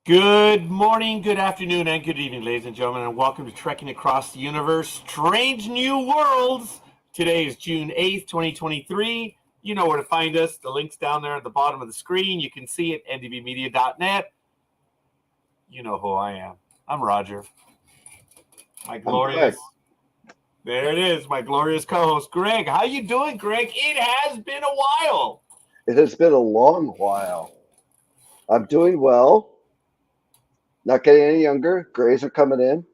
Good morning, good afternoon, and good evening, ladies and gentlemen, and welcome to Trekking Across the Universe, Strange New Worlds. Today is June 8th, 2023. You know where to find us. The link's down there at the bottom of the screen. You can see it, ndbmedia.net. You know who I am. I'm Roger. My glorious... There it is, my glorious co-host, Greg. How you doing, Greg? It has been a while. It has been a long while. I'm doing well. Not getting any younger. Grays are coming in.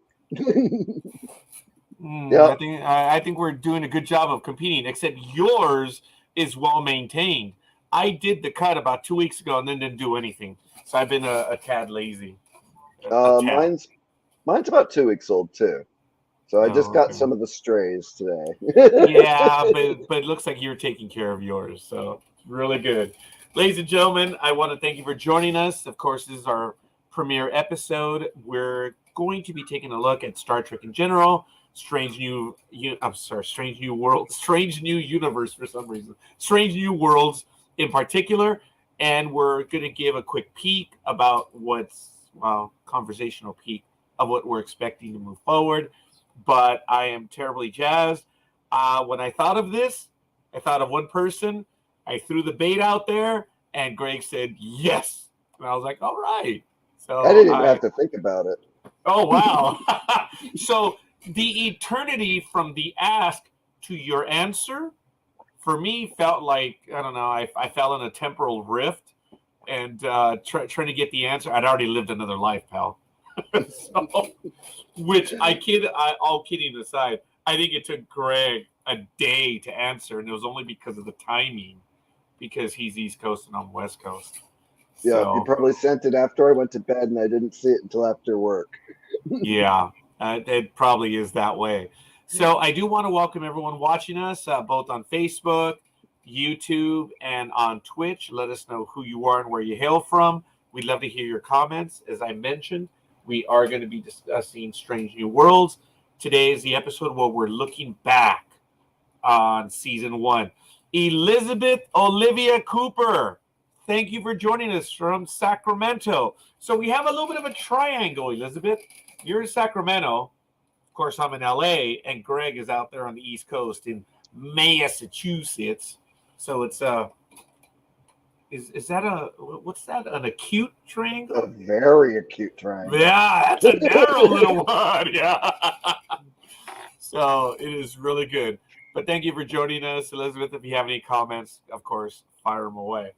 Yep. I think we're doing a good job of competing, except yours is well maintained. I did the cut about 2 weeks ago and then didn't do anything, so I've been a tad lazy. A tad. Mine's about 2 weeks old too. So I just got Okay. some of the strays today. Yeah, but it looks like you're taking care of yours, so really good. Ladies and gentlemen, I want to thank you for joining us. Of course, this is our premiere episode. We're going to be taking a look at Star Trek in general, Strange New World, Strange New Universe for some reason, Strange New Worlds in particular, and we're going to give a quick peek about conversational peek of what we're expecting to move forward. But I am terribly jazzed. When I thought of this, I thought of one person. I threw the bait out there, and Greg said yes. And I was like, all right. So I didn't even have to think about it. Oh, wow. So the eternity from the ask to your answer, for me, felt like, I don't know, I fell in a temporal rift and trying to get the answer. I'd already lived another life, pal. So, which all kidding aside, I think it took Greg a day to answer, and it was only because of the timing, because he's East Coast and I'm West Coast. Yeah, So, you probably sent it after I went to bed and I didn't see it until after work. yeah, it probably is that way. So I do want to welcome everyone watching us both on Facebook, YouTube, and on Twitch. Let us know who you are and where you hail from. We'd love to hear your comments. As I mentioned, we are going to be discussing Strange New Worlds. Today is the episode where we're looking back on season 1. Elizabeth Olivia Cooper, thank you for joining us from Sacramento. So we have a little bit of a triangle, Elizabeth. You're in Sacramento. Of course, I'm in LA, and Greg is out there on the East Coast in Massachusetts. So it's is that what's that? An acute triangle? A very acute triangle. Yeah, that's a narrow little one. Yeah. So it is really good. But thank you for joining us, Elizabeth. If you have any comments, of course, fire them away.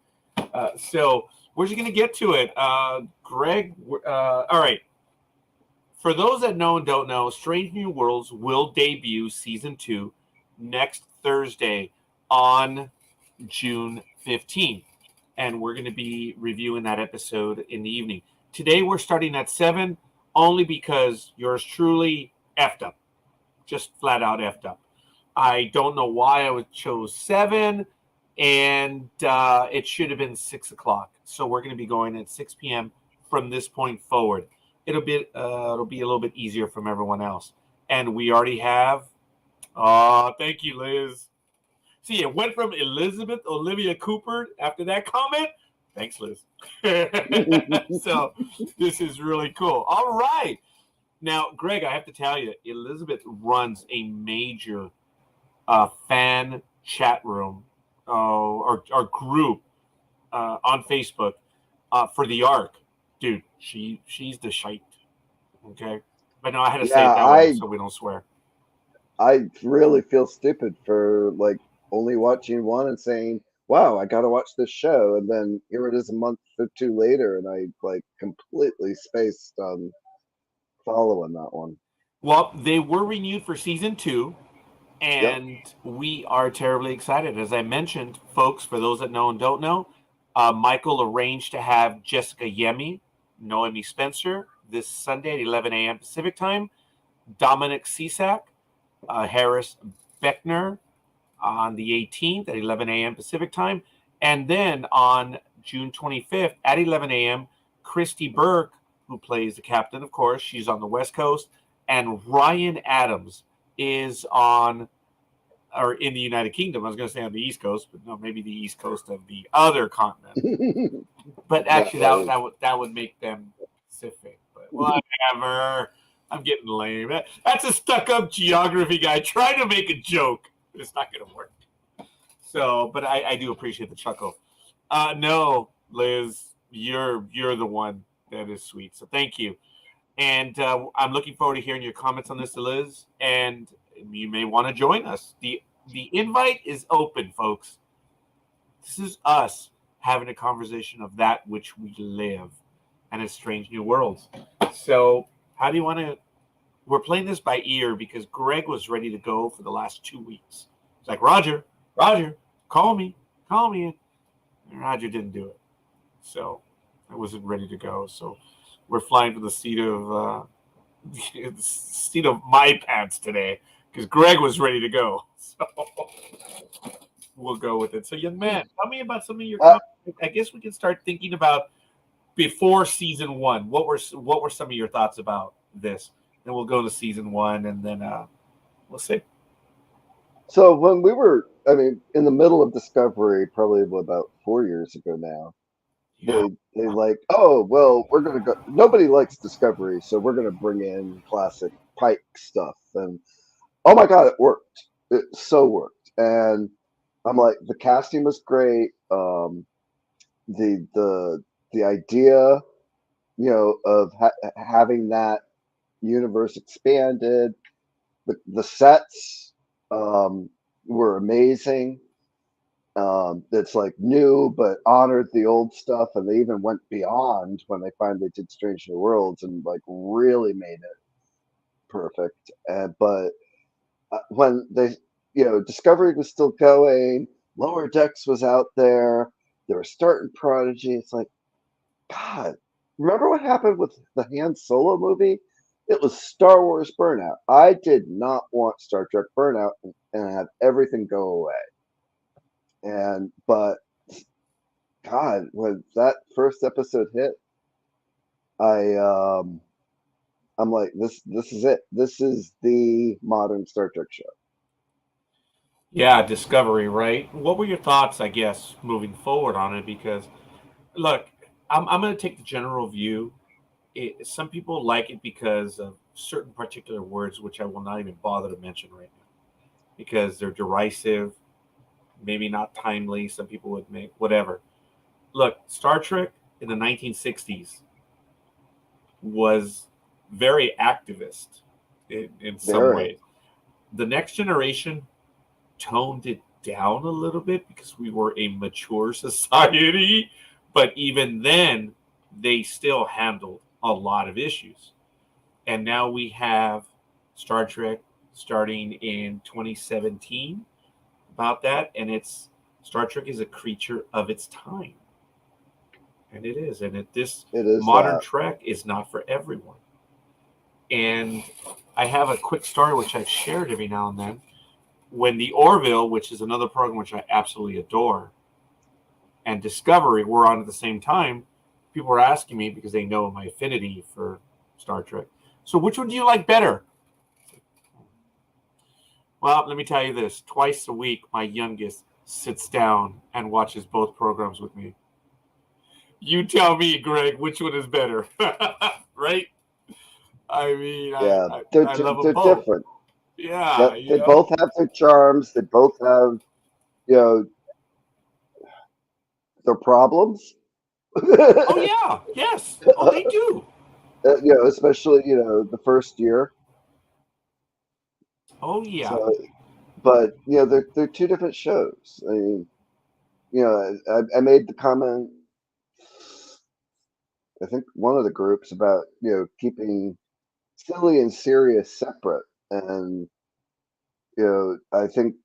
So we're just going to get to it. Greg, all right. For those that know and don't know, Strange New Worlds will debut season 2 next Thursday on June 15th. And we're going to be reviewing that episode in the evening. Today we're starting at 7 only because yours truly effed up. Just flat out effed up. I don't know why I chose 7, and it should have been 6 o'clock. So we're going to be going at 6 p.m. from this point forward. It'll be a little bit easier from everyone else. And we already have. Thank you, Liz. See, it went from Elizabeth Olivia Cooper after that comment. Thanks, Liz. So this is really cool. All right. Now, Greg, I have to tell you, Elizabeth runs a major fan chat room or group on Facebook for the Ark. Dude, she's the shite. Okay? But no, I had to say it that way so we don't swear. I really feel stupid for only watching one and saying, wow, I got to watch this show. And then here it is a month or two later, and I completely spaced on following that one. Well, they were renewed for season 2, and we are terribly excited. As I mentioned, folks, for those that know and don't know, Michael arranged to have Jessica Noemi Spencer, this Sunday at 11 a.m. Pacific time, Dominic Cisak, Harris Beckner on the 18th at 11 a.m. Pacific time, and then on June 25th at 11 a.m., Christy Burke, who plays the captain, of course, she's on the West Coast, and Ryan Adams is in the United Kingdom. I was going to say on the East Coast, but no, maybe the East Coast of the other continent. But actually, that would make them Whatever. I'm getting lame. That's a stuck-up geography guy trying to make a joke. It's not going to work. So, but I do appreciate the chuckle. No, Liz, you're the one that is sweet. So thank you. And I'm looking forward to hearing your comments on this, Liz. And you may want to join us. The invite is open, folks. This is us having a conversation of that which we live and its strange new worlds. So how do you want to? We're playing this by ear because Greg was ready to go for the last 2 weeks. It's like, Roger, call me. And Roger didn't do it. So I wasn't ready to go. So we're flying to the seat of my pants today because Greg was ready to go. So we'll go with it. So, young man, tell me about some of your comments. I guess we can start thinking about before season 1. What were some of your thoughts about this? Then we'll go to season 1, and then we'll see. So when we were, in the middle of Discovery, probably about 4 years ago now, they like, oh, well, we're going to go. Nobody likes Discovery, so we're going to bring in classic Pike stuff. And oh my God, it worked. It so worked. And I'm like, the casting was great. The idea, of having that universe expanded, the sets were amazing. It's like new but honored the old stuff, and they even went beyond when they finally did Strange New Worlds and like really made it perfect. But when they, Discovery was still going, Lower Decks was out there, they were starting Prodigy. It's like, God, remember what happened with the Han Solo movie? It was Star Wars burnout. I did not want Star Trek burnout and have everything go away. But God, when that first episode hit, I'm like, this is it. This is the modern Star Trek show. Yeah, Discovery, right? What were your thoughts, I guess, moving forward on it? Because, look, I'm going to take the general view. Some people like it because of certain particular words, which I will not even bother to mention right now, because they're derisive, maybe not timely. Some people would make whatever. Look, Star Trek in the 1960s was very activist in some ways. The Next Generation toned it down a little bit because we were a mature society, but even then, they still handled a lot of issues. And now we have Star Trek starting in 2017 about that, and it's Star Trek is a creature of its time, and it is. And this modern Trek is not for everyone. And I have a quick story which I've shared every now and then. When the Orville, which is another program which I absolutely adore, and Discovery were on at the same time, people were asking me because they know my affinity for Star Trek. So which one do you like better? Well, let me tell you this. Twice a week, my youngest sits down and watches both programs with me. You tell me, Greg, which one is better? Right? I mean, yeah, I love them both. Different. Yeah. They both have their charms. They both have, their problems. Oh, yeah. Yes. Oh, they do. Especially, the first year. Oh, yeah. So, but, they're two different shows. I mean, I made the comment, I think one of the groups about, keeping silly and serious separate. And, I think,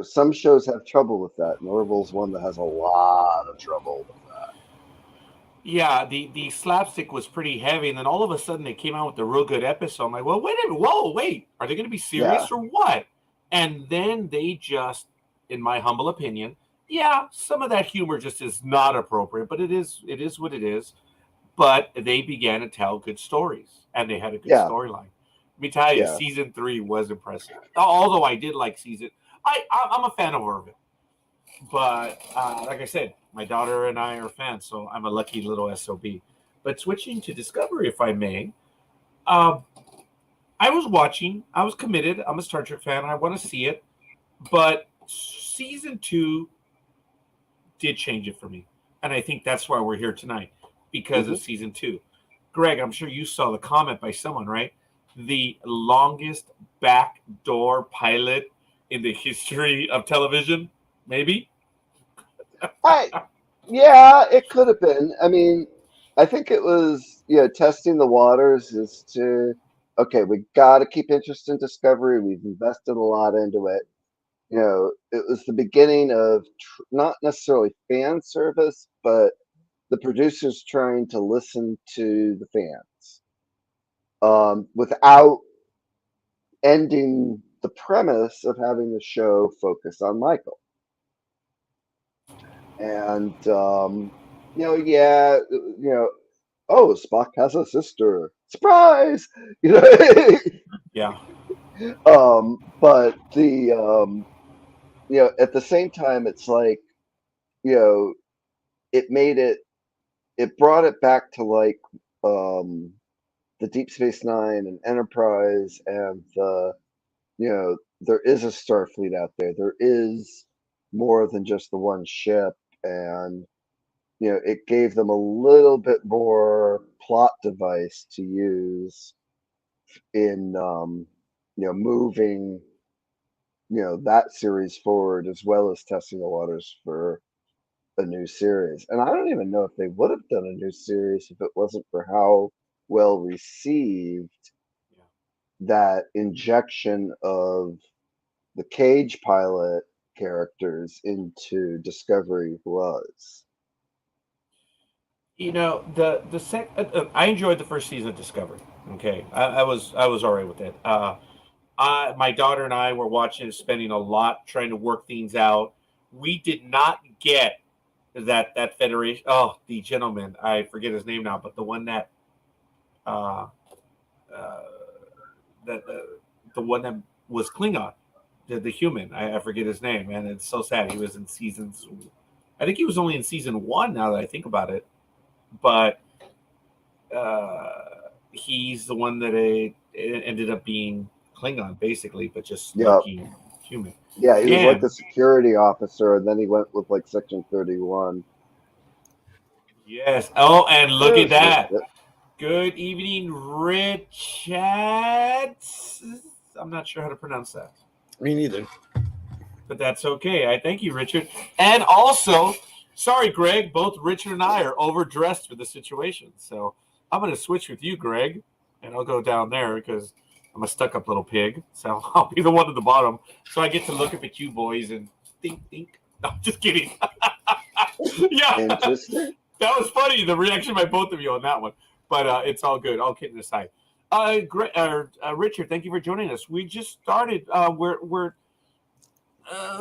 some shows have trouble with that. And Orville's one that has a lot of trouble with that. Yeah, the slapstick was pretty heavy, and then all of a sudden they came out with a real good episode. I'm like, well, wait a minute, wait, are they going to be serious or what? And then they just, in my humble opinion, some of that humor just is not appropriate, but it is what it is. But they began to tell good stories, and they had a good storyline. Let me tell you, season 3 was impressive. Although I did like season, I'm a fan of Orville. But like I said, my daughter and I are fans, so I'm a lucky little SOB. But switching to Discovery, if I may, I was watching. I was committed. I'm a Star Trek fan. I want to see it. But season 2 did change it for me. And I think that's why we're here tonight, because of season 2. Greg, I'm sure you saw the comment by someone, right? The longest backdoor pilot in the history of television, maybe? Yeah, it could have been. I mean, I think it was, testing the waters as to, okay, we got to keep interest in Discovery. We've invested a lot into it. It was the beginning of not necessarily fan service, but the producers trying to listen to the fans, without ending the premise of having the show focus on Michael. And oh, Spock has a sister. Surprise! Yeah. But at the same time, it's like, it made it brought it back to like the Deep Space Nine and Enterprise, and there is a Starfleet out there. There is more than just the one ship, and it gave them a little bit more plot device to use in moving that series forward, as well as testing the waters for a new series. And I don't even know if they would have done a new series if it wasn't for how well received that injection of the Cage pilot characters into Discovery was. I enjoyed the first season of Discovery. Okay, I was all right with it. My daughter and I were watching it, spending a lot trying to work things out. We did not get that Federation. Oh, the gentleman, I forget his name now, but the one that uh, uh, the one that was Klingon, the human. I forget his name, and it's so sad. He was in seasons. I think he was only in season 1. Now that I think about it, but he's the one that it ended up being Klingon, basically, but just looking human. Yeah, he was like the security officer, and then he went with like Section 31. Yes. Oh, and look at that. Good evening, Richard. I'm not sure how to pronounce that. Me neither. But that's okay. I thank you, Richard. And also, sorry, Greg, both Richard and I are overdressed for the situation. So I'm going to switch with you, Greg, and I'll go down there because I'm a stuck-up little pig. So I'll be the one at the bottom. So I get to look at the cute boys and think. No, just kidding. Yeah. Interesting. That was funny, the reaction by both of you on that one. But it's all good. All kidding aside. Richard, thank you for joining us. We just started.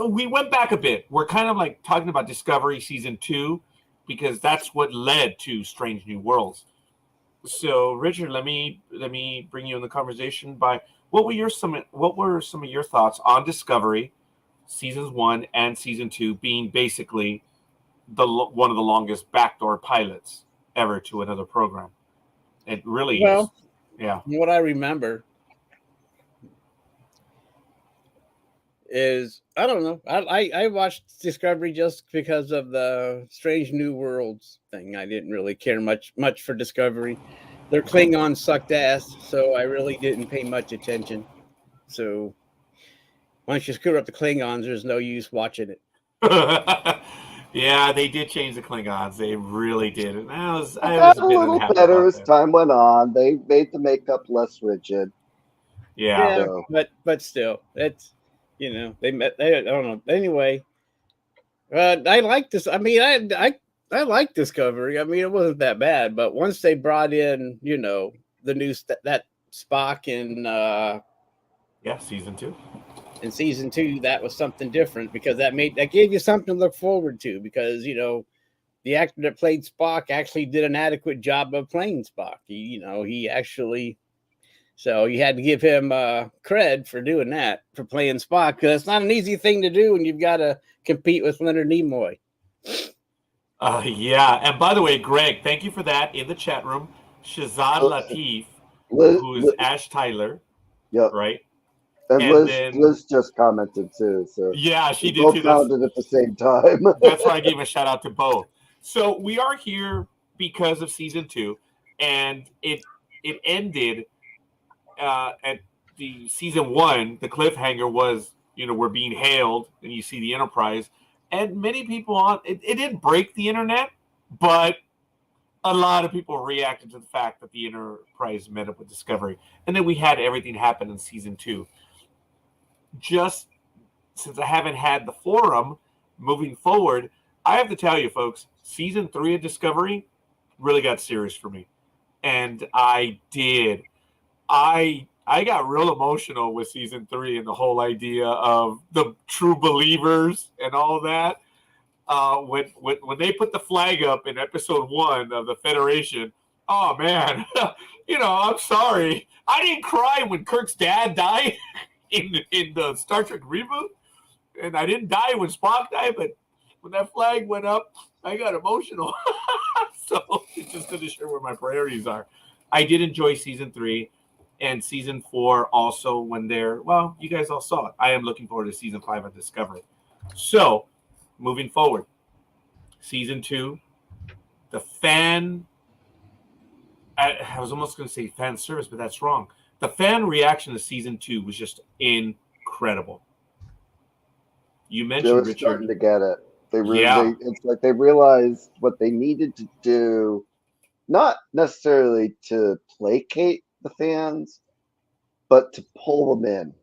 We went back a bit. We're kind of like talking about Discovery season 2 because that's what led to Strange New Worlds. So, Richard, let me bring you in the conversation by what were some of your thoughts on Discovery seasons 1 and season 2 being basically one of the longest backdoor pilots ever to another program. It really is. Yeah. What I remember is, I don't know. I watched Discovery just because of the Strange New Worlds thing. I didn't really care much for Discovery. Their Klingons sucked ass, so I really didn't pay much attention. So once you screw up the Klingons, there's no use watching it. Yeah, they did change the Klingons. They really did. And I was a little better as time went on. They made the makeup less rigid. Yeah. So. But still, it's they I don't know. Anyway, I like this. I mean, I like Discovery. I mean, it wasn't that bad. But once they brought in, the new that Spock in season 2. In season 2, that was something different because that gave you something to look forward to because the actor that played Spock actually did an adequate job of playing Spock. He actually, so you had to give him cred for doing that, for playing Spock, because it's not an easy thing to do when you've got to compete with Leonard Nimoy. Yeah. And by the way, Greg, thank you for that in the chat room. Shazad Uh, Latif, Liz, who is Liz, Ash Tyler, yep. right? And And Liz, then, Liz just commented too. So yeah, we she did both too. That's found it at the same time. That's why I gave a shout out to both. So we are here because of season 2, and it ended at the season 1. The cliffhanger was, we're being hailed, and you see the Enterprise, and many people on it didn't break the internet, but a lot of people reacted to the fact that the Enterprise met up with Discovery, and then we had everything happen in season 2. Just since I haven't had the forum moving forward, I have to tell you, folks, season 3 of Discovery really got serious for me. And I did. I got real emotional with season 3 and the whole idea of the true believers and all that. When they put the flag up in episode 1 of the Federation, oh man, I'm sorry. I didn't cry when Kirk's dad died in the Star Trek reboot, and I didn't die when Spock died, but when that flag went up, I got emotional. So it's just going to show where my priorities are. I did enjoy season 3 and season 4 also when you guys all saw it. I am looking forward to season 5 of Discovery. So moving forward, season 2, the I was almost going to say fan service, but that's wrong. The fan reaction to season 2 was just incredible. You They mentioned, were Richard. starting to get it. Yeah. It's like they realized what they needed to do, not necessarily to placate the fans, but to pull them in.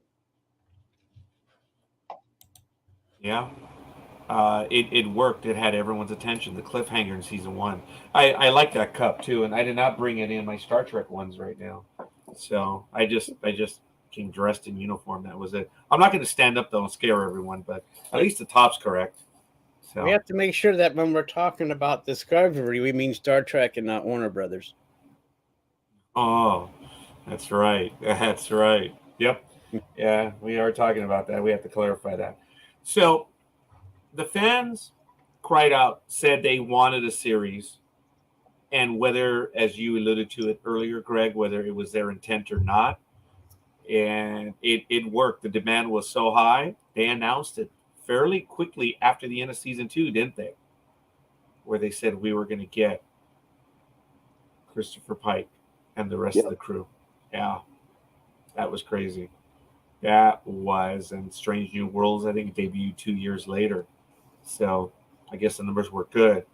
Yeah. It worked. It had everyone's attention. The cliffhanger in season 1. I like that cup too, and I did not bring any of my Star Trek ones right now. So I just came dressed in uniform. That was it. I'm not going to stand up though and scare everyone, but at least the top's correct. So We have to make sure that when we're talking about Discovery, we mean Star Trek and not Warner Brothers. Oh, that's right. That's right. Yep. Yeah, we are talking about that. We have to clarify that. So the fans cried out, said they wanted a series, and whether, as you alluded to it earlier, Greg, whether it was their intent or not, and it worked. The demand was so high, they announced it fairly quickly after the end of season 2, didn't they? Where they said we were going to get Christopher Pike and the rest of the crew. Yeah, that was crazy. That was, and Strange New Worlds, I think, debuted 2 years later. So I guess the numbers were good.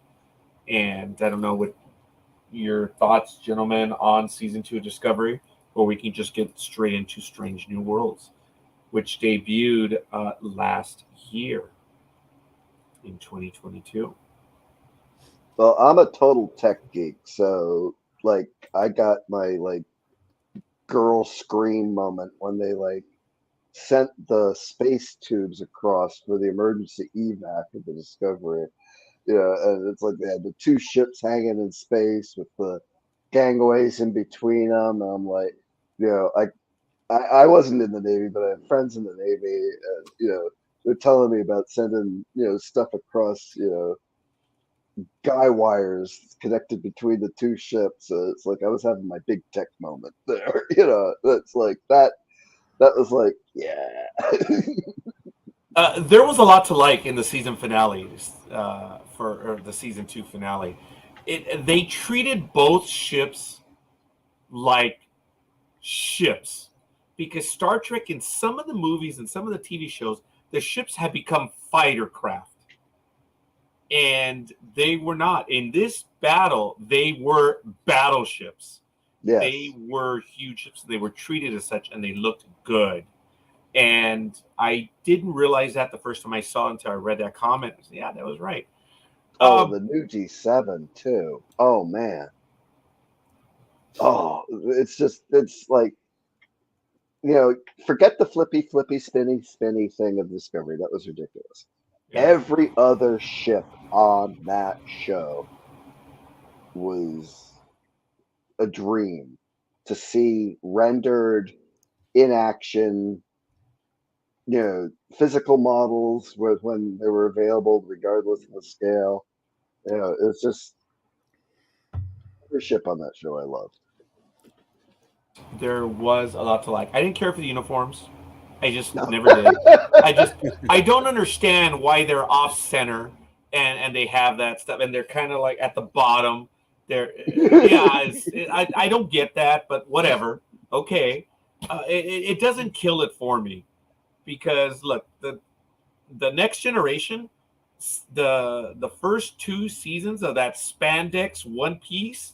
And I don't know what your thoughts, gentlemen, on season 2 of Discovery, or we can just get straight into Strange New Worlds, which debuted last year in 2022. Well, I'm a total tech geek, so like I got my girl scream moment when they sent the space tubes across for the emergency evac of the Discovery. Yeah, and it's like they had the 2 ships hanging in space with the gangways in between them. And I'm like, I wasn't in the Navy, but I have friends in the Navy, and they're telling me about sending stuff across guy wires connected between the 2 ships. It's like I was having my big tech moment there. That's like that. That was like, yeah. There was a lot to like in the season finale for the season 2 finale. They treated both ships like ships because Star Trek in some of the movies and some of the TV shows, the ships had become fighter craft. And they were not. In this battle, they were battleships. Yes. They were huge ships. They were treated as such, and they looked good. And I didn't realize that the first time I saw it until I read that comment. I said, yeah, that was right. The new G7 too. Oh man. Oh, it's like, forget the flippy, spinny thing of Discovery. That was ridiculous. Yeah. Every other ship on that show was a dream to see rendered in action, physical models when they were available, regardless of the scale. Yeah, it's just leadership on that show. I loved. There was a lot to like. I didn't care for the uniforms. I just No. never did. I don't understand why they're off center and they have that stuff and they're kind of like at the bottom. They're I don't get that, but whatever. Okay, it doesn't kill it for me because look the next generation, the first 2 seasons of that spandex One Piece.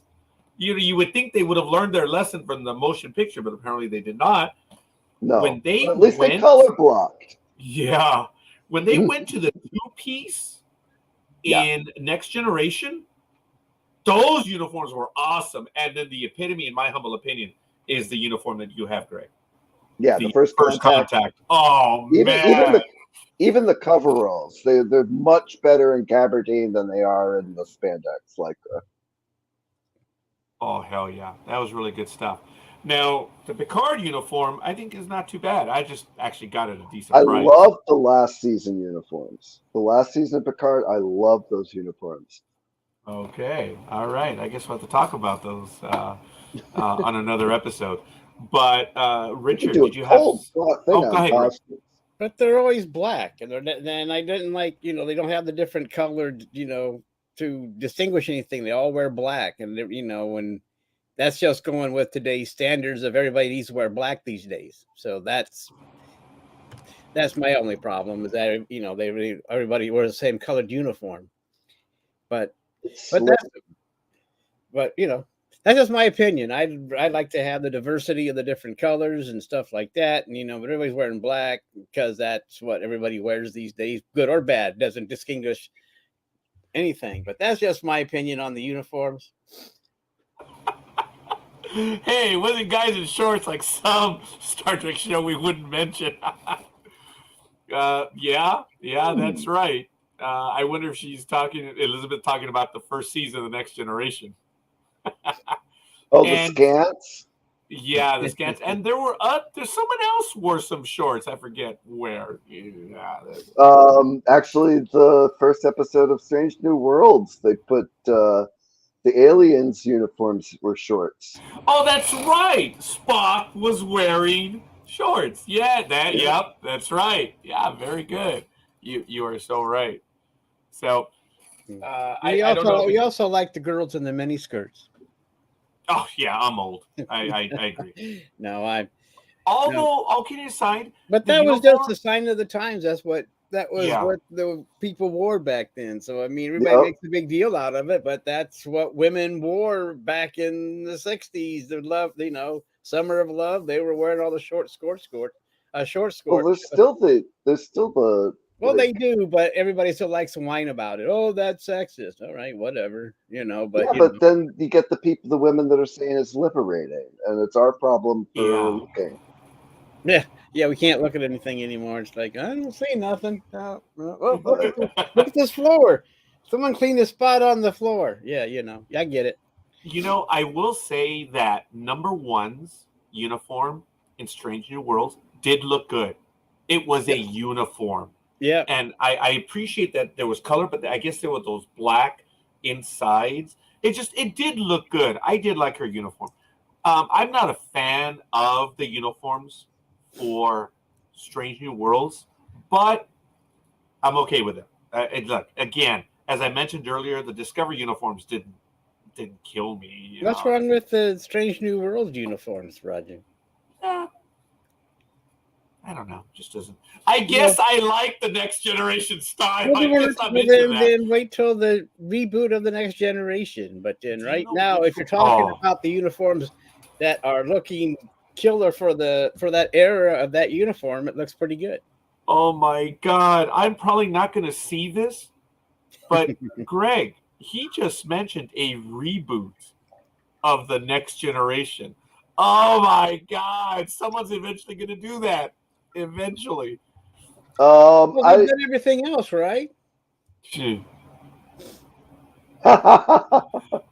You would think they would have learned their lesson from the motion picture, but apparently they did not. No, When they but at least they went, color blocked. yeah, when they went to the 2 piece Yeah. in Next Generation, those uniforms were awesome. And then the epitome, in my humble opinion, is the uniform that you have, Greg. Yeah, the first contact. Oh Even man, even the coveralls, they're much better in gabardine than they are in the spandex. Like, oh hell yeah, that was really good stuff. Now the Picard uniform, I think, is not too bad. I just actually got it at a decent I price. love the last season uniforms. The last season of Picard, I love those uniforms. Okay, all right. I guess we'll have to talk about those on another episode. But Richard, Do did a you have? cold thing Oh, go on ahead, Rick. costumes. But they're always black, and then I didn't like, they don't have the different colored, to distinguish anything. They all wear black, and and that's just going with today's standards of everybody needs to wear black these days. So that's my only problem is that everybody wears the same colored uniform. But that's that's just my opinion. I'd like to have the diversity of the different colors and stuff like that. And but everybody's wearing black because that's what everybody wears these days, good or bad, doesn't distinguish anything. But that's just my opinion on the uniforms. Hey, it wasn't guys in shorts like some Star Trek show we wouldn't mention. Yeah, that's right. I wonder if Elizabeth talking about the first season of the Next Generation. Oh, the And- scants. Yeah, the scans, and there's someone else wore some shorts. I forget where. Yeah, Actually, the first episode of Strange New Worlds, they put the aliens' uniforms were shorts. oh, that's right. Spock was wearing shorts. Yeah, Yep, that's right. Yeah, very good. You are so right. So, I don't know. We also like the girls in the mini skirts. Oh yeah, I'm old. I agree. No, Although, all kidding aside, but the that was uniform- just a sign of the times. What the people wore back then. So I mean, everybody Yep. makes a big deal out of it, but that's what women wore back in the '60s. The love, Summer of Love. They were wearing all the short skirts. Well, there's still the Well, they do, but everybody still likes to whine about it. Oh, that's sexist. All right, whatever, But yeah, but then you get the women that are saying it's liberating, and it's our problem for looking. Yeah, we can't look at anything anymore. It's like I don't see nothing. Oh, look at this floor. Someone cleaned a spot on the floor. Yeah, I get it. I will say that number one's uniform in Strange New Worlds did look good. It was a uniform. Yeah. And I appreciate that there was color, but I guess there were those black insides. It did look good. I did like her uniform. I'm not a fan of the uniforms for Strange New Worlds, but I'm okay with it. Look, again, as I mentioned earlier, the Discovery uniforms didn't kill me. What's wrong with the Strange New Worlds uniforms, Roger? I don't know. Just doesn't. I guess I like the Next Generation style. Then wait till the reboot of the Next Generation. But then right now, if you're talking about the uniforms that are looking killer for that era of that uniform, it looks pretty good. Oh my God. I'm probably not going to see this, but Greg, he just mentioned a reboot of the Next Generation. Oh my God. Someone's eventually going to do that. Eventually. Well, they've done everything else, right?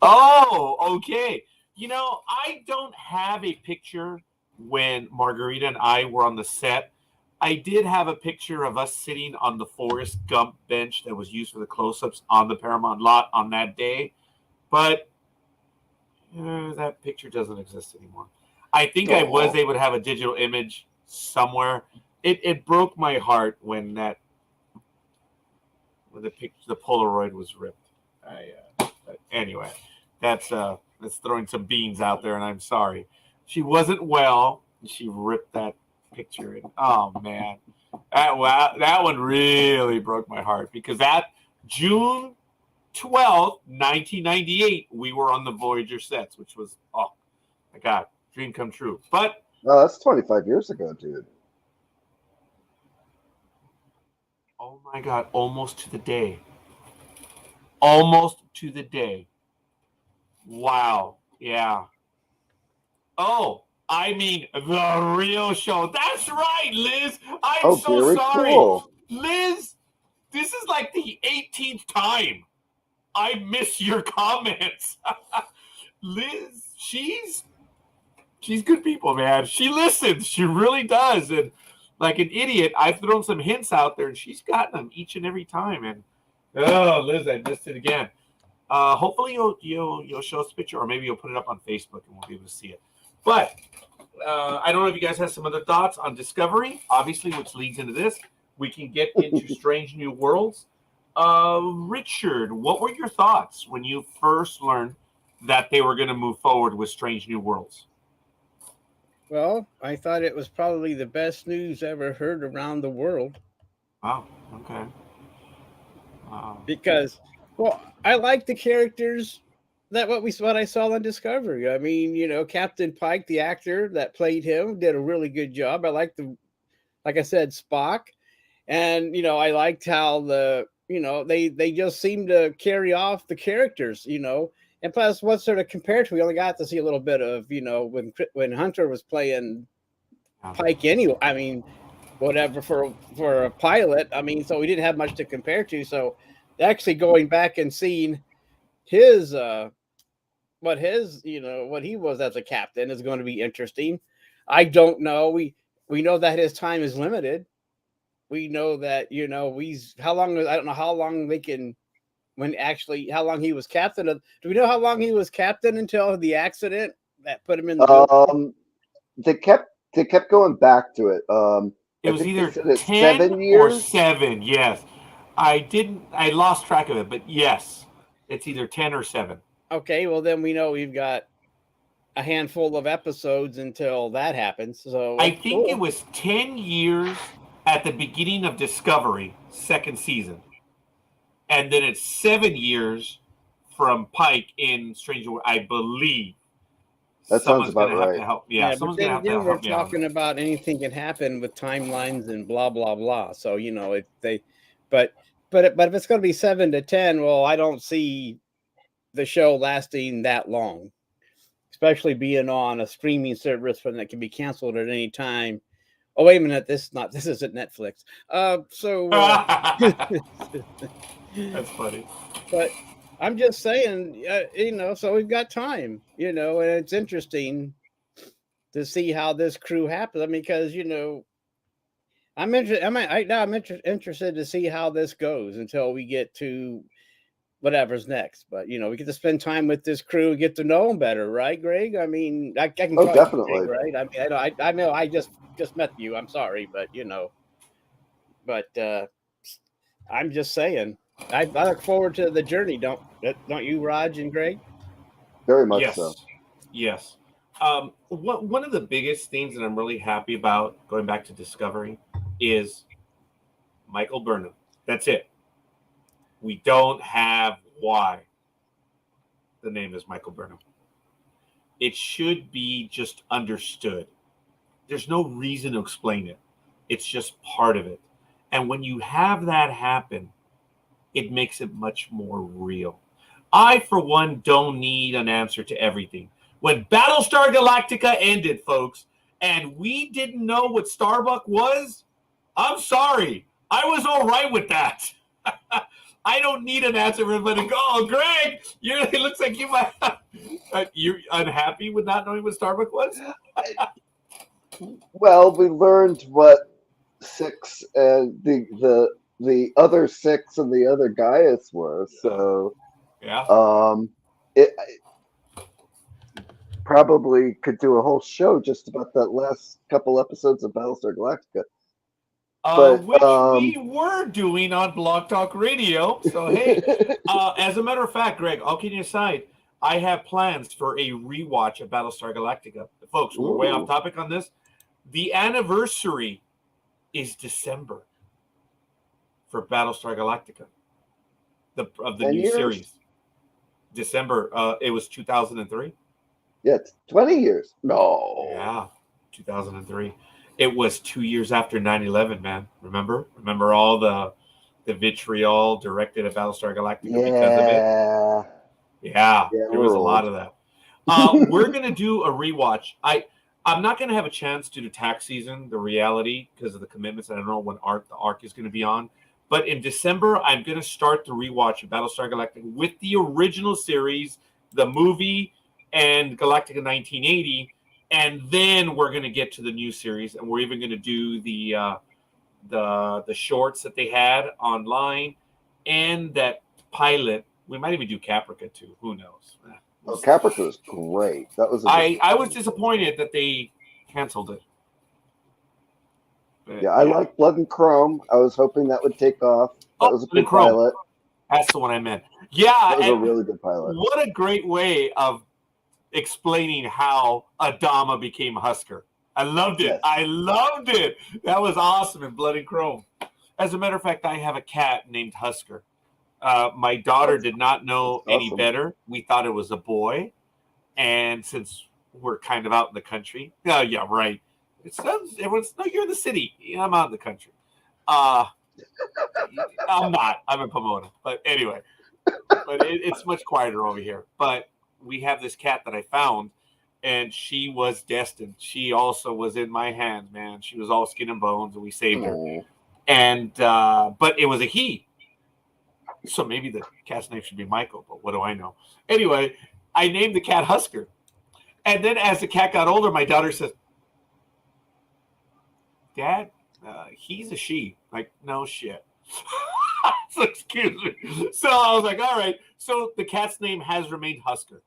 Oh, okay. I don't have a picture when Margarita and I were on the set I did have a picture of us sitting on the Forrest Gump bench that was used for the close-ups on the Paramount lot on that day, but that picture doesn't exist anymore. I think I was able to have a digital image somewhere. It broke my heart when the Polaroid was ripped. Anyway, that's throwing some beans out there, and I'm sorry. She wasn't well. She ripped that picture in. Oh man, that one really broke my heart, because that June 12th, 1998, we were on the Voyager sets, which was, oh my God, dream come true. But no, that's 25 years ago, dude. oh my God, almost to the day. Almost to the day. Wow. Yeah. Oh, I mean, the real show. That's right, Liz. I'm so very sorry. cool. Liz, this is like the 18th time I miss your comments. Liz, she's good people, man. She listens. She really does. And like an idiot, I've thrown some hints out there, and she's gotten them each and every time. And oh, Liz, I missed it again. Hopefully you'll show us a picture, or maybe you'll put it up on Facebook and we'll be able to see it. But I don't know if you guys have some other thoughts on Discovery, obviously, which leads into this. We can get into Strange New Worlds. Richard, what were your thoughts when you first learned that they were going to move forward with Strange New Worlds? Well, I thought it was probably the best news ever heard around the world. Wow. Okay. Because, well, I like the characters what I saw on Discovery. I mean, Captain Pike, the actor that played him, did a really good job. I liked like I said, Spock, and I liked how they just seemed to carry off the characters, and plus, what sort of compared to, we only got to see a little bit of, when Hunter was playing Pike anyway. I mean, whatever for a pilot. I mean, so we didn't have much to compare to. So actually going back and seeing his what he was as a captain is going to be interesting. I don't know. We know that his time is limited. We know that how long, I don't know how long they can, how long he was captain of. Do we know how long he was captain until the accident that put him in the they kept going back to it. It was either 10 7 years or 7. Yes, I lost track of it, but yes, it's either 10 or 7. Okay, well then we know we've got a handful of episodes until that happens. So I think it was 10 years at the beginning of Discovery, second season, and then it's 7 years from Pike in Stranger World, I believe. That sounds about right. Someone's gonna have to help me out. We're talking about anything can happen with timelines and blah blah blah. So but if it's going to be 7 to 10, well, I don't see the show lasting that long, especially being on a streaming service that can be canceled at any time. Oh, wait a minute, this isn't Netflix. That's funny. But I'm just saying, so we've got time, and it's interesting to see how this crew happens. I mean, because I'm interested to see how this goes until we get to whatever's next. But we get to spend time with this crew and get to know them better, right, Greg? I mean, I can call definitely, you Greg, right? I mean, I know I just met you. I'm sorry, but I'm just saying. I look forward to the journey. Don't you, Raj and Greg? Very much so. Yes. One of the biggest things that I'm really happy about going back to Discovery is Michael Burnham. That's it. We don't have why the name is Michael Burnham. It should be just understood. There's no reason to explain it. It's just part of it. And when you have that happen, it makes it much more real. I, for one, don't need an answer to everything. When Battlestar Galactica ended, folks, and we didn't know what Starbuck was, I'm sorry. I was all right with that. I don't need an answer for everybody to go, oh, Greg, it looks like you might. You're unhappy with not knowing what Starbuck was? Well, we learned what Six and the other six and the other Gaius were. So Yeah. it probably could do a whole show just about that last couple episodes of Battlestar Galactica. But Which we were doing on Blog Talk Radio. So, hey, as a matter of fact, Greg, all kidding aside, I have plans for a rewatch of Battlestar Galactica. Folks, we're way off topic on this. The anniversary is December for Battlestar Galactica, of the 10 new years? series. December, it was 2003. Yeah, it's 20 years. No. Yeah, 2003. It was 2 years after 9/11, man. Remember all the vitriol directed at Battlestar Galactica because of it? Yeah, there was a lot of that. We're going to do a rewatch. I'm not going to have a chance to do tax season, the reality, because of the commitments. I don't know when the arc is going to be on. But in December, I'm going to start the rewatch of Battlestar Galactica with the original series, the movie, and Galactica 1980. And then we're going to get to the new series, and we're even going to do the shorts that they had online and that pilot. We might even do Caprica too. Who knows? Oh, Caprica was great. That was. I was disappointed that they canceled it. But, yeah, I like Blood and Chrome. I was hoping that would take off. That was a good pilot. That's the one I meant. Yeah, that was a really good pilot. What a great way of explaining how Adama became Husker. I loved it. Yes. I loved it. That was awesome in Blood and Chrome. As a matter of fact, I have a cat named Husker. My daughter did not know any better. We thought it was a boy. And since we're kind of out in the country, yeah, right. It sounds, everyone's, no, you're in the city. Yeah, I'm out in the country. I'm not. I'm in Pomona. But anyway, it's much quieter over here. But we have this cat that I found, and she was destined. She also was in my hands, man. She was all skin and bones, and we saved her. And but it was a he. So maybe the cat's name should be Michael, but what do I know? Anyway, I named the cat Husker. And then as the cat got older, my daughter says, Dad, he's a she. Like, no shit. So excuse me. So I was like, all right. So the cat's name has remained Husker.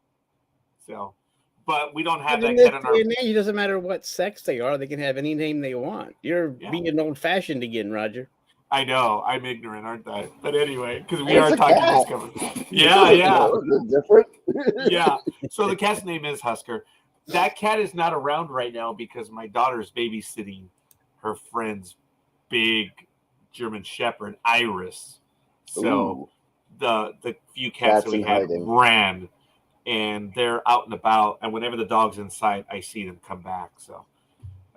So, but we don't have that cat in our name. It doesn't matter what sex they are; they can have any name they want. You're being old-fashioned again, Roger. I know. I'm ignorant, aren't I? But anyway, because we are talking Discovery. Yeah. Different. Yeah. So the cat's name is Husker. That cat is not around right now because my daughter's babysitting her friend's big German Shepherd, Iris. So the few cats that we had ran. And they're out and about, and whenever the dog's in sight, I see them come back. So,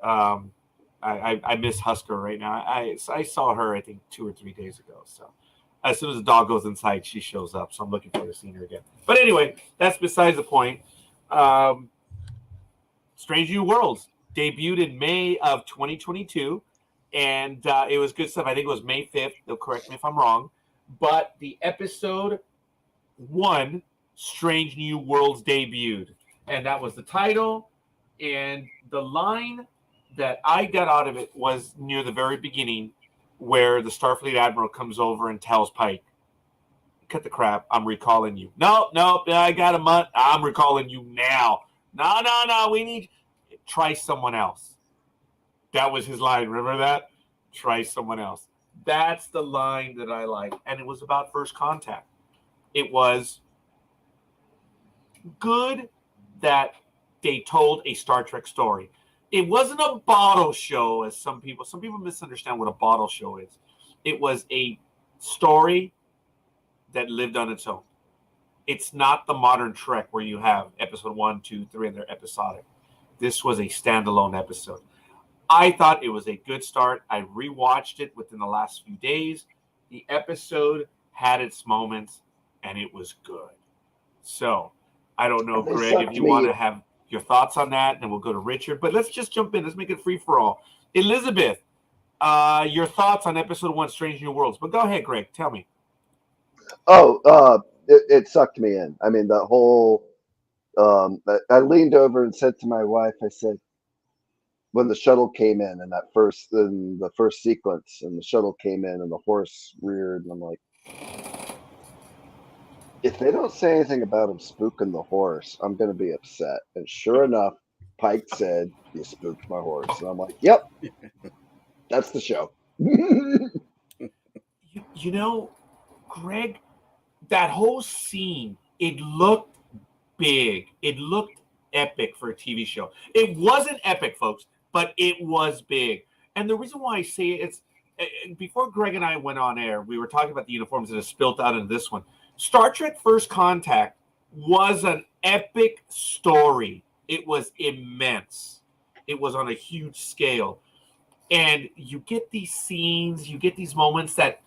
I miss Husker right now. I saw her, I think, 2 or 3 days ago. So, as soon as the dog goes in sight, she shows up. So I'm looking forward to seeing her again. But anyway, that's besides the point. Strange New Worlds debuted in May of 2022, and it was good stuff. I think it was May 5th. They'll correct me if I'm wrong. But the episode 1. Strange New Worlds debuted, and that was the title. And the line that I got out of it was near the very beginning, where the Starfleet Admiral comes over and tells Pike, "Cut the crap, I'm recalling you." No, I got a month. I'm recalling you now. No, we need try someone else. That was his line. Remember that? Try someone else. That's the line that I like, and it was about first contact. It was good that they told a Star Trek story. It wasn't a bottle show, as some people misunderstand what a bottle show is. It was a story that lived on its own. It's not the modern Trek where you have episode 1, 2, 3, and they're episodic. This was a standalone episode. I thought it was a good start. I rewatched it within the last few days. The episode had its moments, and it was good. So, I don't know, Greg, if you want to have your thoughts on that, and we'll go to Richard. But let's just jump in. Let's make it free for all. Elizabeth, your thoughts on episode 1, Strange New Worlds. But go ahead, Greg. Tell me. It sucked me in. I mean, the whole. I leaned over and said to my wife, I said, when the shuttle came in and the first sequence, and the shuttle came in and the horse reared, and I'm like, if they don't say anything about him spooking the horse, I'm going to be upset. And sure enough, Pike said, "You spooked my horse," and I'm like, "Yep, that's the show." You know, Greg, that whole scene, it looked big. It looked epic for a TV show. It wasn't epic, folks, but it was big. And the reason why I say it's before Greg and I went on air, we were talking about the uniforms that have spilt out into this one. Star Trek First Contact was an epic story. It was immense. It was on a huge scale. And you get these scenes, you get these moments that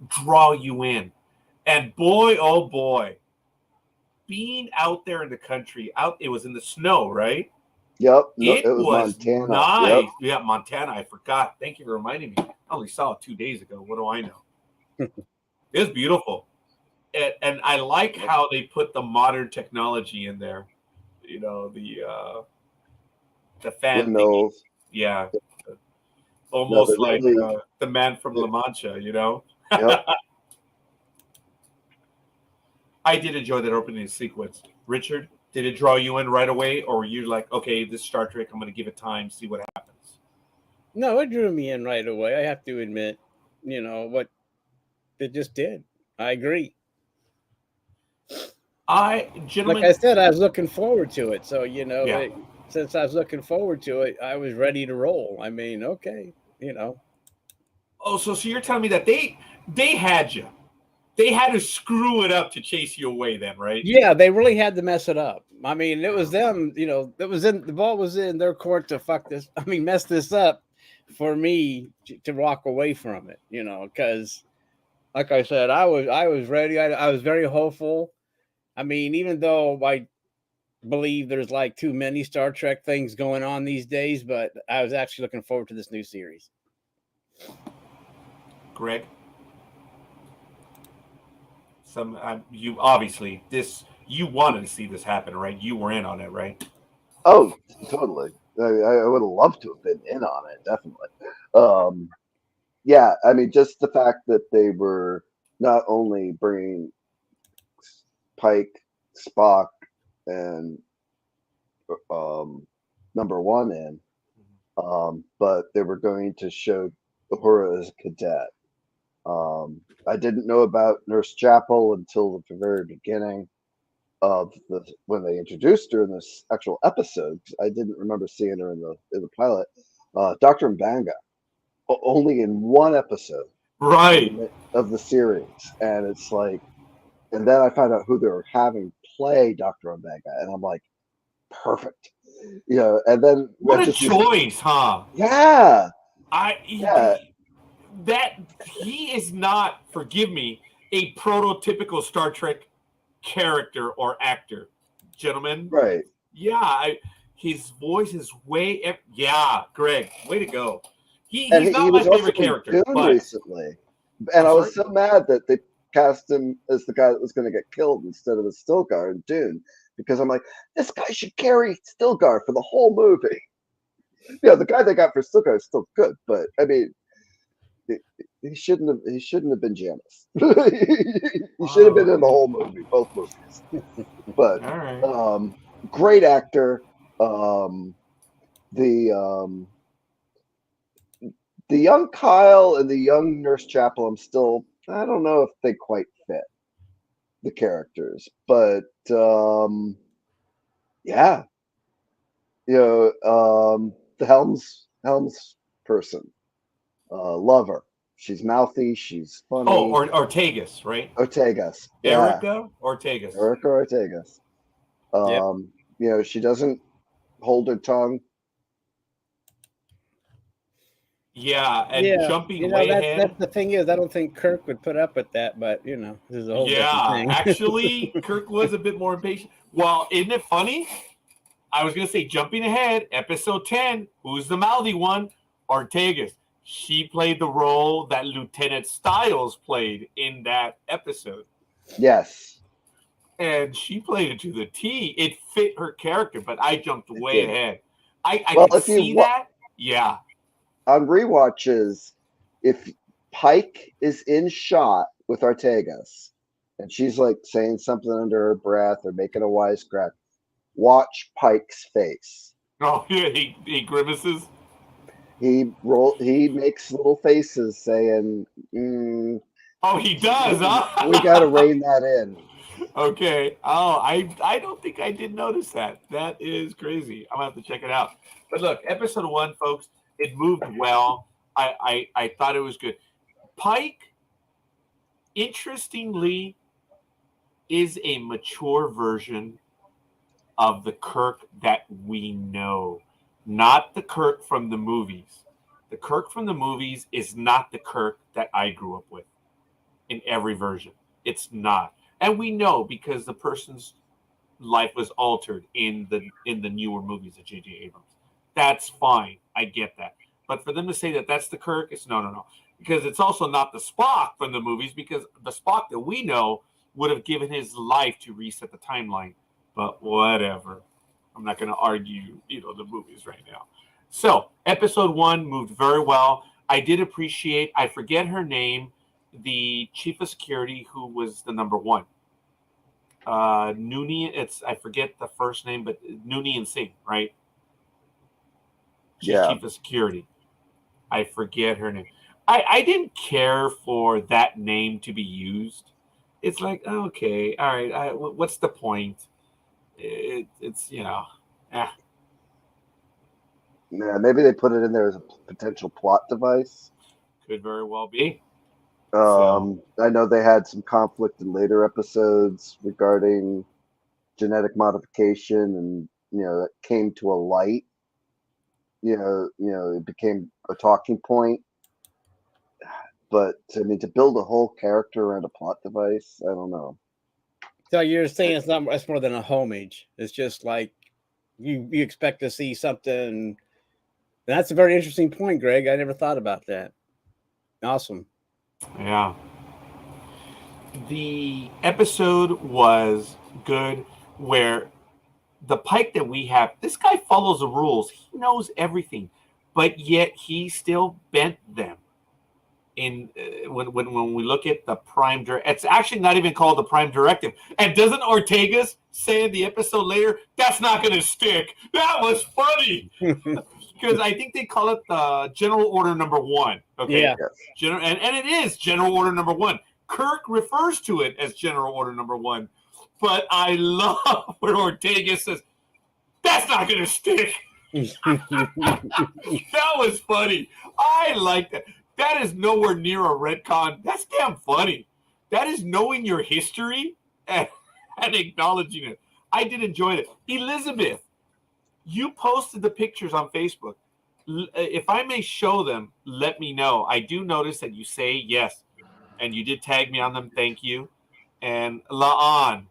draw you in. And boy, oh boy, being out there in the country, it was in the snow, right? Yep, It it was was Montana. nice. Yep. Yeah, Montana. I forgot. Thank you for reminding me. I only saw it 2 days ago. What do I know? It was beautiful. And I like how they put the modern technology in there. You know, the fan thingy. Windmills. Yeah. Almost they're like really- the man from La Mancha, you know? Yep. I did enjoy that opening sequence. Richard, did it draw you in right away? Or were you like, okay, this Star Trek, I'm going to give it time, see what happens? No, it drew me in right away. I have to admit, what it just did. I agree. Gentlemen, Like I said, I was looking forward to it. So, Yeah. since I was looking forward to it, I was ready to roll. I mean, okay, oh, so you're telling me that they had you. They had to screw it up to chase you away then, right? Yeah, they really had to mess it up. I mean, it was them, the ball was in their court to mess this up for me to walk away from it, because like I said, I was ready. I was very hopeful. I mean, even though I believe there's like too many Star Trek things going on these days, but I was actually looking forward to this new series. Greg, you obviously you wanted to see this happen, right? You were in on it, right? Oh, totally. I would have loved to have been in on it, definitely. Yeah, I mean, just the fact that they were not only bringing Pike, Spock, and number one in, but they were going to show Uhura as a cadet. I didn't know about Nurse Chapel until the very beginning of when they introduced her in this actual episode. I didn't remember seeing her in the pilot. Dr. Mbanga, only in one episode, right, of the series, and it's like, and then I found out who they were having play Dr. Mbanga, and I'm like, perfect, and then what a choice, huh? Yeah, that he is not, forgive me, a prototypical Star Trek character or actor, gentlemen. Right. Yeah, his voice is Greg, way to go. He's he not my favorite character. But recently, and I was so mad that they cast him as the guy that was going to get killed instead of the Stilgar in Dune, because I'm like, this guy should carry Stilgar for the whole movie. The guy they got for Stilgar is still good, but I mean, he shouldn't have been Janice. He should have been in the whole movie, both movies. But great actor. The young Kyle and the young Nurse Chapel, I don't know if they quite fit the characters, but yeah, the Helms person, love her. She's mouthy. She's funny. Oh, Ortegas, right? Ortegas. Erica Ortegas. Erica Ortegas. She doesn't hold her tongue. Yeah, and jumping way ahead. That's the thing is, I don't think Kirk would put up with that, but this is a whole different thing. Actually, Kirk was a bit more impatient. Well, isn't it funny? I was going to say, jumping ahead, episode 10, who's the mouthy one? Ortegas. She played the role that Lieutenant Stiles played in that episode. Yes. And she played it to the T. It fit her character, but I jumped way ahead. I could see that. Yeah. On rewatches, if Pike is in shot with Ortegas and she's like saying something under her breath or making a wisecrack, watch Pike's face. Oh, yeah, he grimaces. He makes little faces saying, Oh, he does, huh? we got to rein that in. Okay. Oh, I don't think I did notice that. That is crazy. I'm gonna have to check it out. But look, episode 1, folks, it moved well. I thought it was good. Pike, interestingly, is a mature version of the Kirk that we know, not the Kirk from the movies. The Kirk from the movies is not the Kirk that I grew up with in every version. It's not. And we know because the person's life was altered in the newer movies of J.J. Abrams. That's fine. I get that. But for them to say that that's the Kirk, it's no. Because it's also not the Spock from the movies, because the Spock that we know would have given his life to reset the timeline. But whatever. I'm not going to argue, the movies right now. So, episode 1 moved very well. I did appreciate, I forget her name, the chief of security who was the number 1. Noonien, I forget the first name, but Noonien Singh, right? She's chief of security. I forget her name. I didn't care for that name to be used. It's like, okay, all right, what's the point? It's Yeah, maybe they put it in there as a potential plot device. Could very well be. I know they had some conflict in later episodes regarding genetic modification, and that came to a light. It became a talking point. But I mean, to build a whole character around a plot device, I don't know. So you're saying it's more than a homage. It's just like you expect to see something. And that's a very interesting point, Greg. I never thought about that. Awesome. Yeah. The episode was good where the Pike that we have, this guy follows the rules. He knows everything, but yet he still bent them. When we look at the Prime Directive, it's actually not even called the Prime Directive. And doesn't Ortegas say in the episode later, that's not going to stick? That was funny. Because I think they call it the General Order Number 1. Okay. Yeah. And it is General Order Number 1. Kirk refers to it as General Order Number 1. But I love where Ortega says, that's not going to stick. That was funny. I like that. That is nowhere near a retcon. That's damn funny. That is knowing your history and acknowledging it. I did enjoy it. Elizabeth, you posted the pictures on Facebook. If I may show them, let me know. I do notice that you say yes, and you did tag me on them. Thank you. And La'an.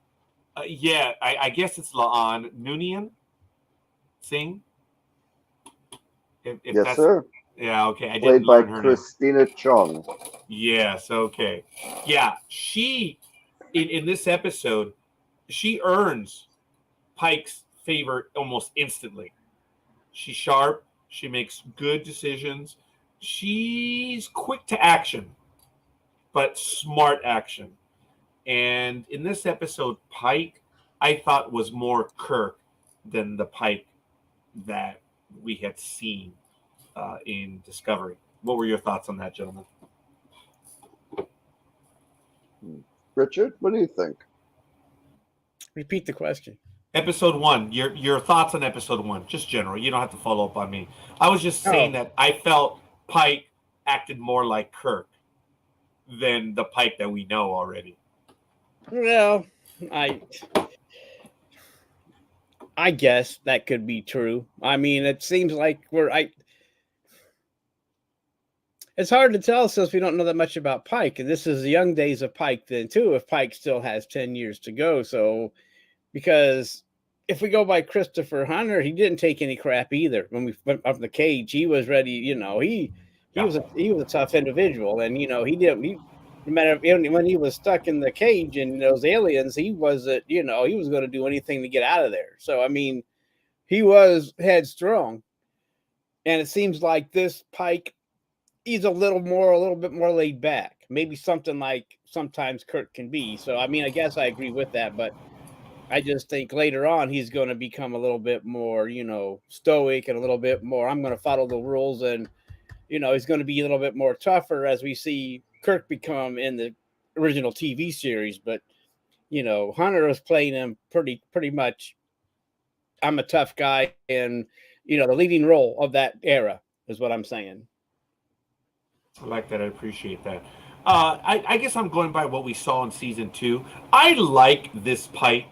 I guess it's La'an. Noonien Singh? Yes, sir. Yeah, okay. I Played didn't by learn her Christina name. Chung. Yes, okay. Yeah, she, in this episode, she earns Pike's favor almost instantly. She's sharp. She makes good decisions. She's quick to action, but smart action. And in this episode, Pike, I thought was more Kirk than the Pike that we had seen in Discovery. What were your thoughts on that, gentlemen? Richard, what do you think? Repeat the question. Episode 1, your thoughts on episode 1, just general. You don't have to follow up on me. I was just saying that I felt Pike acted more like Kirk than the Pike that we know already. Well, I guess that could be true. I mean, it seems like it's hard to tell since we don't know that much about Pike. And this is the young days of Pike then, too, if Pike still has 10 years to go. So, because if we go by Christopher Hunter, he didn't take any crap either. When we went up the cage, he was ready. He was a tough individual. And, no matter when he was stuck in the cage and those aliens, he wasn't, he was going to do anything to get out of there. So, I mean, he was headstrong. And it seems like this Pike, he's a little bit more laid back. Maybe something like sometimes Kirk can be. So, I mean, I guess I agree with that, but I just think later on he's going to become a little bit more, stoic and a little bit more, I'm going to follow the rules, and, he's going to be a little bit more tougher as we see Kirk become in the original TV series. But, Hunter was playing him pretty much, I'm a tough guy, and, the leading role of that era is what I'm saying. I like that. I appreciate that. I guess I'm going by what we saw in season 2. I like this Pike.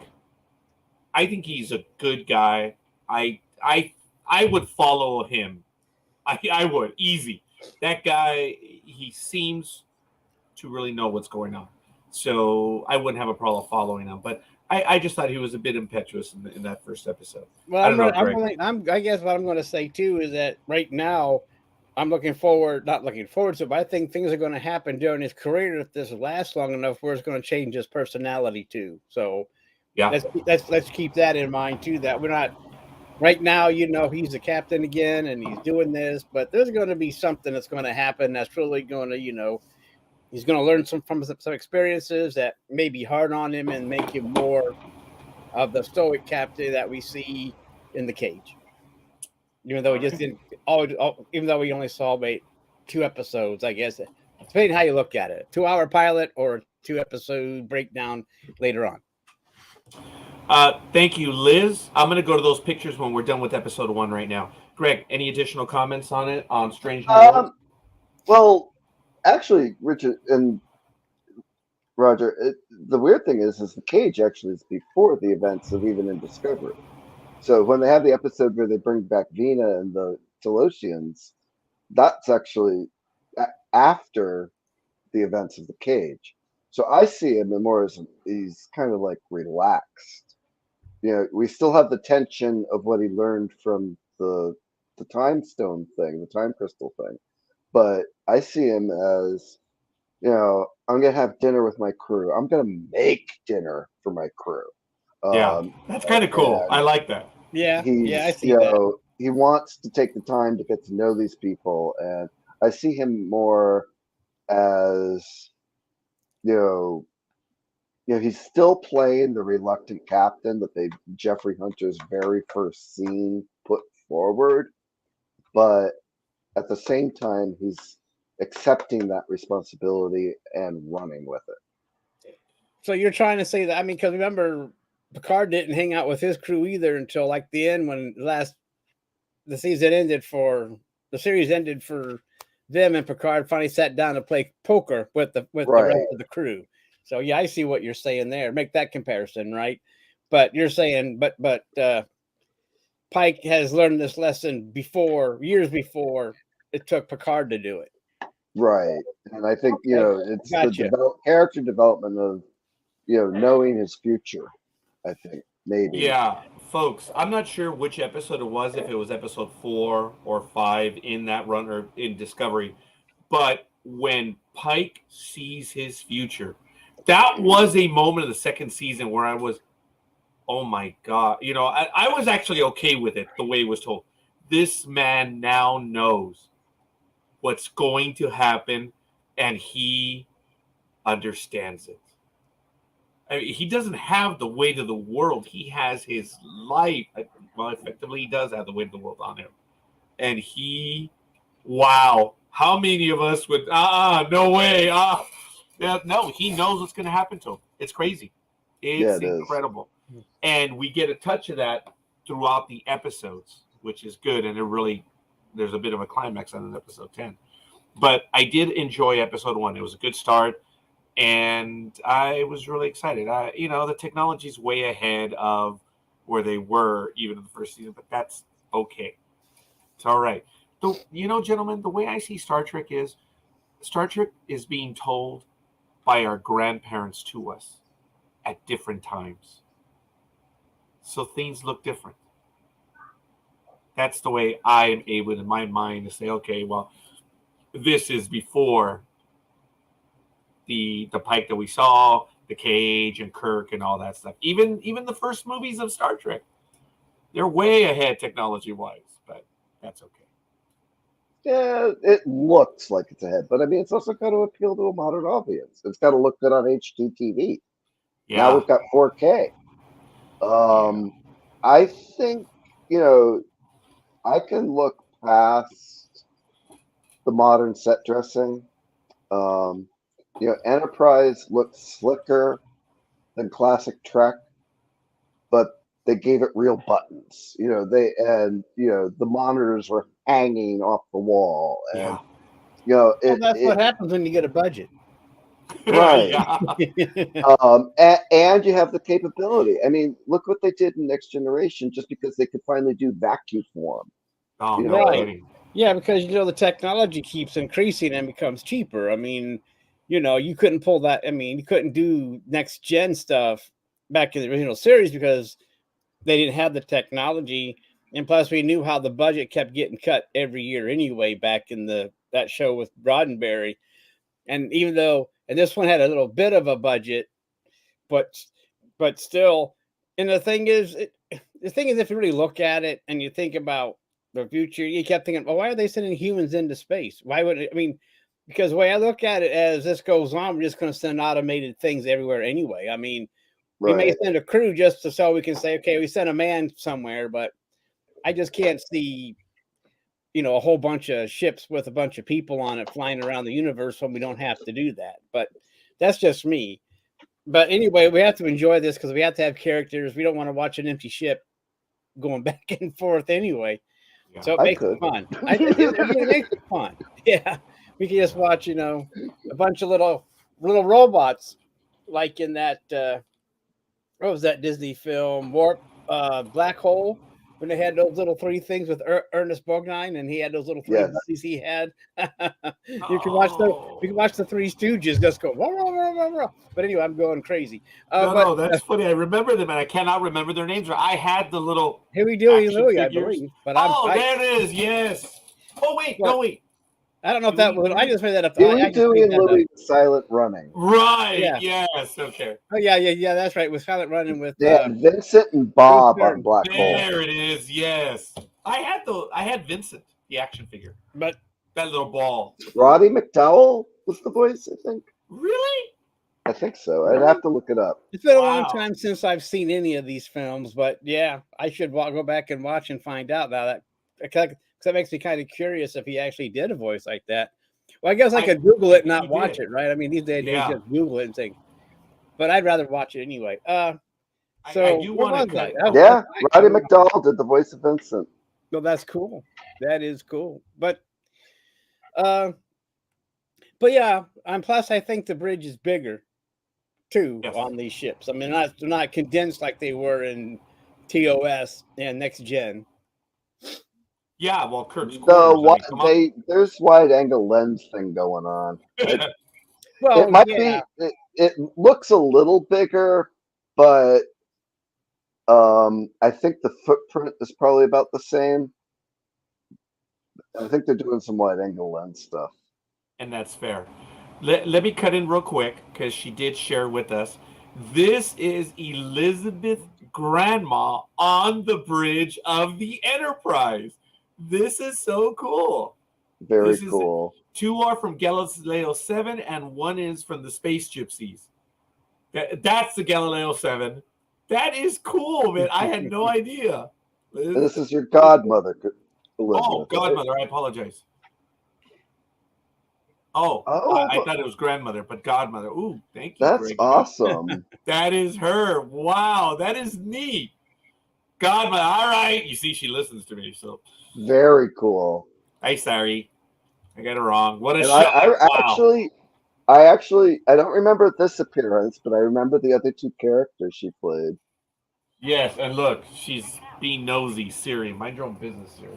I think he's a good guy. I would follow him. I would easy. That guy, he seems to really know what's going on. So I wouldn't have a problem following him. But I just thought he was a bit impetuous in that first episode. Well, I guess what I'm going to say too is that right now, I'm not looking forward to it, but I think things are going to happen during his career if this lasts long enough where it's going to change his personality too. So yeah, let's keep that in mind too, that we're not right now, he's the captain again and he's doing this, but there's going to be something that's going to happen that's really going to, he's going to learn from some experiences that may be hard on him and make him more of the stoic captain that we see in the cage. Even though he just didn't, even though we only saw 2 episodes, I guess, depending how you look at it, 2-hour pilot or 2-episode breakdown later on. Thank you, Liz. I'm going to go to those pictures when we're done with episode 1 right now. Greg, any additional comments on it, on Strange New Worlds? Well, actually, Richard and Roger, the weird thing is the cage actually is before the events of even in Discovery. So when they have the episode where they bring back Vina and the Telosians, that's actually after the events of the cage. So I see him more as he's kind of like relaxed. We still have the tension of what he learned from the time stone thing, the time crystal thing. But I see him as, I'm going to have dinner with my crew. I'm going to make dinner for my crew. Yeah, that's kind of cool. I like that. Yeah, I see that. He wants to take the time to get to know these people, and I see him more as, he's still playing the reluctant captain that Jeffrey Hunter's very first scene put forward, but at the same time, he's accepting that responsibility and running with it. So you're trying to say that, because remember, Picard didn't hang out with his crew either until like the end when the series ended for them, and Picard finally sat down to play poker with the rest of the crew. So yeah, I see what you're saying there. Make that comparison, right? But you're saying, but Pike has learned this lesson years before it took Picard to do it. Right, and I think it's the character development of knowing his future. I think maybe. Yeah, folks, I'm not sure which episode it was, if it was episode 4 or 5 in that run or in Discovery, but when Pike sees his future, that was a moment of the second season where I was, oh my God, I was actually okay with it the way it was told. This man now knows what's going to happen, and he understands it. I mean, he doesn't have the weight of the world. He has his life. Well, effectively, he does have the weight of the world on him. And wow. How many of us would, no way. No, he knows what's going to happen to him. It's crazy. It's incredible. And we get a touch of that throughout the episodes, which is good. And there's a bit of a climax on episode 10. But I did enjoy episode 1. It was a good start. And I was really excited. The technology's way ahead of where they were even in the first season, but that's okay. It's all right. So, gentlemen, the way I see Star Trek is being told by our grandparents to us at different times. So things look different. That's the way I am able in my mind to say, okay, well, this is before the Pike that we saw, the cage and Kirk and all that stuff. Even the first movies of Star Trek, they're way ahead technology-wise, but that's okay. Yeah, it looks like it's ahead, but I mean, it's also got to appeal to a modern audience. It's got to look good on HDTV. Now Yeah. we've got 4K. Yeah. I think, you know, I can look past the modern set dressing. Um, Enterprise looks slicker than classic Trek, but they gave it real buttons. The monitors were hanging off the wall, and Yeah. Well, that's it what happens when you get a budget. right. Yeah. And you have the capability. I mean, look what they did in Next Generation, just because they could finally do vacuum form. Oh, You no know, kidding. Yeah, because the technology keeps increasing and becomes cheaper. I mean, you couldn't pull that. I mean, you couldn't do next gen stuff back in the original series because they didn't have the technology, and plus we knew how the budget kept getting cut every year anyway. Back in that show with Roddenberry, and and this one had a little bit of a budget, but still, and the thing is, if you really look at it and you think about the future, you kept thinking, well, why are they sending humans into space? Why would I mean? Because the way I look at it, as this goes on, we're just going to send automated things everywhere anyway. I mean, we may right? send a crew just so we can say, okay, we sent a man somewhere, but I just can't see, a whole bunch of ships with a bunch of people on it flying around the universe when we don't have to do that. But that's just me. But anyway, we have to enjoy this because we have to have characters. We don't want to watch an empty ship going back and forth anyway. Yeah. So it I makes it could. fun. It makes it fun. Yeah, we can just watch, a bunch of little robots, like in that. What was that Disney film? Black Hole, when they had those little three things with Ernest Borgnine, and he had those little three Yes. buddies he had. You can Oh. watch the Three Stooges just go. Wah, wah, wah, wah, wah. But anyway, I'm going crazy. No, that's funny. I remember them, and I cannot remember their names. I had the little Huey, Dewey, and action Louie, I figures. believe. But There it is. Yes. Oh wait, but no wait. I don't know if that was. I just made that up. Huey, I just Dewey, made and that up. Louie silent running. Right. Yeah. Yes. Okay. Oh yeah. That's right. With Silent Running with They had Vincent and Bob Stern. on Black Hole. There it is. Yes. I had Vincent, the action figure. But That little ball. Roddy McDowell was the voice, I think. Really? I think so. I'd have to look it up. it's been a Wow. long time since I've seen any of these films. But yeah, I should go back and watch and find out now that because that makes me kind of curious if he actually did a voice like that. Well, I guess I could Google it and not watch it, right? I mean, these days Yeah. just Google it and think. But I'd rather watch it anyway. I So do what want was to that? Yeah, Roddy McDowell did the voice of Vincent. Well, that's cool. That is cool. But yeah, and plus I think the bridge is bigger too Yes. on these ships. I mean, they're not condensed like they were in TOS and Next Gen. Yeah, well, Kirk's quarters. There's wide angle lens thing going on. Well, It might yeah. be. It looks a little bigger, but I think the footprint is probably about the same. I think they're doing some wide angle lens stuff. And that's fair. Let me cut in real quick because she did share with us. This is Elizabeth Grandma on the bridge of the Enterprise. This is so cool. Very cool. Two are from Galileo 7 and one is from the Space Gypsies. That's the Galileo 7. That is cool, man. I had no idea. This is your godmother, Elizabeth. Oh, godmother. I apologize. Oh, I thought it was grandmother, but godmother. Ooh, thank you. That's Greg. awesome. That is her. Wow, that is neat. Godmother. All right. You see, she listens to me. So very cool. Hey, sorry, I got it wrong. What a And shot! I don't remember this appearance, but I remember the other two characters she played. Yes, and look, she's being nosy. Siri, mind your own business, Siri.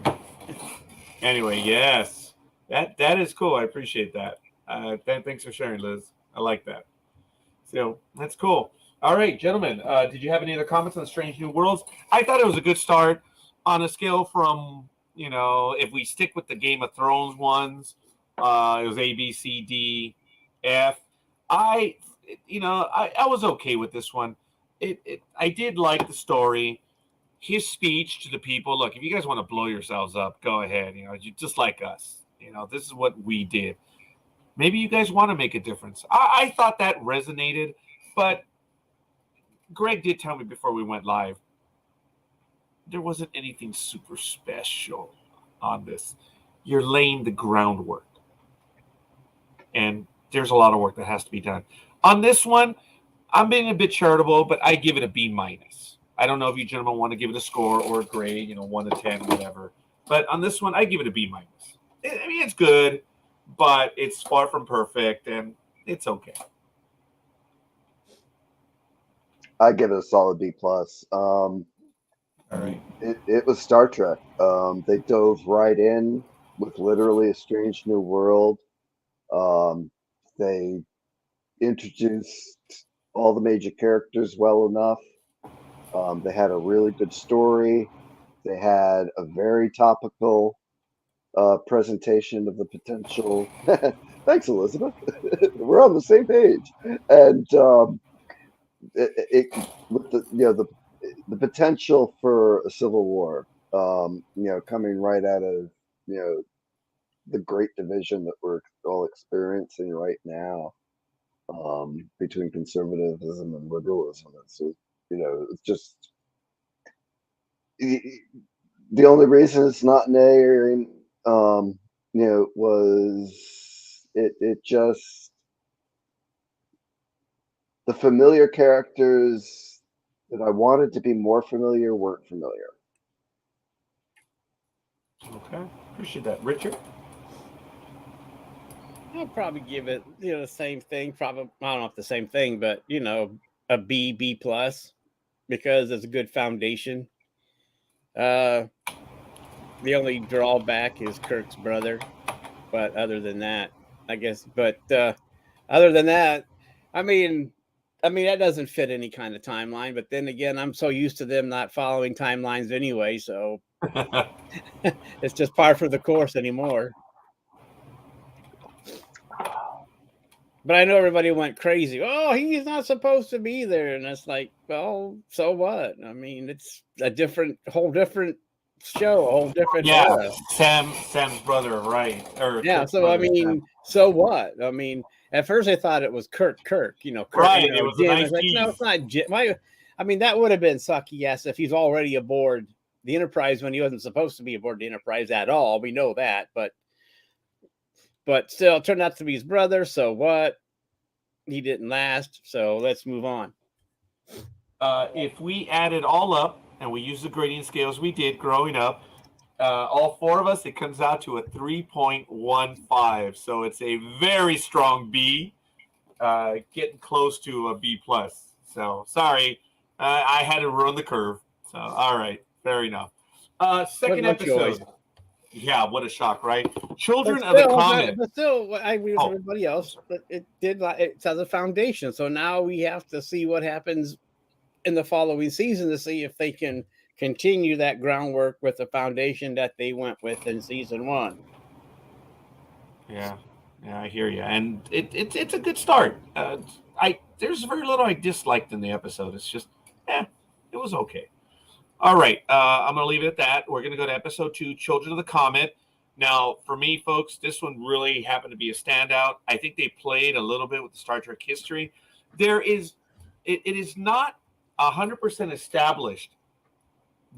Anyway, yes, that is cool. I appreciate that. Thanks for sharing, Liz. I like that. So that's cool. All right, gentlemen, did you have any other comments on Strange New Worlds? I thought it was a good start on a scale from, if we stick with the Game of Thrones ones, it was A, B, C, D, F. I was okay with this one. I did like the story. His speech to the people. Look, if you guys want to blow yourselves up, go ahead. Just like us. This is what we did. Maybe you guys want to make a difference. I thought that resonated, but Greg did tell me before we went live, there wasn't anything super special on this. You're laying the groundwork. And there's a lot of work that has to be done. On this one, I'm being a bit charitable, but I give it a B-. I don't know if you gentlemen want to give it a score or a grade, 1 to 10, whatever. But on this one, I give it a B-. I mean, it's good, but it's far from perfect, and it's okay. I give it a solid B+. All right. It was Star Trek. They dove right in with literally a strange new world. They introduced all the major characters well enough. They had a really good story. They had a very topical presentation of the potential. Thanks, Elizabeth. We're on the same page. And with the potential for a civil war, coming right out of the great division that we're all experiencing right now, between conservatism and liberalism. It's just the only reason it's not an A, was it just the familiar characters that I wanted to be more familiar weren't familiar. Okay, appreciate that, Richard. I'll probably give it, the same thing. Probably, I don't know if the same thing, but a B+, because it's a good foundation. The only drawback is Kirk's brother, but other than that, I guess. But other than that, I mean, that doesn't fit any kind of timeline. But then again, I'm so used to them not following timelines anyway, so it's just par for the course anymore. But I know everybody went crazy. Oh, he's not supposed to be there. And it's like, well, so what? I mean, it's a whole different show, a whole different era. Sam's brother, right? Yeah, Kirk's so brother, I mean, so what? I mean, at first I thought it was Kirk, Kirk, right, it was Jim. a nice It's like, no, it's not Jim. I mean, that would have been sucky, yes, if he's already aboard the Enterprise when he wasn't supposed to be aboard the Enterprise at all. We know that, but still, it turned out to be his brother. So what? He didn't last. So let's move on. If we add it all up and we use the grading scales we did growing up, all four of us, it comes out to a 3.15. So it's a very strong B, getting close to a B+. So sorry, I had to ruin the curve. So all right, fair enough. Second episode. Yeah, what a shock, right? Children of the Comet. But still, I agree with everybody else. But it has a foundation. So now we have to see what happens in the following season to see if they can continue that groundwork with the foundation that they went with in season 1. Yeah, I hear you, and it's a good start. There's very little I disliked in the episode. It's just, it was okay. All right, I'm going to leave it at that. We're going to go to episode 2, Children of the Comet. Now, for me, folks, this one really happened to be a standout. I think they played a little bit with the Star Trek history. It is not 100% established,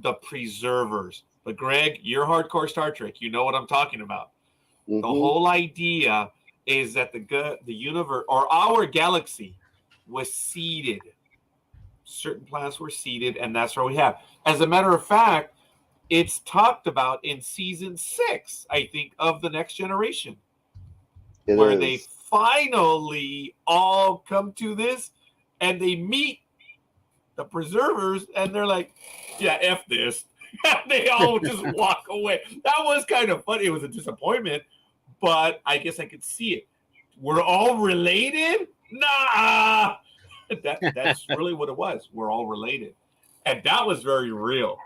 the preservers. But, Greg, you're hardcore Star Trek. You know what I'm talking about. Mm-hmm. The whole idea is that the universe, or our galaxy, was seeded. Certain planets were seeded, and that's what we have. As a matter of fact, it's talked about in season 6, I think, of The Next Generation, where they finally all come to this, and they meet the preservers, and they're like, yeah, F this. They all just walk away. That was kind of funny. It was a disappointment, but I guess I could see it. We're all related? Nah! That's really what it was. We're all related. And that was very real.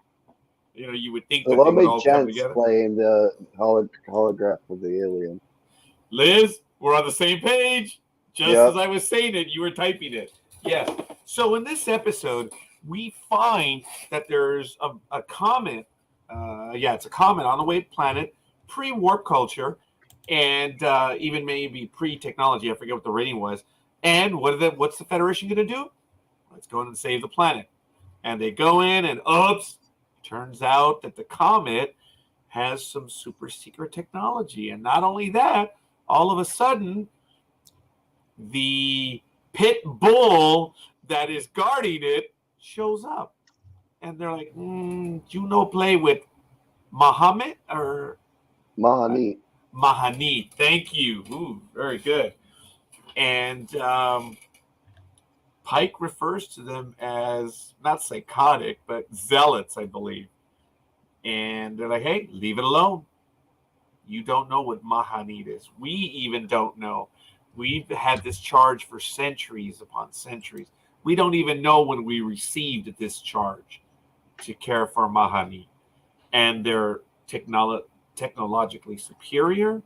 You would think that they would all come together. Playing the holograph of the alien. Liz, we're on the same page. Just as I was saying it, you were typing it. Yes. So in this episode, we find that there's a comet. It's a comet on the way to planet, pre-warp culture. and even maybe pre-technology. I forget what the rating was. And what's the Federation going to do? Let's go in and save the planet. And they go in, and oops, turns out that the comet has some super secret technology. And not only that, all of a sudden, the pit bull that is guarding it shows up. And they're like, you know, play with Muhammad or Mahani. Mahani. Thank you. Ooh, very good. And Pike refers to them as not psychotic, but zealots, I believe. And they're like, hey, leave it alone. You don't know what Mahanid is. We even don't know. We've had this charge for centuries upon centuries. We don't even know when we received this charge to care for Mahani. And they're technologically superior,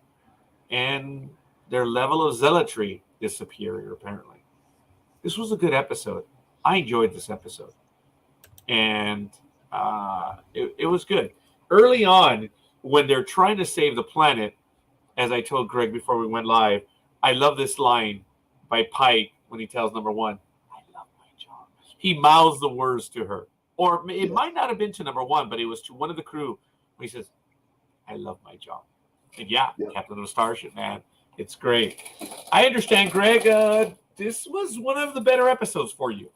and their level of zealotry is superior, apparently. This was a good episode. I enjoyed this episode. And it was good. Early on, when they're trying to save the planet, as I told Greg before we went live, I love this line by Pike when he tells number one, I love my job. He mouths the words to her. Or it might not have been to number one, but it was to one of the crew when he says, I love my job. And yeah, Captain of the Starship, man. It's great. I understand, Greg. This was one of the better episodes for you.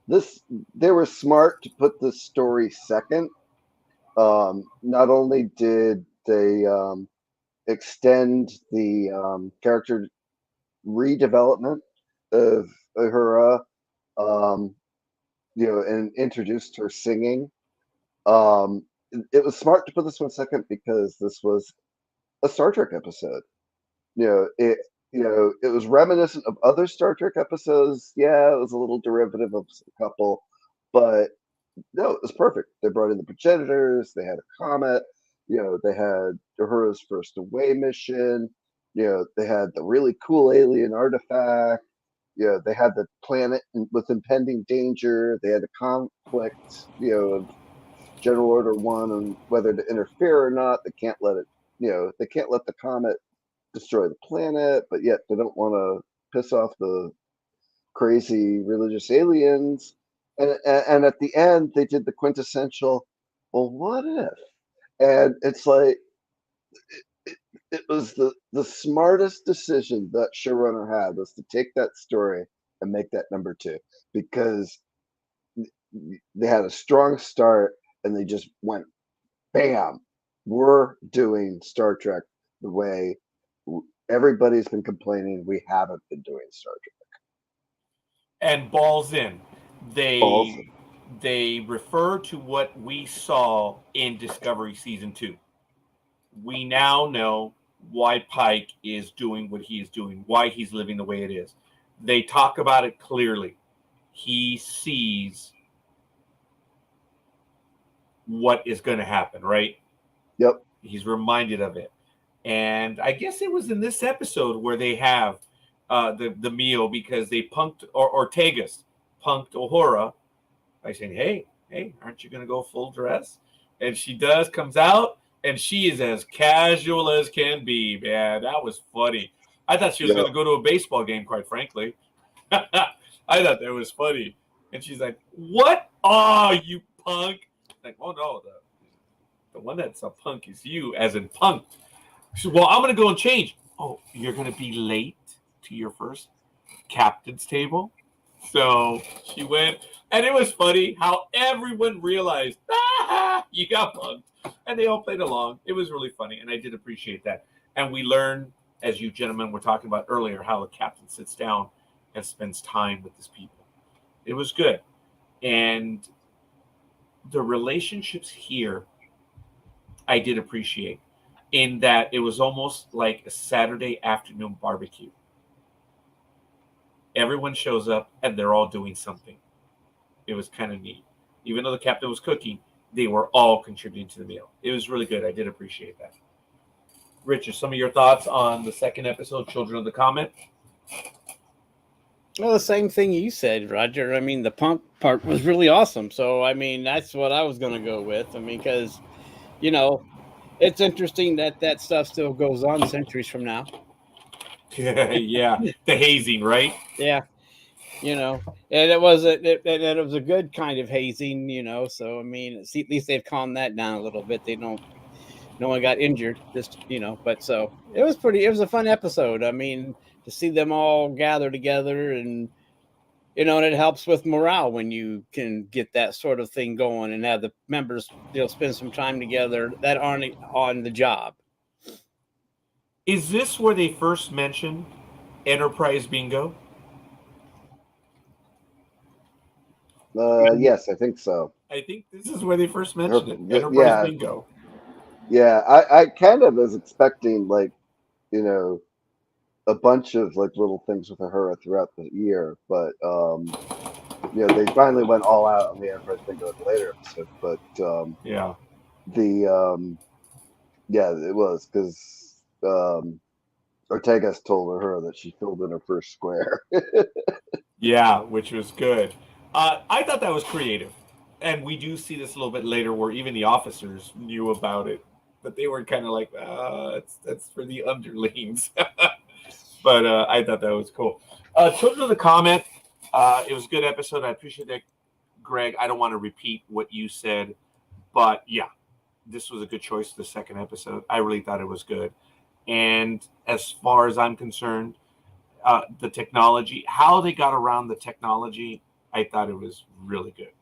They were smart to put this story second. Not only did they extend the character redevelopment of Uhura, and introduced her singing. It was smart to put this one second because this was a Star Trek episode. It was reminiscent of other Star Trek episodes. Yeah, it was a little derivative of a couple, but no, it was perfect. They brought in the progenitors. They had a comet. They had Uhura's first away mission. They had the really cool alien artifact. They had the planet with impending danger. They had a conflict, of General Order 1 on whether to interfere or not. They can't let it, they can't let the comet destroy the planet, but yet they don't want to piss off the crazy religious aliens. And at the end, they did the quintessential, well, what if? And it's like, it was the smartest decision that showrunner had, was to take that story and make that number 2, because they had a strong start and they just went, bam, we're doing Star Trek the way everybody's been complaining we haven't been doing Star Trek. And balls in. They refer to what we saw in Discovery Season 2. We now know why Pike is doing what he is doing, why he's living the way it is. They talk about it clearly. He sees what is going to happen, right? Yep. He's reminded of it. And I guess it was in this episode where they have the meal, because they punked, or Ortegas punked Uhura by saying, hey, aren't you going to go full dress? And she does, comes out, and she is as casual as can be, man. That was funny. I thought she was going to go to a baseball game, quite frankly. I thought that was funny. And she's like, what? Oh, you punk. Like, oh, no, the one that's a punk is you, as in punk. She said, well, I'm going to go and change. Oh, you're going to be late to your first captain's table? So she went, and it was funny how everyone realized, you got punked. And they all played along. It was really funny, and I did appreciate that. And we learned, as you gentlemen were talking about earlier, how the captain sits down and spends time with his people. It was good. And the relationships here, I did appreciate, in that it was almost like a Saturday afternoon barbecue. Everyone shows up, and they're all doing something. It was kind of neat. Even though the captain was cooking, they were all contributing to the meal. It was really good. I did appreciate that. Richard, some of your thoughts on the second episode, Children of the Comet? Well, the same thing you said, Roger. I mean, the punk part was really awesome. So, I mean, that's what I was going to go with. I mean, because, It's interesting that that stuff still goes on centuries from now. Yeah, the hazing, right? Yeah, you know, and it was it was a good kind of hazing, you know. So I mean, at least they've calmed that down a little bit. They don't, no one got injured, just you know. But so it was pretty. It was a fun episode. I mean, to see them all gather together, and you know, and it helps with morale when you can get that sort of thing going and have the members, you know, spend some time together that aren't on the job. Is this where they first mentioned Enterprise Bingo? Yes, I think so. I think this is where they first mentioned it. Enterprise Yeah, Bingo. yeah. I kind of was expecting like, you know, a bunch of like little things with Uhura throughout the year, but you know, they finally went all out on the Enterprise Bingo in the later episode. But Yeah. the yeah, it was because Ortega's told Uhura that she filled in her first square. Yeah, which was good. I thought that was creative. And we do see this a little bit later where even the officers knew about it. But they were kind of like, that's for the underlings. But I thought that was cool. Children of the Comet, it was a good episode. I appreciate that, Greg. I don't want to repeat what you said. But yeah, this was a good choice for the second episode. I really thought it was good. And as far as I'm concerned, the technology, how they got around the technology, I thought it was really good.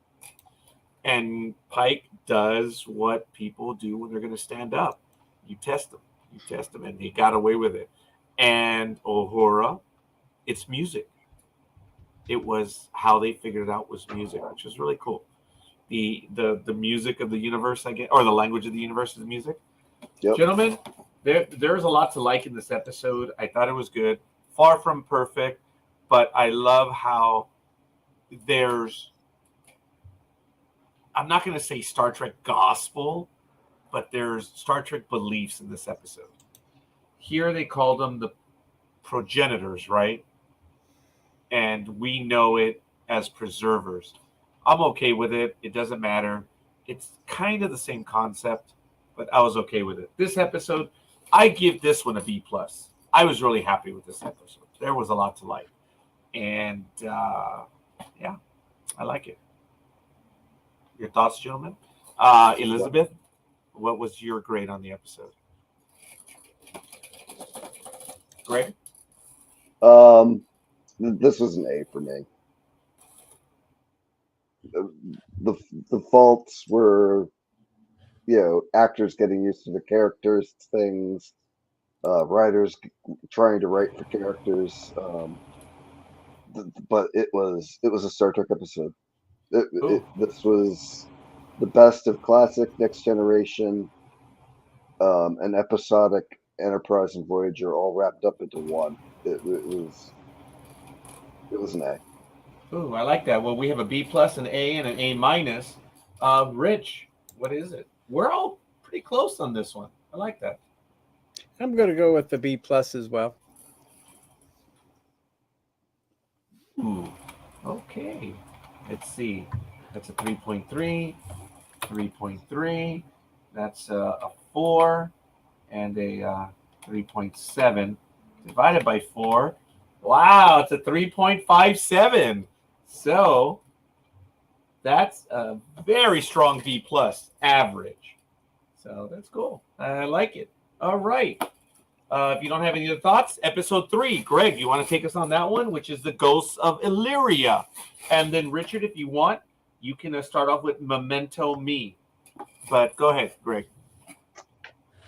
And Pike does what people do when they're going to stand up. You test them. You test them, and he got away with it. And Uhura, it's music. It was how they figured it out was music, which was really cool. The music of the universe, I guess, or the language of the universe is music. Yep. Gentlemen, there's a lot to like in this episode. I thought it was good. Far from perfect, but I love how there's, I'm not going to say Star Trek gospel, but there's Star Trek beliefs in this episode. Here they call them the progenitors, right? And we know it as preservers. I'm okay with it. It doesn't matter. It's kind of the same concept, but I was okay with it. This episode, I give this one a B plus. I was really happy with this episode. There was a lot to like, and yeah, I like it. Your thoughts, gentlemen? Elizabeth, what was your grade on the episode? Greg? This was an A for me. The the faults were, you know, actors getting used to the characters, things, writers trying to write for characters. But it was a Star Trek episode. This was the best of classic, Next Generation, and episodic Enterprise and Voyager all wrapped up into one. It was an A. Ooh, I like that. Well, we have a B plus, an A, and an A minus. Rich, what is it? We're all pretty close on this one. I like that. I'm going to go with the B plus as well. Ooh, okay. Let's see. That's a 3.3, 3.3. That's a 4, and a 3.7 divided by 4. Wow, it's a 3.57. So that's a very strong B plus average. So that's cool. I like it. All right. If you don't have any other thoughts, episode 3, Greg, you want to take us on that one, which is the Ghosts of Illyria. And then Richard, if you want, you can start off with Memento Me. But go ahead, Greg.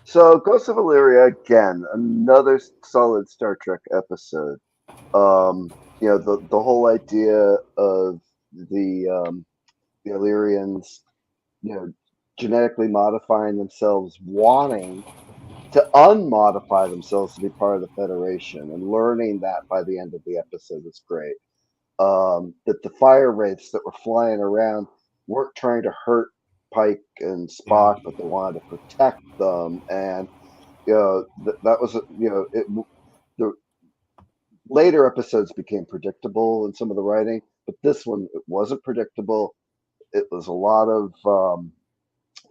So, Ghosts of Illyria, again, another solid Star Trek episode. You know, the whole idea of the Illyrians, you know, genetically modifying themselves, wanting to unmodify themselves to be part of the Federation, and learning that by the end of the episode was great. That the fire wraiths that were flying around weren't trying to hurt Pike and Spock, but they wanted to protect them, and you know that was, you know, the later episodes became predictable in some of the writing, but this one, it wasn't predictable. It was a lot of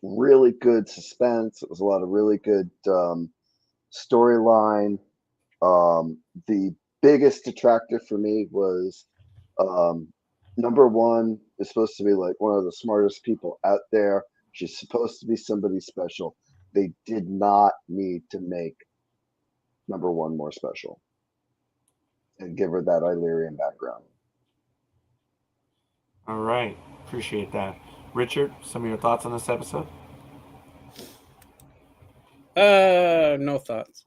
really good suspense. It was a lot of really good storyline. The biggest detractor for me was number one is supposed to be like one of the smartest people out there. She's supposed to be somebody special. They did not need to make number one more special and give her that Illyrian background. All right. Appreciate that. Richard, some of your thoughts on this episode? No thoughts.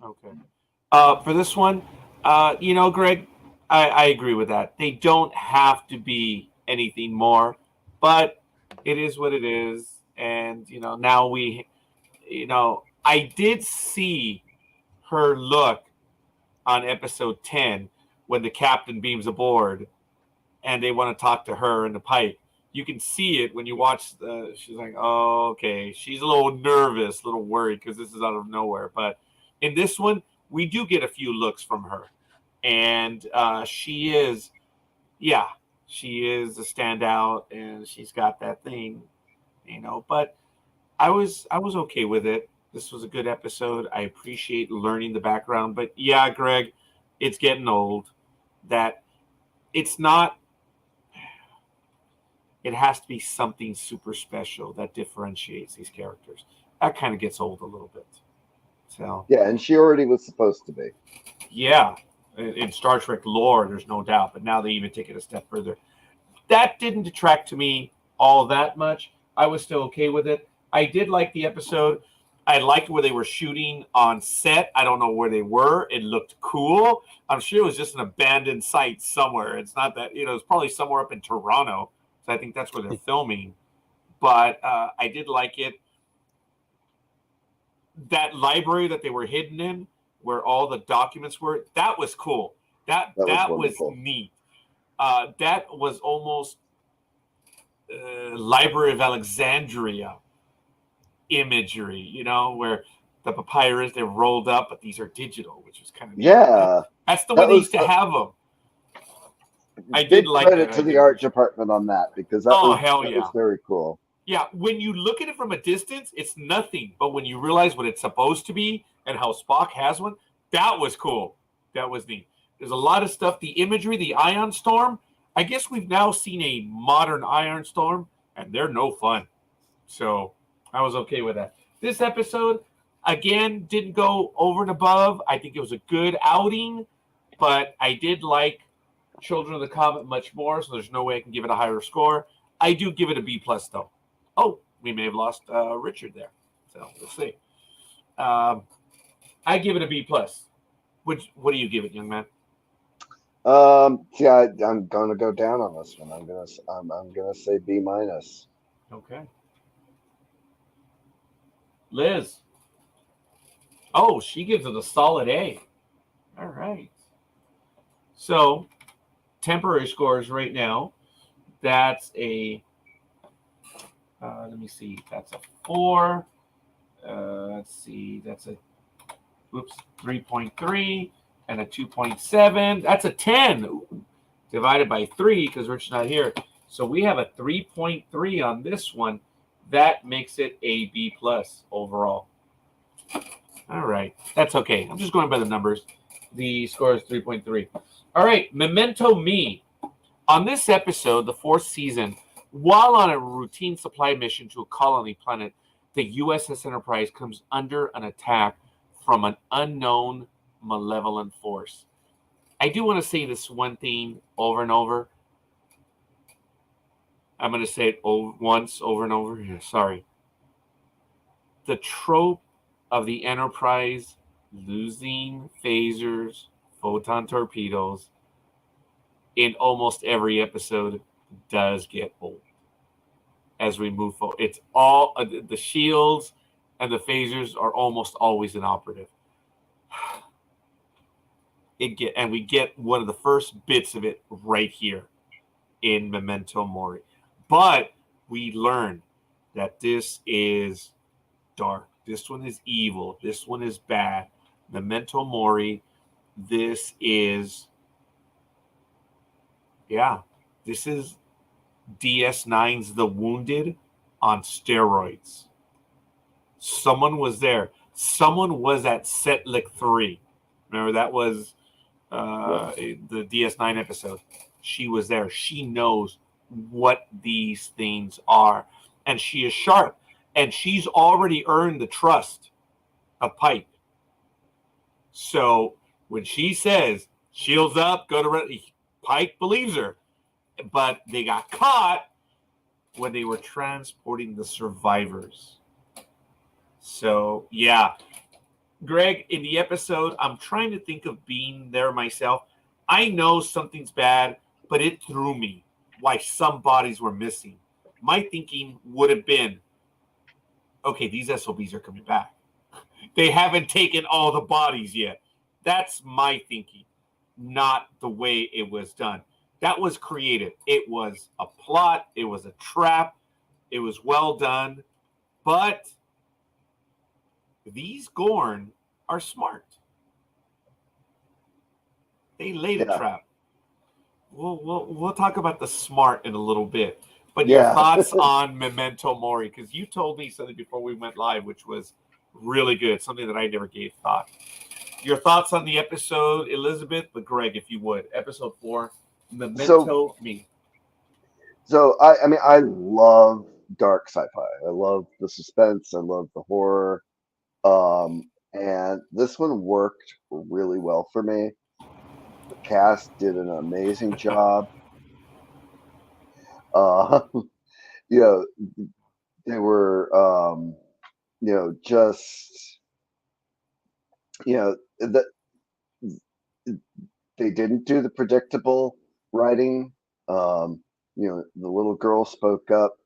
Okay. For this one, Greg, I agree with that. They don't have to be anything more, but it is what it is. And, now I did see her look on episode 10 when the captain beams aboard and they want to talk to her in the pipe. You can see it when you watch she's like, oh, okay. She's a little nervous, a little worried because this is out of nowhere. But in this one, we do get a few looks from her. And she is a standout and she's got that thing, but I was okay with it. This was a good episode. I appreciate learning the background, but yeah, Greg, it's getting old. That it's not. It has to be something super special that differentiates these characters. That kind of gets old a little bit. So yeah, and she already was supposed to be. Yeah, in Star Trek lore, there's no doubt, but now they even take it a step further. That didn't detract to me all that much. I was still okay with it. I did like the episode. I liked where they were shooting on set. I don't know where they were. It looked cool. I'm sure it was just an abandoned site somewhere. It's not that, it's probably somewhere up in Toronto. So I think that's where they're filming. But I did like it. That library that they were hidden in, where all the documents were, that was cool. That was neat. That was almost Library of Alexandria imagery, where the papyrus, they're rolled up, but these are digital, which was kind of neat. Yeah. That's the way they used to have them. I did like credit to the art department on that, because that was very cool. Yeah, when you look at it from a distance, it's nothing. But when you realize what it's supposed to be and how Spock has one, that was cool. That was neat. There's a lot of stuff. The imagery, the ion storm, I guess we've now seen a modern ion storm, and they're no fun. So I was okay with that. This episode, again, didn't go over and above. I think it was a good outing, but I did like Children of the Comet much more, so there's no way I can give it a higher score. I do give it a B+, though. Oh, we may have lost Richard there. So we'll see. I give it a B+. What do you give it, young man? Yeah, I'm gonna go down on this one. I'm gonna say B-. Okay. Liz. Oh, she gives it a solid A. All right. So, temporary scores right now. That's a. Let me see. That's a 4. Let's see. That's a 3.3 and a 2.7. That's a 10. Ooh, divided by 3 because Rich's not here. So we have a 3.3 on this one. That makes it a B+ overall. All right. That's okay. I'm just going by the numbers. The score is 3.3. All right. Memento Me. On this episode, the 4th season, while on a routine supply mission to a colony planet, the USS Enterprise comes under an attack from an unknown malevolent force. I do want to say this one thing over and over. I'm going to say it once over and over. Yeah, sorry. The trope of the Enterprise losing phasers, photon torpedoes in almost every episode does get old as we move forward. It's all the shields and the phasers are almost always inoperative. And we get one of the first bits of it right here in Memento Mori. But we learn that this is dark. This one is evil. This one is bad. Memento Mori. This is DS9's The Wounded on steroids. Someone was there. Someone was at Setlick 3. Remember, that was the DS9 episode. She was there. She knows what these things are. And she is sharp. And she's already earned the trust of Pike. So when she says, shields up, go to Pike believes her. But they got caught when they were transporting the survivors. So, yeah. Greg, in the episode, I'm trying to think of being there myself. I know something's bad, but it threw me why some bodies were missing. My thinking would have been, okay, these SOBs are coming back. They haven't taken all the bodies yet. That's my thinking, not the way it was done. That was creative. It was a plot. It was a trap. It was well done. But these Gorn are smart. They laid a trap. We'll talk about the smart in a little bit. But your thoughts on Memento Mori, because you told me something before we went live, which was really good, something that I never gave thought. Your thoughts on the episode, Elizabeth, but Greg, if you would. Episode 4, Memento Me. So, I mean, I love dark sci-fi. I love the suspense. I love the horror. And this one worked really well for me. The cast did an amazing job. You know, they were, you know, just, you know, they didn't do the predictable writing. You know, the little girl spoke up,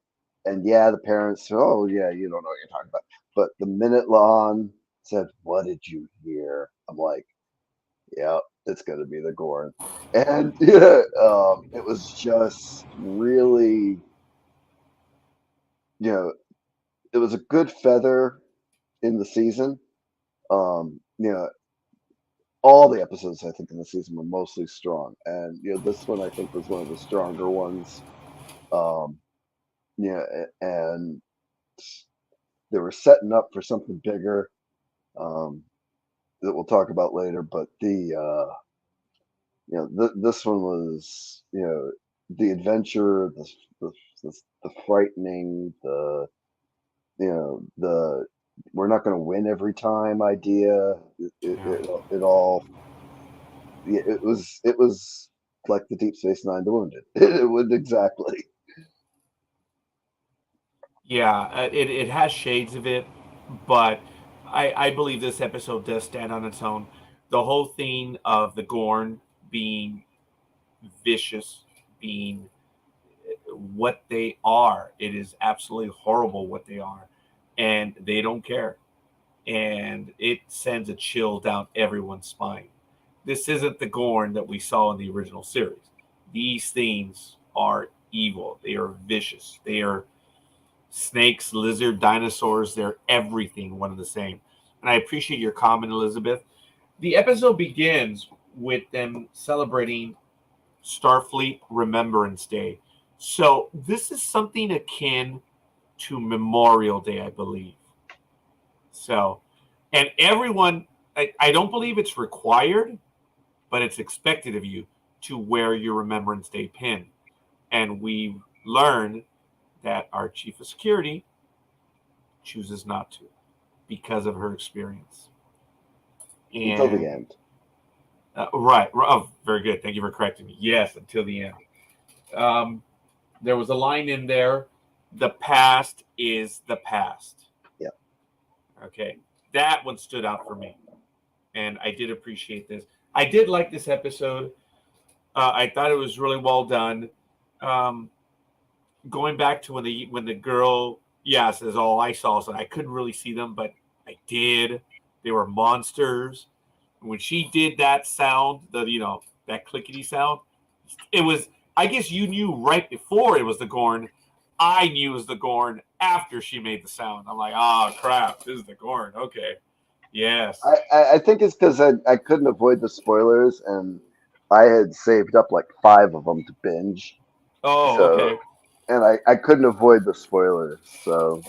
and the parents said, "Oh, yeah, you don't know what you're talking about." But the minute Lon said, "What did you hear?" I'm like, "Yeah, it's going to be the Gorn," and it was just really, you know, it was a good feather in the season. You know, all the episodes I think in the season were mostly strong, and this one I think was one of the stronger ones. And they were setting up for something bigger that we'll talk about later. But this one was, the adventure, the frightening, the we're not going to win every time idea. It all. It was like the Deep Space Nine, The Wounded. It would exactly. Yeah, it has shades of it, but I believe this episode does stand on its own. The whole thing of the Gorn being vicious, being what they are, it is absolutely horrible what they are, and they don't care, and it sends a chill down everyone's spine. This isn't the Gorn that we saw in the original series. These things are evil. They are vicious. They are snakes, lizard, dinosaurs, they're everything one and the same. And I appreciate your comment, Elizabeth. The episode begins with them celebrating Starfleet Remembrance Day. So this is something akin to Memorial Day, I believe. So, and everyone, I don't believe it's required, but it's expected of you to wear your Remembrance Day pin. And we learn that our chief of security chooses not to because of her experience. Until the end. Right. Oh, very good. Thank you for correcting me. Yes, until the end. There was a line in there, the past is the past. Yeah. Okay. That one stood out for me. And I did appreciate this. I did like this episode. I thought it was really well done. Going back to when the girl says, "Oh, I saw something. I couldn't really see them, but I did. They were monsters." And when she did that sound, that clickety sound, it was. I guess you knew right before it was the Gorn. I knew it was the Gorn after she made the sound. I'm like, "Oh crap, this is the Gorn." Okay, yes. I think it's because I couldn't avoid the spoilers, and I had saved up like 5 of them to binge. Oh, okay. And I couldn't avoid the spoilers, so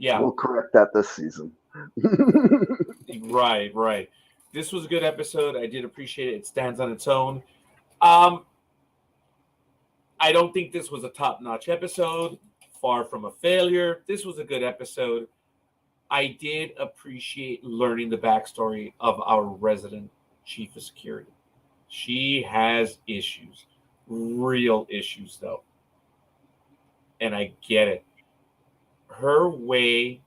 Yeah, we'll correct that this season. right. This was a good episode. I did appreciate it. It stands on its own. Um, I don't think this was a top-notch episode. Far from a failure. This was a good episode. I did appreciate learning the backstory of our resident chief of security. She has issues, real issues, though. And I get it. Her way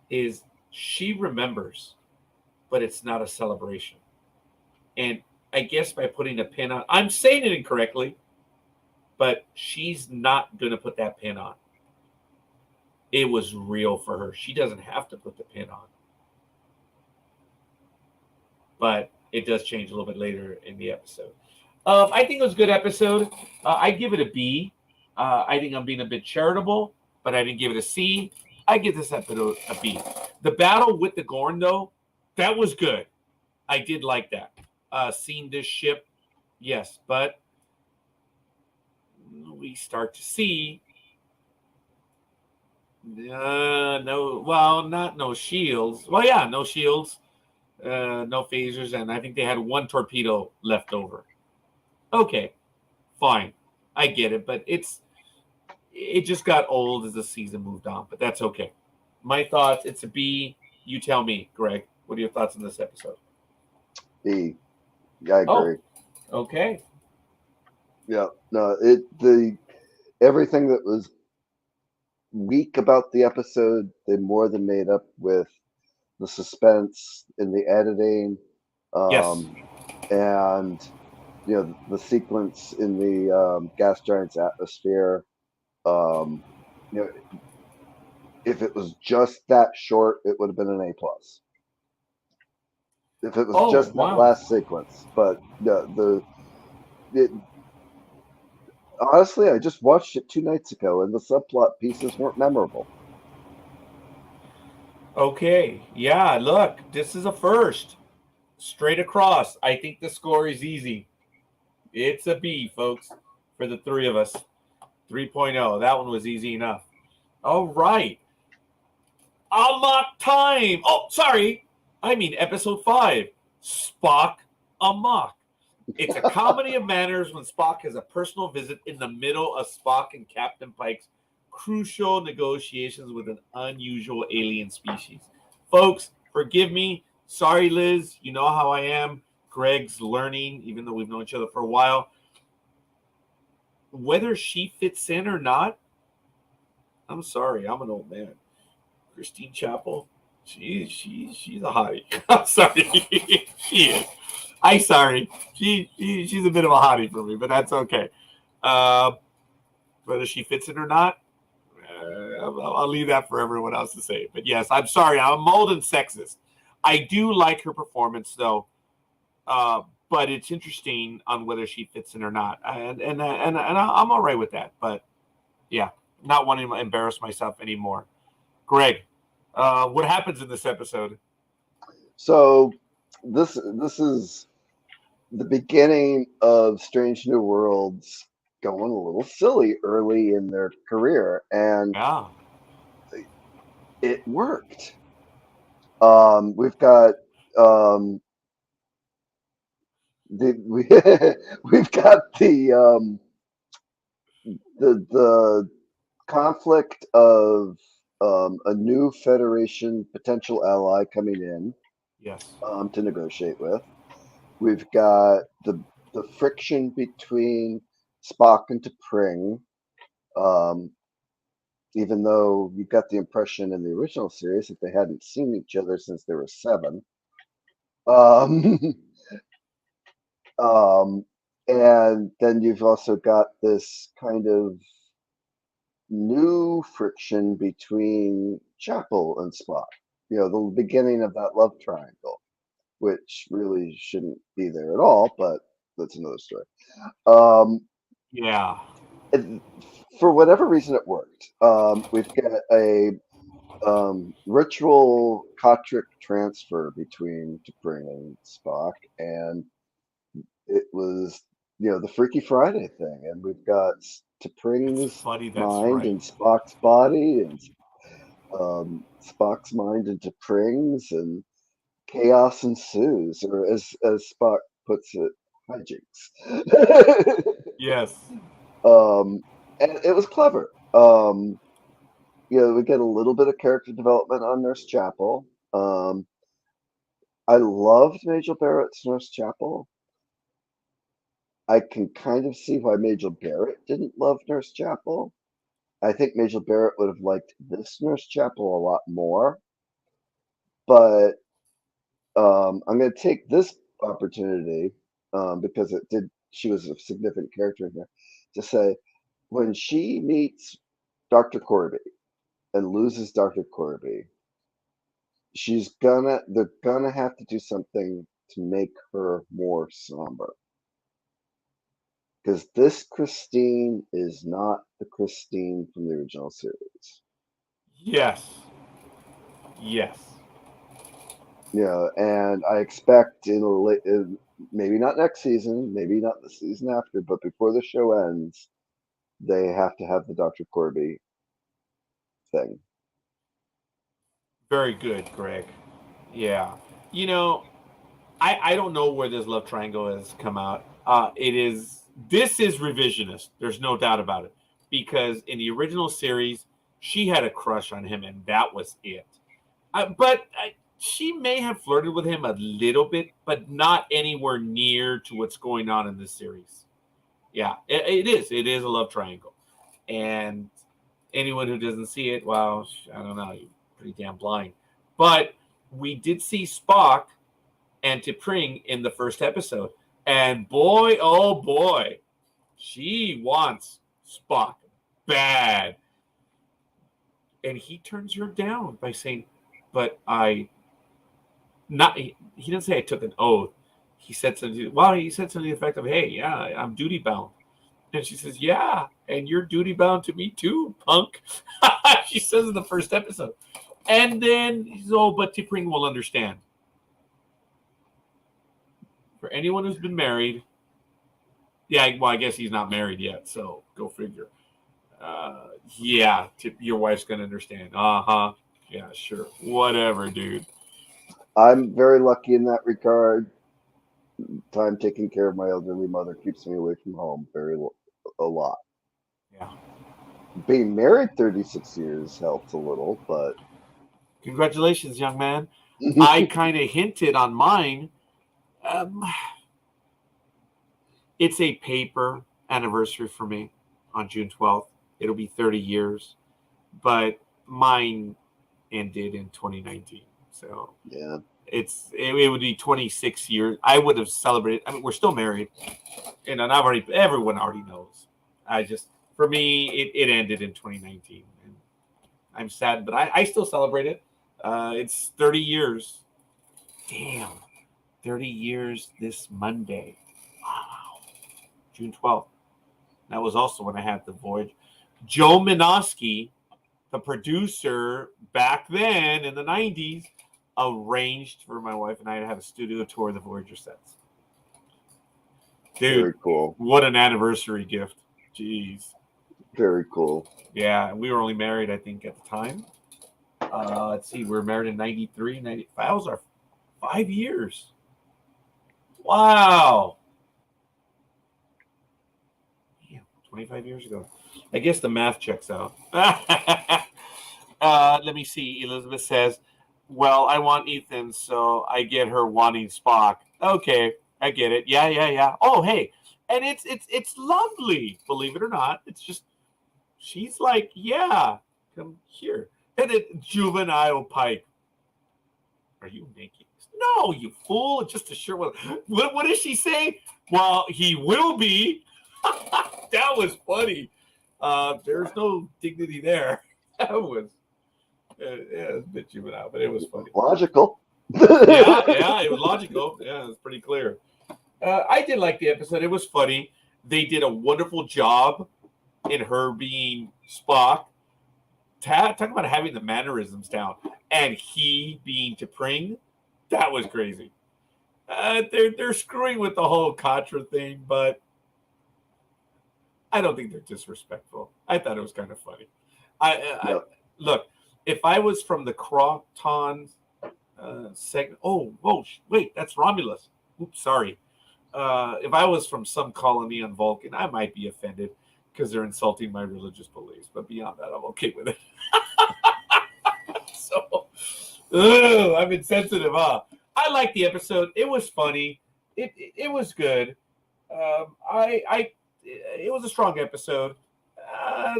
is she remembers, but it's not a celebration. And I guess by putting a pin on, I'm saying it incorrectly, but she's not going to put that pin on. It was real for her. She doesn't have to put the pin on. But it does change a little bit later in the episode. I think it was a good episode. I give it a B. I think I'm being a bit charitable, but I didn't give it a C. I give this episode a B. The battle with the Gorn, though, that was good. I did like that. Seeing this ship, yes, but we start to see no shields. Well, yeah, no shields, no phasers, and I think they had one torpedo left over. Okay, fine, I get it, but it just got old as the season moved on, but that's okay. My thoughts, it's a B. You tell me, Greg. What are your thoughts on this episode? B. Yeah, I agree. Oh, okay. Yeah, no, everything that was weak about the episode, they more than made up with the suspense in the editing, Yes. and the sequence in the gas giant's atmosphere. You know, if it was just that short, it would have been an A plus. If it was just that last sequence, but honestly, I just watched it 2 nights ago, and the subplot pieces weren't memorable. Okay. Yeah, look, this is a first. Straight across. I think the score is easy. It's a B, folks, for the three of us. 3.0. That one was easy enough. All right. Amok time. Oh, sorry. I mean episode 5. Spock Amok. It's a comedy of manners when Spock has a personal visit in the middle of Spock and Captain Pike's crucial negotiations with an unusual alien species. Folks, forgive me. Sorry, Liz. You know how I am. Greg's learning, even though we've known each other for a while. Whether she fits in or not, I'm sorry. I'm an old man. Christine Chapel, she's a hottie. I'm sorry. She is. I'm sorry. She's a bit of a hottie for me, but that's okay. Whether she fits in or not, I'll leave that for everyone else to say. But yes, I'm sorry. I'm old and sexist. I do like her performance, though. But it's interesting on whether she fits in or not, and I'm all right with that. But yeah, not wanting to embarrass myself anymore. Greg, what happens in this episode? So this is the beginning of Strange New Worlds going a little silly early in their career, and it worked. We've got we've got the conflict of a new Federation potential ally coming in, yes, to negotiate with. We've got the friction between Spock and T'Pring, even though you got the impression in the original series that they hadn't seen each other since they were 7. And then you've also got this kind of new friction between Chapel and Spock. The beginning of that love triangle, which really shouldn't be there at all, but that's another story. Yeah. For whatever reason, it worked. We've got a ritual Kotric transfer between T'Pring and Spock, and it was the Freaky Friday thing, and we've got T'Pring's Funny, that's mind right. in Spock's body, and Spock's mind into Pring's, and chaos ensues, or as Spock puts it, hijinks. Yes. And it was clever. We get a little bit of character development on Nurse Chapel. I loved Majel Barrett's Nurse Chapel. I can kind of see why Majel Barrett didn't love Nurse Chapel. I think Majel Barrett would have liked this Nurse Chapel a lot more. But I'm going to take this opportunity because she was a significant character in here, to say when she meets Dr. Corby and loses Dr. Corby, they're gonna have to do something to make her more somber. Because this Christine is not the Christine from the original series. Yes. Yes. And I expect maybe not next season, maybe not the season after, but before the show ends, they have to have the Dr. Corby thing. Very good, Greg. Yeah. I don't know where this love triangle has come out. This is revisionist. There's no doubt about it. Because in the original series, she had a crush on him, and that was it. But she may have flirted with him a little bit, but not anywhere near to what's going on in this series. Yeah, it is. It is a love triangle. And anyone who doesn't see it, well, I don't know, you're pretty damn blind. But we did see Spock and T'Pring in the first episode. And boy, oh boy, she wants Spock bad. And he turns her down by saying, but he didn't say I took an oath. He said something to the effect of, hey, yeah, I'm duty bound. And she says, yeah, and you're duty bound to me too, punk. She says in the first episode. And then he says, oh, but T'Pring will understand. For anyone who's been married, yeah, well, I guess he's not married yet, so go figure. Yeah, your wife's going to understand. Uh-huh. Yeah, sure. Whatever, dude. I'm very lucky in that regard. Time taking care of my elderly mother keeps me away from home a lot. Yeah. Being married 36 years helps a little, but congratulations, young man. I kind of hinted on mine. It's a paper anniversary for me on June 12th. It'll be 30 years, but mine ended in 2019. So yeah, it would be 26 years. I would have celebrated. I mean, we're still married, and everyone already knows. For me, it ended in 2019, and I'm sad, but I still celebrate it. It's 30 years. Damn, 30 years this Monday. Wow, June 12th. That was also when I had the Voyage. Joe Minosky, the producer back then in the 90s, arranged for my wife and I to have a studio tour of the Voyager sets. Dude, very cool. What an anniversary gift. Jeez. Very cool. Yeah, we were only married, I think, at the time. Let's see, we were married in 93, 95. That was our 5 years. Wow. Damn, 25 years ago. I guess the math checks out. Let me see. Elizabeth says, well, I want Ethan, so I get her wanting Spock. Okay, I get it. Yeah. Oh, hey. And it's lovely, believe it or not. It's just, she's like, yeah, come here. And it juvenile Pike. Are you naked? No, you fool. Just a shirt. What does she say? Well, he will be. That was funny. There's no dignity there. That was a bit juvenile, but it was funny. Logical. yeah, it was logical. Yeah, it was pretty clear. I did like the episode. It was funny. They did a wonderful job in her being Spock. Talk about having the mannerisms down. And he being T'Pring. That was crazy. They're screwing with the whole Katra thing, but I don't think they're disrespectful. I thought it was kind of funny. Yep. Look, if I was from the Croton segment, wait, that's Romulus. Oops, sorry. If I was from some colony on Vulcan, I might be offended because they're insulting my religious beliefs. But beyond that, I'm okay with it. So, I'm insensitive, huh? I liked the episode. It was funny. It was good. It was a strong episode.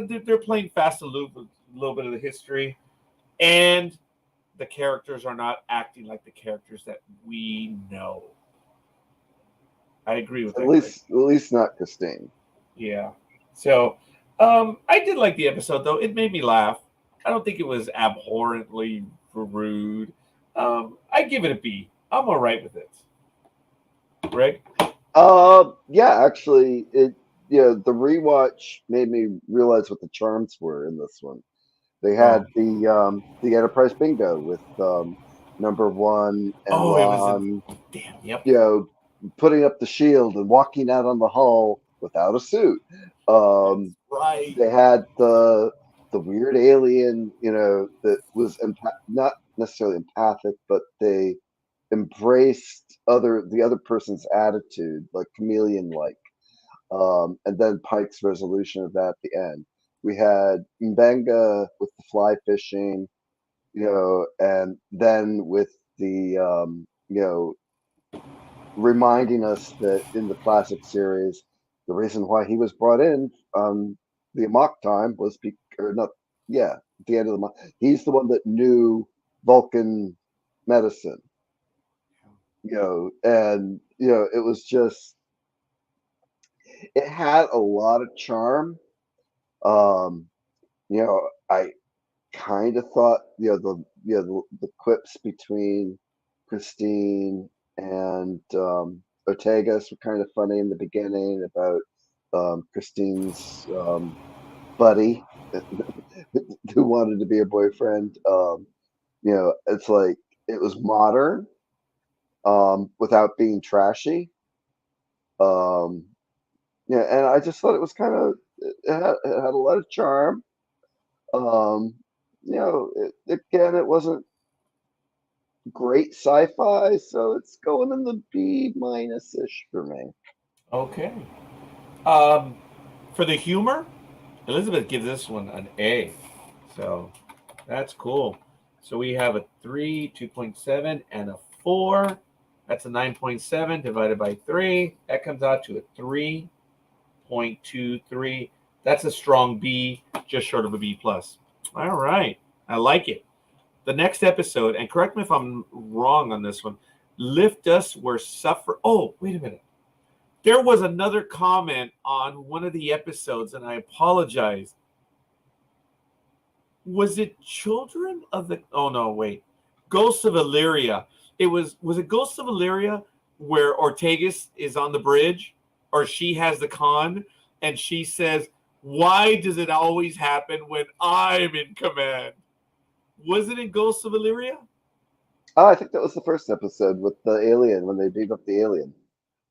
They're playing fast and loose with a little bit of the history, and the characters are not acting like the characters that we know. I agree with that. At least not Christine. Yeah. So, I did like the episode though. It made me laugh. I don't think it was abhorrently rude. I give it a B. I'm all right with it. Greg? Yeah, actually, the rewatch made me realize what the charms were in this one. They had the Enterprise Bingo with number one and Ron, damn, yep. Putting up the shield and walking out on the hull without a suit. Right. They had the weird alien, that was not necessarily empathic, but they embraced the other person's attitude, like chameleon-like. And then Pike's resolution of that at the end. We had Mbenga with the fly fishing, and then with the reminding us that in the classic series, the reason why he was brought in the Amok time was at the end of the month. He's the one that knew Vulcan medicine, and it was just, it had a lot of charm. I kind of thought, the quips between Christine and Ortegas were kind of funny in the beginning about Christine's buddy who wanted to be her boyfriend. It's like it was modern without being trashy. And I just thought it was kind of, it had a lot of charm. Again, it wasn't great sci-fi, so it's going in the B- ish for me. Okay. For the humor, Elizabeth gives this one an A. So that's cool. So we have a 3, 2.7, and a 4. That's a 9.7 divided by 3. That comes out to a 3.23. That's a strong B, just short of a B plus. All right. I like it. The next episode, and correct me if I'm wrong on this one, lift us where suffer. Oh, wait a minute. There was another comment on one of the episodes, and I apologize. Was it Children of the... Oh, no, wait. Ghosts of Illyria. Was it Ghosts of Illyria where Ortegas is on the bridge, or she has the con, and she says, "Why does it always happen when I'm in command?" Was it in Ghosts of Illyria? Oh, I think that was the first episode with the alien, when they beat up the alien.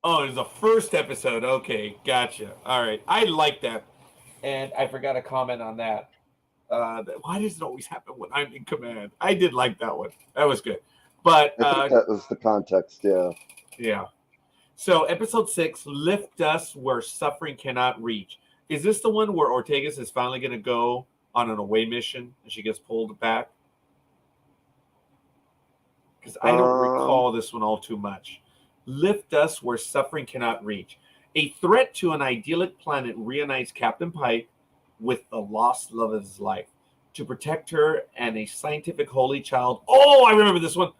Oh, it was the first episode. Okay, gotcha. All right. I like that. And I forgot to comment on that. Why does it always happen when I'm in command? I did like that one. That was good. But I think that was the context, yeah. Yeah. So episode 6, Lift Us Where Suffering Cannot Reach. Is this the one where Ortegas is finally going to go on an away mission and she gets pulled back? Because I don't recall this one all too much. Lift Us Where Suffering Cannot Reach. A threat to an idyllic planet reunites Captain Pike with the lost love of his life to protect her and a scientific holy child. Oh, I remember this one.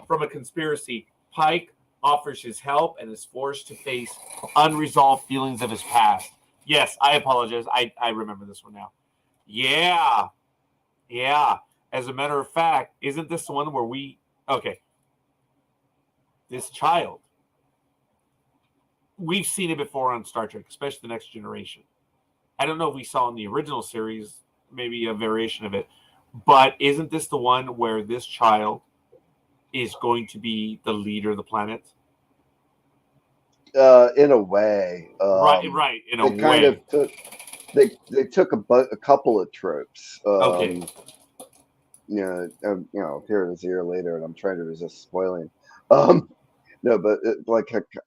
From a conspiracy, Pike offers his help and is forced to face unresolved feelings of his past. Yes, I apologize. I remember this one now. Yeah. As a matter of fact, isn't this the one where this child, we've seen it before on Star Trek, especially The Next Generation. I don't know if we saw in the original series, maybe a variation of it, but isn't this the one where this child is going to be the leader of the planet? In a way. Right. In a way. Kind of took they took a couple of tropes. Okay. Here it is a year later, and I'm trying to resist spoiling. Um, no, but it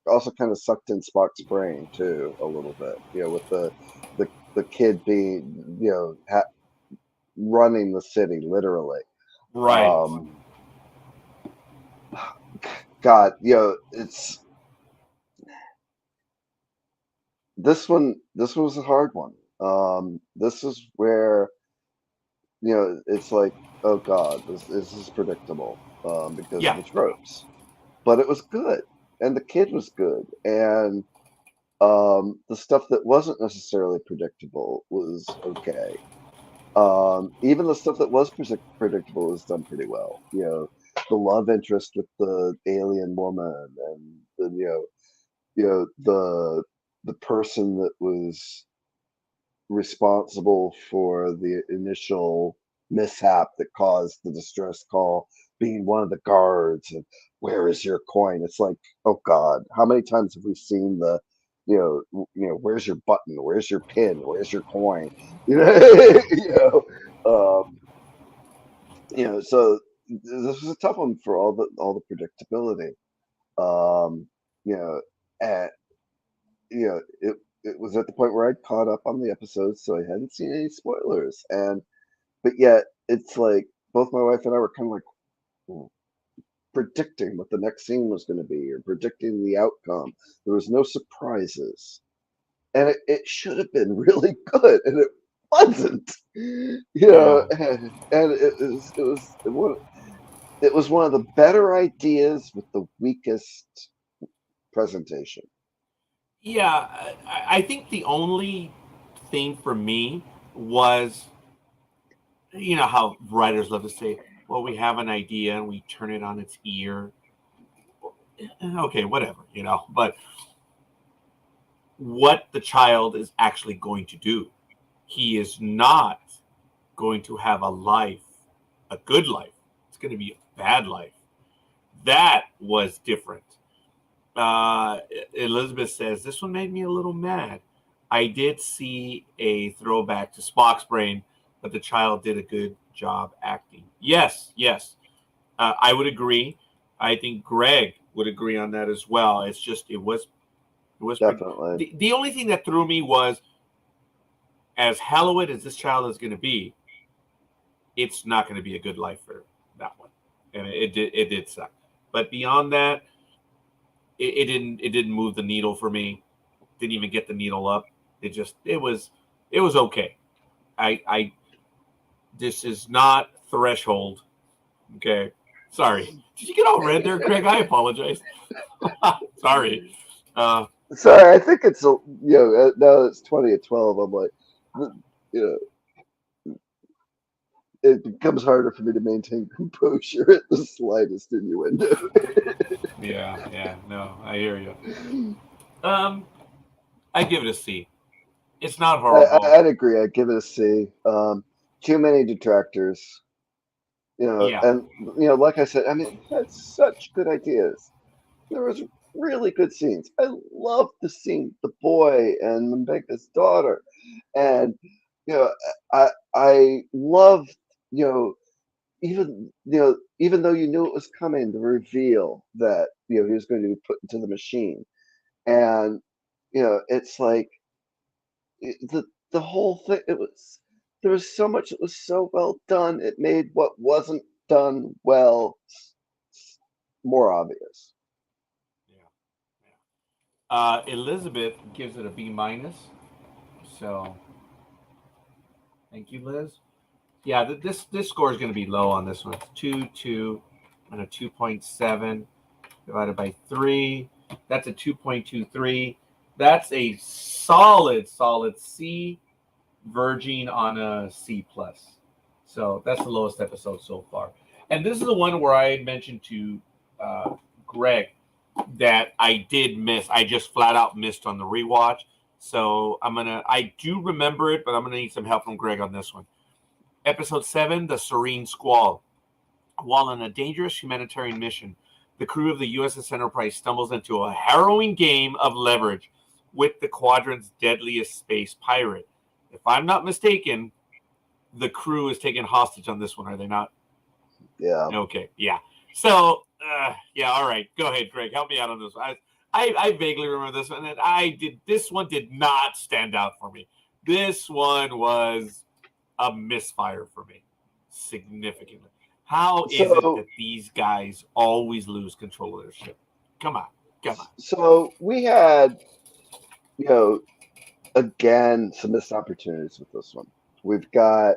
also kind of sucked in Spock's brain too a little bit. With the kid being running the city literally. Right. God, it's this one. This was a hard one. This is where it's like, oh God, this is predictable because of Yeah. the tropes. But it was good, and the kid was good, and the stuff that wasn't necessarily predictable was okay. Even the stuff that was predictable was done pretty well. The love interest with the alien woman, and the person that was responsible for the initial mishap that caused the distress call being one of the guards, and where is your coin? It's like, oh God, how many times have we seen the where's your button, where's your pin, where's your coin? So this was a tough one for all the predictability. um you know and it was at the point where I'd caught up on the episodes, so I hadn't seen any spoilers. But yet, it's like both my wife and I were kind of like, "Hmm," predicting what the next scene was going to be, or predicting the outcome. There was no surprises, and it should have been really good, and it wasn't. Yeah. And it was one of the better ideas with the weakest presentation. Yeah. I think the only thing for me was, how writers love to say, well, we have an idea and we turn it on its ear. Okay, whatever, but what the child is actually going to do, he is not going to have a good life. It's going to be a bad life. That was different. uh, Elizabeth says, this one made me a little mad. I did see a throwback to Spock's brain, but the child did a good job acting. Yes, yes. I would agree. I think Greg would agree on that as well. It's just, it was pretty. Definitely. The only thing that threw me was, as Hallowed as this child is going to be, it's not going to be a good life for that one. And it did suck. But beyond that, it didn't move the needle for me. Didn't even get the needle up. It was okay. I This is not Threshold. Okay, sorry. Did you get all red there, Greg? I apologize. Sorry. Sorry, I think it's now it's 20 at 12. I'm like, you know, it becomes harder for me to maintain composure at the slightest innuendo. Yeah. No, I hear you. I give it a C. It's not horrible. I'd agree. I'd give it a C. Too many detractors, Yeah. and like I said, I mean, it had such good ideas. There was really good scenes. I loved the scene, the boy and Mbenga's daughter, and you know, I loved you know even though you knew it was coming, the reveal that he was going to be put into the machine, and it's like the whole thing. There was so much that was so well done. It made what wasn't done well more obvious. Yeah. Elizabeth gives it a B minus. So thank you, Liz. Yeah, this score is going to be low on this one. It's 2 and a 2.7 divided by 3. That's a 2.23. That's a solid C, verging on a C plus. So that's the lowest episode so far. And this is the one where I mentioned to Greg that I did miss. I just flat out missed on the rewatch. So I do remember it, but I'm gonna need some help from Greg on this one. Episode 7, The Serene Squall. While on a dangerous humanitarian mission, the crew of the USS Enterprise stumbles into a harrowing game of leverage with the quadrant's deadliest space pirate. If I'm not mistaken, the crew is taken hostage on this one, are they not? Yeah. Okay, yeah. So, yeah, all right. Go ahead, Greg. Help me out on this one. I vaguely remember this one, and this one did not stand out for me. This one was a misfire for me, significantly. How is it So that these guys always lose control of their ship? Come on. so we had, you know, again some missed opportunities with this one. We've got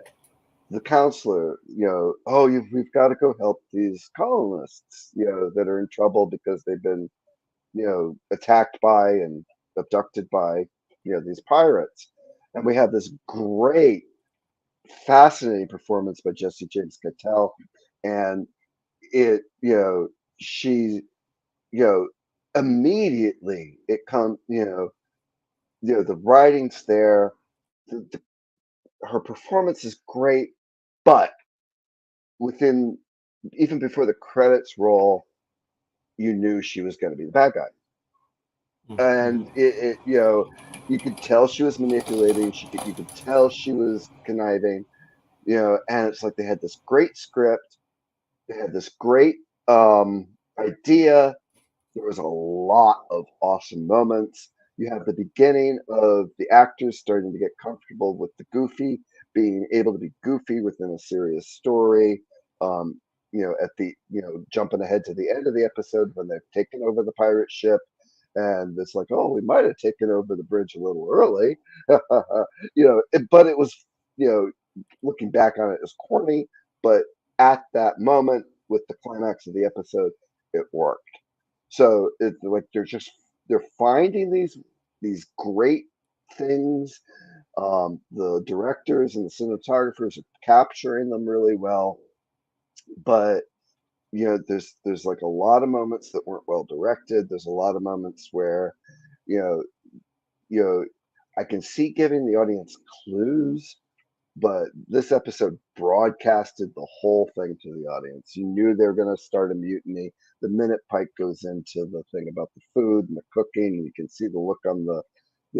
the counselor, we've got to go help these colonists, that are in trouble because they've been, attacked by and abducted by, these pirates. And we have this great, fascinating performance by Jesse James Cattell. And it, she, you know, immediately it comes, the writing's there, the, her performance is great, but within even before the credits roll, you knew she was going to be the bad guy, and you could tell she was manipulating. You could tell she was conniving, and it's like they had this great script, they had this great idea. There was a lot of awesome moments. You have the beginning of the actors starting to get comfortable with the goofy, being able to be goofy within a serious story. Um, at the jumping ahead to the end of the episode when they've taken over the pirate ship, and it's like, oh, we might have taken over the bridge a little early, but it was, looking back on it, as corny, but at that moment with the climax of the episode, it worked. So it's like they're finding these great things. The directors and the cinematographers are capturing them really well, but there's like a lot of moments that weren't well directed. There's a lot of moments where you know I can see giving the audience clues, but this episode broadcasted the whole thing to the audience. You knew they were going to start a mutiny the minute Pike goes into the thing about the food and the cooking, and you can see the look on the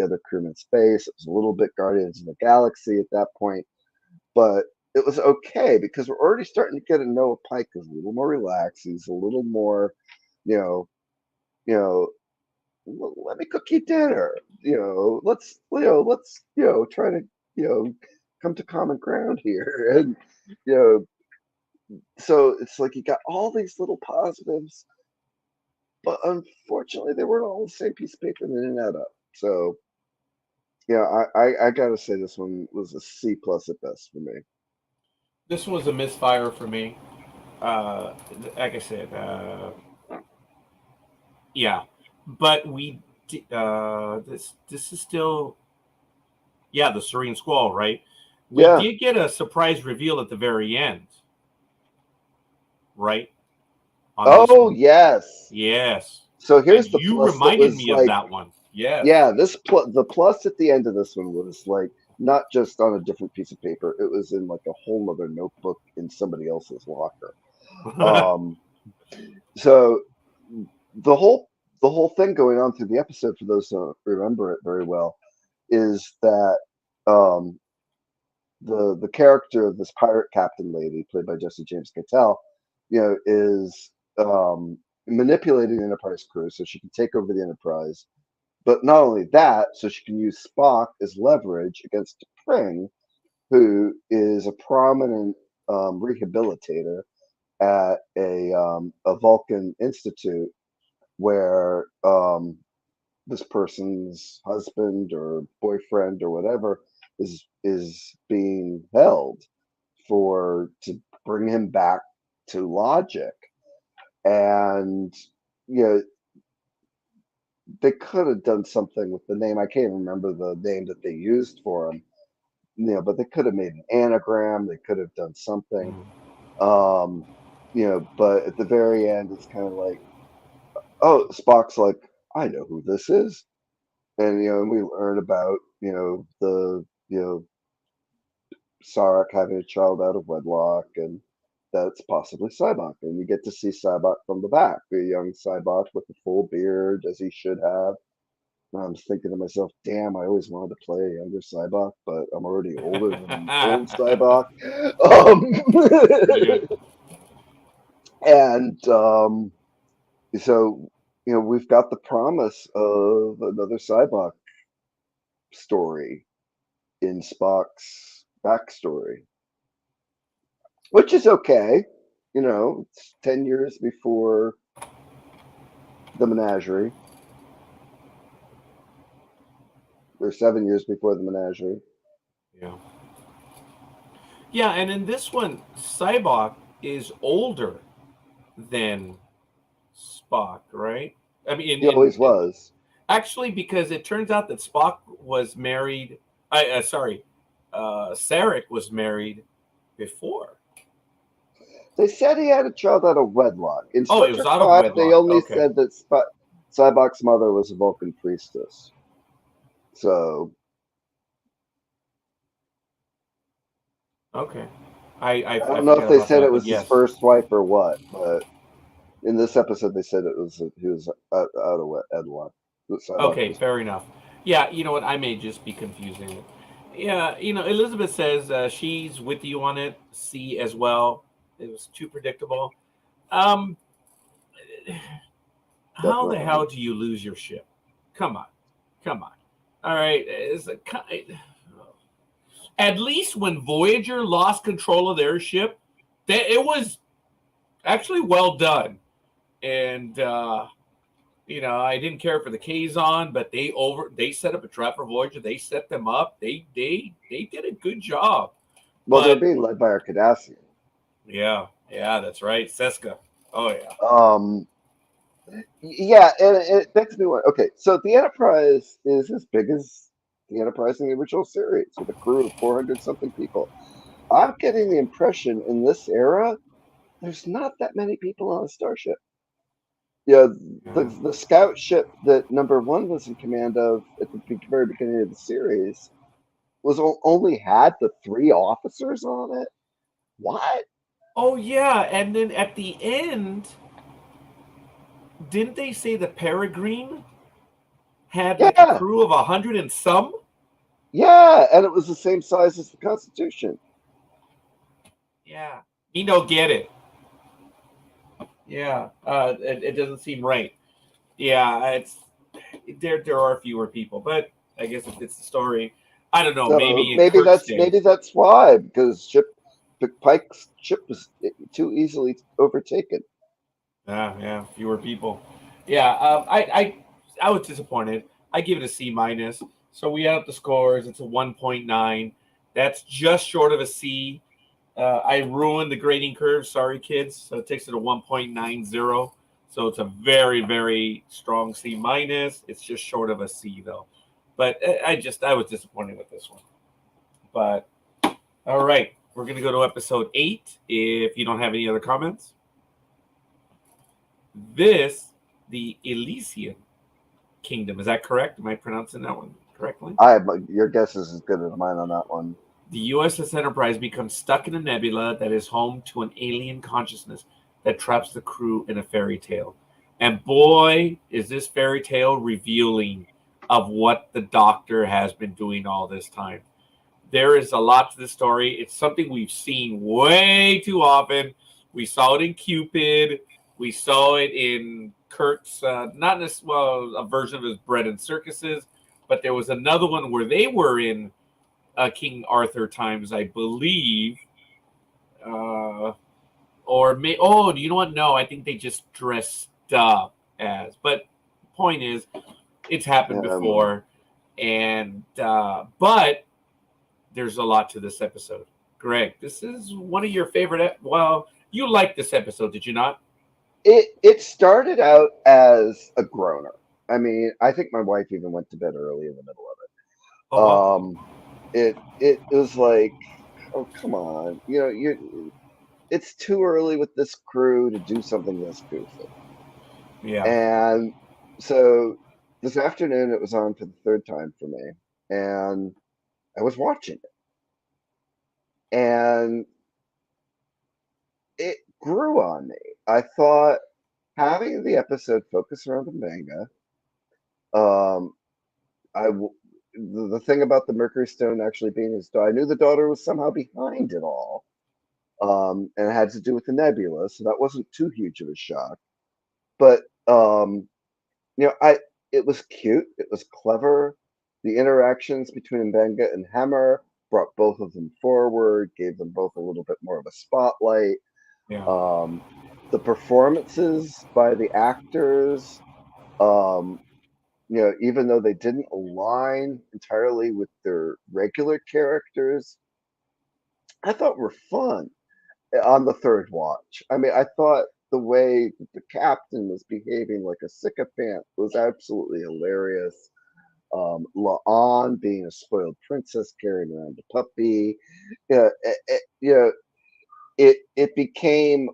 other crewman's face. It was a little bit Guardians of the Galaxy at that point, but it was okay because we're already starting to get to know Pike is a little more relaxed. He's a little more, you know, you know, let me cook you dinner. Let's try to, come to common ground here. And, you know, so it's like you got all these little positives, but unfortunately they weren't all the same piece of paper and they didn't add up. So yeah, I gotta say this one was a C plus at best for me. This was a misfire for me. Like I said, yeah, but this is still, yeah, the Serene Squall, right? We Yeah. did get a surprise reveal at the very end, right? On this Oh one. yes. Yes. So And here's the you plus that reminded was me of like, that one. Yes. yeah, the plus at the end of this one was like not just on a different piece of paper. It was in like a whole other notebook in somebody else's locker. Um, so the whole thing going on through the episode, for those who don't remember it very well, is that um, the character of this pirate captain lady, played by Jesse James Cattell, is manipulating the Enterprise crew so she can take over the Enterprise. But not only that, so she can use Spock as leverage against Pring, who is a prominent rehabilitator at a Vulcan institute where this person's husband or boyfriend or whatever is being held for to bring him back to logic. And you know they could have done something with the name. I can't remember the name that they used for him, but they could have made an anagram. They could have done something. Um, but at the very end, it's kind of like, oh, Spock's like, I know who this is. And, and we learn about, Sarek having a child out of wedlock, and that's possibly Sybok. And you get to see Sybok from the back, a young Sybok with a full beard, as he should have. I'm thinking to myself, damn, I always wanted to play a younger Cybok, but I'm already older than old Cybok. Pretty good. And so, we've got the promise of another Cybok story in Spock's backstory, which is okay. It's 10 years before the menagerie, or 7 years before the menagerie. Yeah. Yeah, and in this one, Cybok is older than Spock, right? I mean, He always was. actually, because it turns out that Spock was married. Sarek was married before. They said he had a child out of wedlock. In Oh, Star it was Trek out of 5, they wedlock. only Okay. said that Cybok's mother was a Vulcan priestess. So, Okay. I I don't know if forget they about said that, it but was his yes. first wife or what, but in this episode they said he was out of wedlock. Cybok Okay, was. fair enough. Yeah, you know what? I may just be confusing it. Yeah, Elizabeth says she's with you on it. C as well. It was too predictable. Um, how the hell Definitely. do you lose your ship? Come on, come on. All right, at least when Voyager lost control of their ship, it was actually well done. And I didn't care for the Kazon, but they set up a trap for Voyager. They set them up. They did a good job. Well, they're But being led by our Cardassian. yeah, that's right, Seska. Oh yeah. Um, yeah, and it begs me one. Okay, so the Enterprise is as big as the Enterprise in the original series, with a crew of 400 something people. I'm getting the impression in this era, there's not that many people on a starship. Yeah, Yeah. the scout ship that number one was in command of at the very beginning of the series only had the three officers on it. What? Oh yeah, and then at the end, didn't they say the Peregrine had like a Yeah, crew of 100 and some? yeah, and it was the same size as the Constitution. Yeah, me no get it. Yeah, it doesn't seem right. Yeah, there are fewer people, but I guess if it's the story, I don't know. So Maybe in Kirk's day. maybe that's why, because Pike's ship was too easily overtaken. Yeah, fewer people. Yeah, I was disappointed. I give it a C minus. So we add up the scores. It's a 1.9. That's just short of a C. I ruined the grading curve. Sorry, kids. So it takes it to 1.90. So it's a very, very strong C minus. It's just short of a C though. But I was disappointed with this one. But all right, we're gonna go to episode 8. If you don't have any other comments, the Elysian Kingdom. Is that correct? Am I pronouncing that one correctly? Your guess is as good as mine on that one. The USS Enterprise becomes stuck in a nebula that is home to an alien consciousness that traps the crew in a fairy tale. And boy, is this fairy tale revealing of what the Doctor has been doing all this time. There is a lot to the story. It's something we've seen way too often. We saw it in Cupid. We saw it in Kirk's, not necessarily a version of his Bread and Circuses, but there was another one where they were in King Arthur times, I believe. Do you know what? No, I think they just dressed up as. But point is, it's happened before, and but there's a lot to this episode. Greg, this is one of your favorite. Well, you liked this episode, did you not? It started out as a groaner. I mean, I think my wife even went to bed early in the middle of Oh wow. it was like, oh come on, it's too early with this crew to do something this goofy. Yeah. And so this afternoon it was on for the third time for me, and I was watching it, and it grew on me. I thought having the episode focus around the manga, um, the thing about the Mercury Stone actually being his daughter, I knew the daughter was somehow behind it all, and it had to do with the nebula, so that wasn't too huge of a shock. But it was cute, it was clever. The interactions between Benga and Hammer brought both of them forward, gave them both a little bit more of a spotlight. Yeah. The performances by the actors, even though they didn't align entirely with their regular characters, I thought were fun on the third watch. I mean, I thought the way that the captain was behaving like a sycophant was absolutely hilarious. La'an being a spoiled princess carrying around a puppy. It became,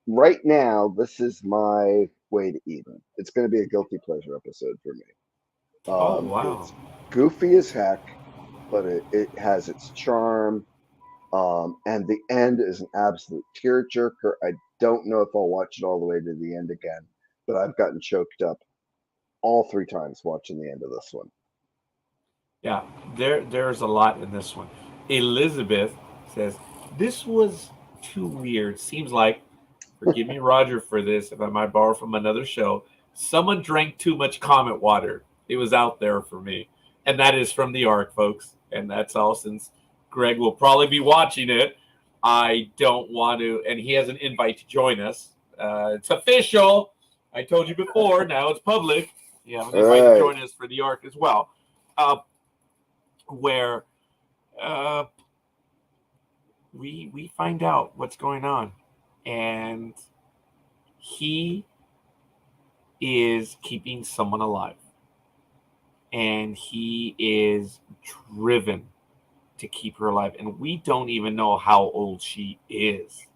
right now, this is my way to even. It's going to be a guilty pleasure episode for me. Oh, wow. It's goofy as heck, but it has its charm. And the end is an absolute tearjerker. I don't know if I'll watch it all the way to the end again, but I've gotten choked up all 3 times watching the end of this one. Yeah, there's a lot in this one. Elizabeth says, this was too weird. Seems like, forgive me, Roger, for this, if I might borrow from another show, someone drank too much Comet water. It was out there for me. And that is from the Ark, folks. And that's all, since Greg will probably be watching it. I don't want to, and he has an invite to join us. It's official. I told you before. Now it's public. Yeah, an invite to join us for the Ark as well. Where we find out what's going on, and he is keeping someone alive, and he is driven to keep her alive, and we don't even know how old she is,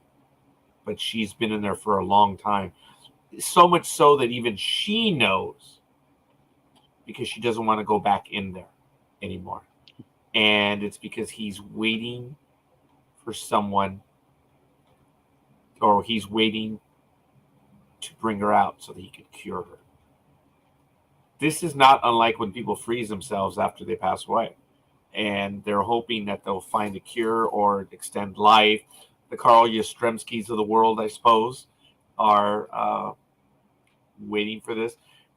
but she's been in there for a long time, so much so that even she knows, because she doesn't want to go back in there anymore. And it's because he's waiting for someone, or he's waiting to bring her out so that he could cure her. This is not unlike when people freeze themselves after they pass away, and they're hoping that they'll find a cure or extend life. The Carl Yastrzemskis of the world, I suppose, are waiting for this.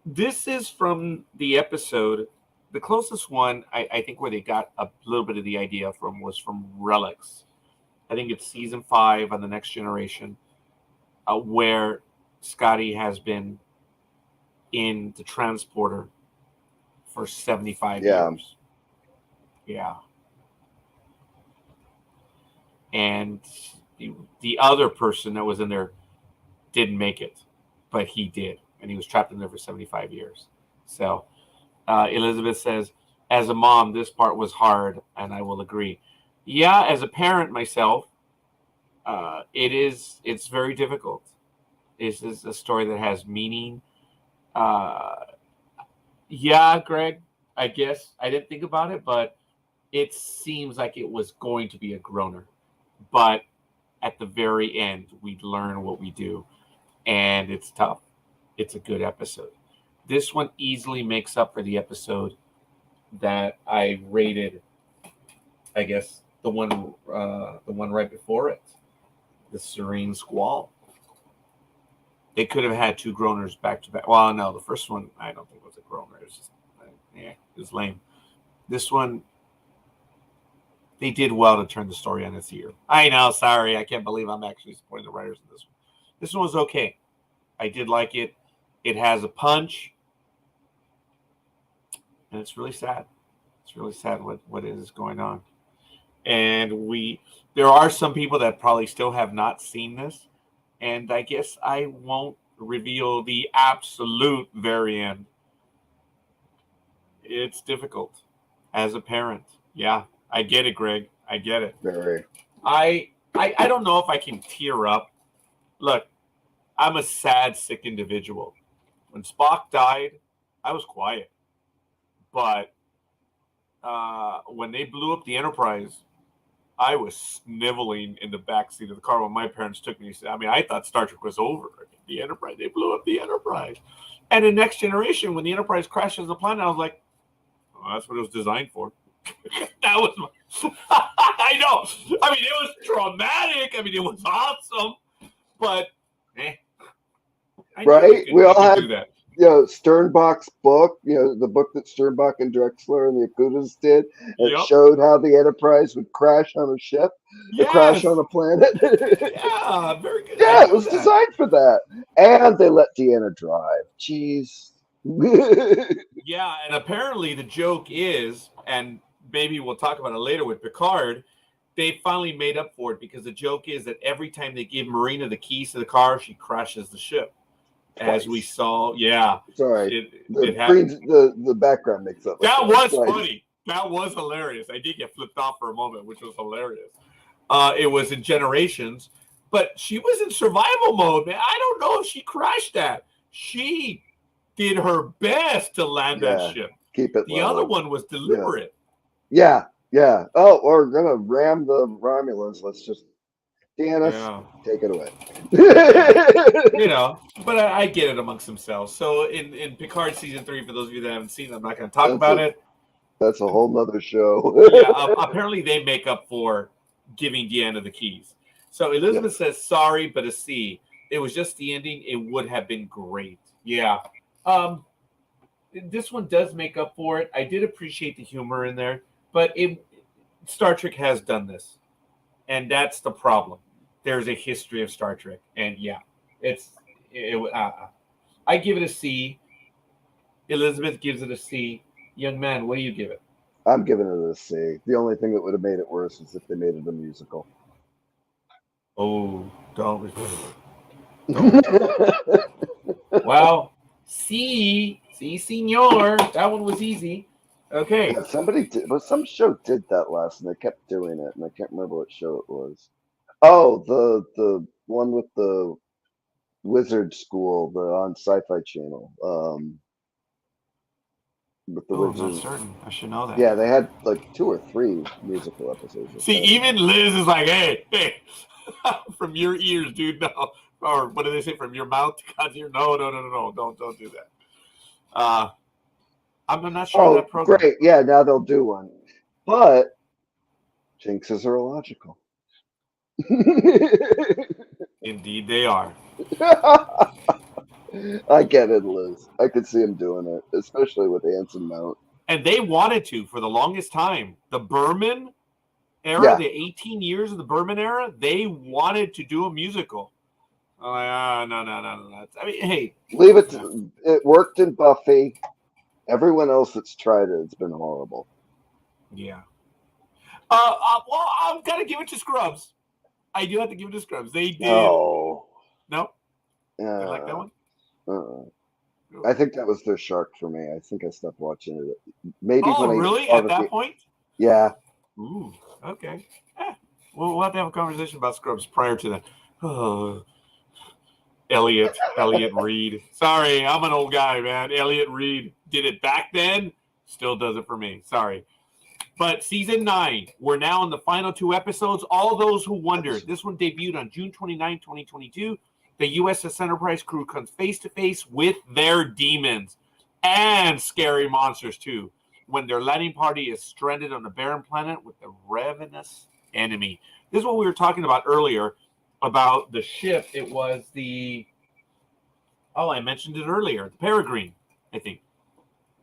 This is from the episode. The closest one, I think, where they got a little bit of the idea from was from Relics. I think it's season 5 on The Next Generation, where Scotty has been in the transporter for 75 years. Yeah. And the other person that was in there didn't make it, but he did. And he was trapped in there for 75 years. So Elizabeth says, as a mom, this part was hard, and I will agree. Yeah, as a parent myself, it's very difficult. This is a story that has meaning. Yeah, Greg, I guess I didn't think about it, but it seems like it was going to be a groaner. But at the very end, we learn what we do, and it's tough. It's a good episode. This one easily makes up for the episode that I rated, I guess, the one right before it, the Serene Squall. They could have had 2 groaners back to back. Well, no, the first one I don't think was a groaner. It was just, it was lame. This one, they did well to turn the story on its ear. I know, sorry, I can't believe I'm actually supporting the writers in this one. This one was okay. I did like it. It has a punch, and it's really sad. It's really sad what is going on. And there are some people that probably still have not seen this, and I guess I won't reveal the absolute very end. It's difficult as a parent. Yeah, I get it, Greg. I get it. Very. I don't know if I can tear up. Look, I'm a sad, sick individual. When Spock died, I was quiet. But when they blew up the Enterprise, I was sniveling in the backseat of the car when my parents took me. I mean, I thought Star Trek was over. The Enterprise, they blew up the Enterprise. And in Next Generation, when the Enterprise crashes the planet, I was like, Well, that's what it was designed for. That was, I know. I mean, it was dramatic. I mean, it was awesome. But, I knew Right? We all could had, do that. Sternbach's book, the book that Sternbach and Drexler and the Akutas did. It Yep. showed how the Enterprise would crash on a ship, crash on a planet. Yeah, very good. Yeah, it was designed for that. And they let Deanna drive. Jeez. Yeah, and apparently the joke is, and maybe we'll talk about it later with Picard, they finally made up for it because the joke is that every time they give Marina the keys to the car, she crashes the ship. Twice. As we saw, yeah. Sorry. It happened. The background makes up. That was funny. That was hilarious. I did get flipped off for a moment, which was hilarious. It was in Generations, but she was in survival mode, man. I don't know if she crashed that. She did her best to land that ship. Keep it The low. other one was deliberate. Yeah. Oh, we're gonna ram the Romulans. Let's just Deanna, take it away. But I get it amongst themselves. So in Picard season 3, for those of you that haven't seen it, I'm not going to talk about it. That's a whole nother show. Apparently they make up for giving Deanna the keys. So Elizabeth says, sorry, but a C. It was just the ending. It would have been great. Yeah. This one does make up for it. I did appreciate the humor in there, but Star Trek has done this, and that's the problem. There's a history of Star Trek, and I give it a C. Elizabeth gives it a C. Young man, what do you give it? I'm giving it a C. The only thing that would have made it worse is if they made it a musical. Oh, don't. Well, C, senor. That one was easy. Okay. Yeah, some show did that last, and they kept doing it, and I can't remember what show it was. Oh, the one with the Wizard School, on Sci-Fi Channel. With the I'm not Wizards. certain. I should know that. Yeah, they had like 2 or 3 musical episodes. See, even Liz is like, hey, from your ears, dude. No, or what do they say? From your mouth to God's ear? No, don't do that. I'm not sure that program. Great. Yeah, now they'll do one. But jinxes are illogical. Indeed, they are. I get it, Liz. I could see him doing it, especially with Anson Mount. And they wanted to for the longest time. The Berman era, the 18 years of the Berman era, they wanted to do a musical. No. I mean, hey. Leave it to it. Worked in Buffy. Everyone else that's tried it, it's been horrible. Yeah. Well, I've got to give it to Scrubs. I do have to give it to Scrubs. They did. No? You like that one? I think that was their shark for me. I think I stopped watching it. Maybe really? At that point? Yeah. Ooh, okay. We'll have to have a conversation about Scrubs prior to that. Oh. Elliot Reed. Sorry, I'm an old guy, man. Elliot Reed did it back then. Still does it for me. Sorry. But season 9, we're now in the final 2 episodes. All those who wondered, this one debuted on June 29, 2022. The USS Enterprise crew comes face to face with their demons and scary monsters too, when their landing party is stranded on a barren planet with the ravenous enemy. This is what we were talking about earlier about the ship. It was I mentioned it earlier, the Peregrine, I think.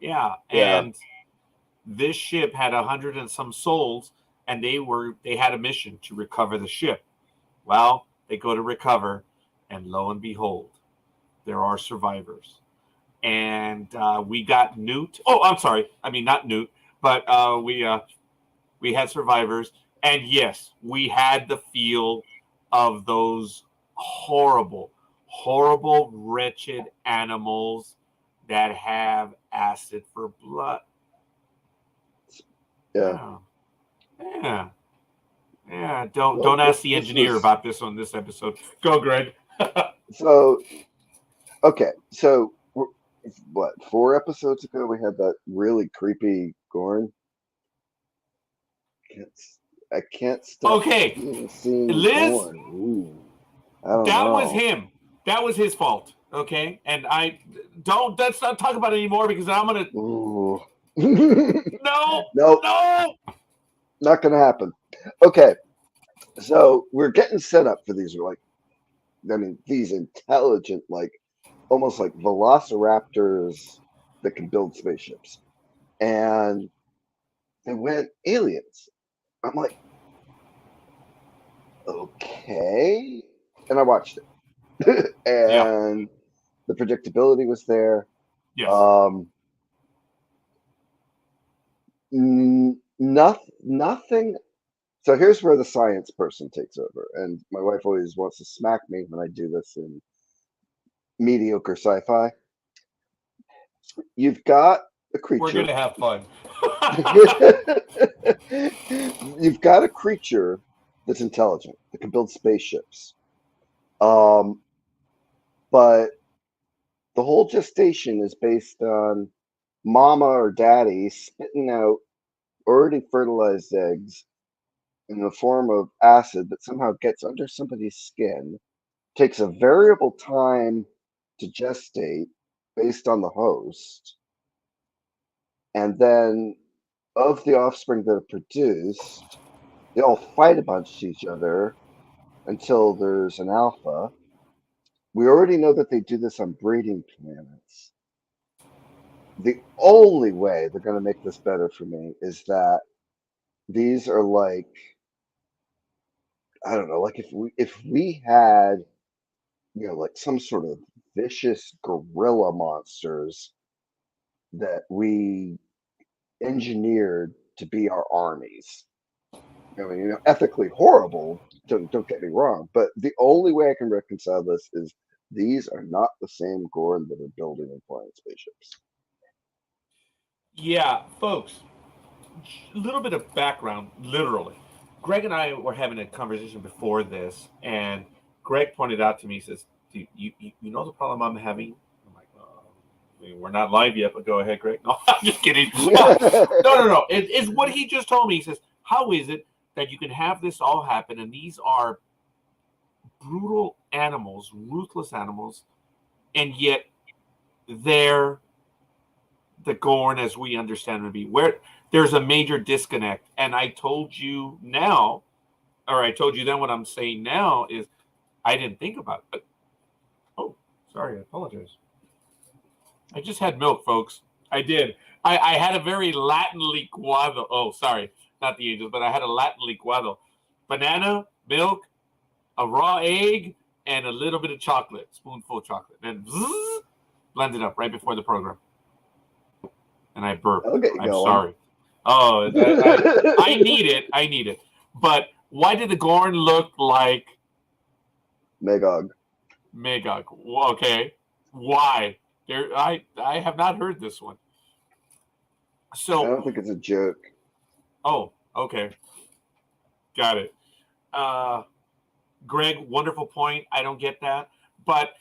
Yeah. And this ship had 100 and some souls, and they had a mission to recover the ship. Well, they go to recover, and lo and behold, there are survivors. And we got Newt. Oh, I'm sorry. I mean, not Newt, but we had survivors. And yes, we had the feel of those horrible, wretched animals that have acid for blood. Yeah. Don't ask the engineer about this on this episode. Go, Greg. So, okay. So, what, 4 episodes ago, we had that really creepy Gorn? I can't stop. Okay. Liz, Gorn. Ooh, I don't that know. was him. That was his fault. Okay. And let's not talk about it anymore because I'm going to. No, Nope, no. not gonna happen. Okay, so we're getting set up for these. These intelligent, almost like velociraptors that can build spaceships, and they went aliens. I'm like, okay, and I watched it, Yeah. and the predictability was there. Yes. Nothing. So here's where the science person takes over, and my wife always wants to smack me when I do this in mediocre sci-fi. You've got a We're creature. gonna have fun. You've got a creature that's intelligent that can build spaceships. Um, but the whole gestation is based on mama or daddy spitting out already fertilized eggs in the form of acid that somehow gets under somebody's skin, takes a variable time to gestate based on the host, and then of the offspring that are produced, they all fight amongst each other until there's an alpha. We already know that they do this on breeding planets. The only way they're going to make this better for me is that these are like, I don't know, like if we had, like some sort of vicious gorilla monsters that we engineered to be our armies. Ethically horrible. Don't get me wrong, but the only way I can reconcile this is these are not the same Gorn that are building and flying spaceships. Yeah, folks. A little bit of background, literally. Greg and I were having a conversation before this, and Greg pointed out to me, he says, you know the problem I'm having? I'm like, we're not live yet, but go ahead, Greg. No, I'm just kidding. No. It's what he just told me. He says, how is it that you can have this all happen, and these are brutal animals, ruthless animals, and yet they're the Gorn as we understand them to be? Where there's a major disconnect. And I told you now, or I told you then what I'm saying now is I didn't think about it. But, oh, sorry, I apologize. I just had milk, folks. I did. I had a very Latin licuado. Oh, sorry, not the angels, but I had a Latin licuado. Banana, milk, a raw egg, and a little bit of chocolate, spoonful of chocolate. And zzz, blended up right before the program. And I burped. I'll get you I'm going. sorry. Oh, I need it. I need it. But why did the Gorn look like Magog. Magog? Okay. Why? I have not heard this one. I So, don't think it's a joke. oh, okay. Got it. Greg, wonderful point. I don't get that. But,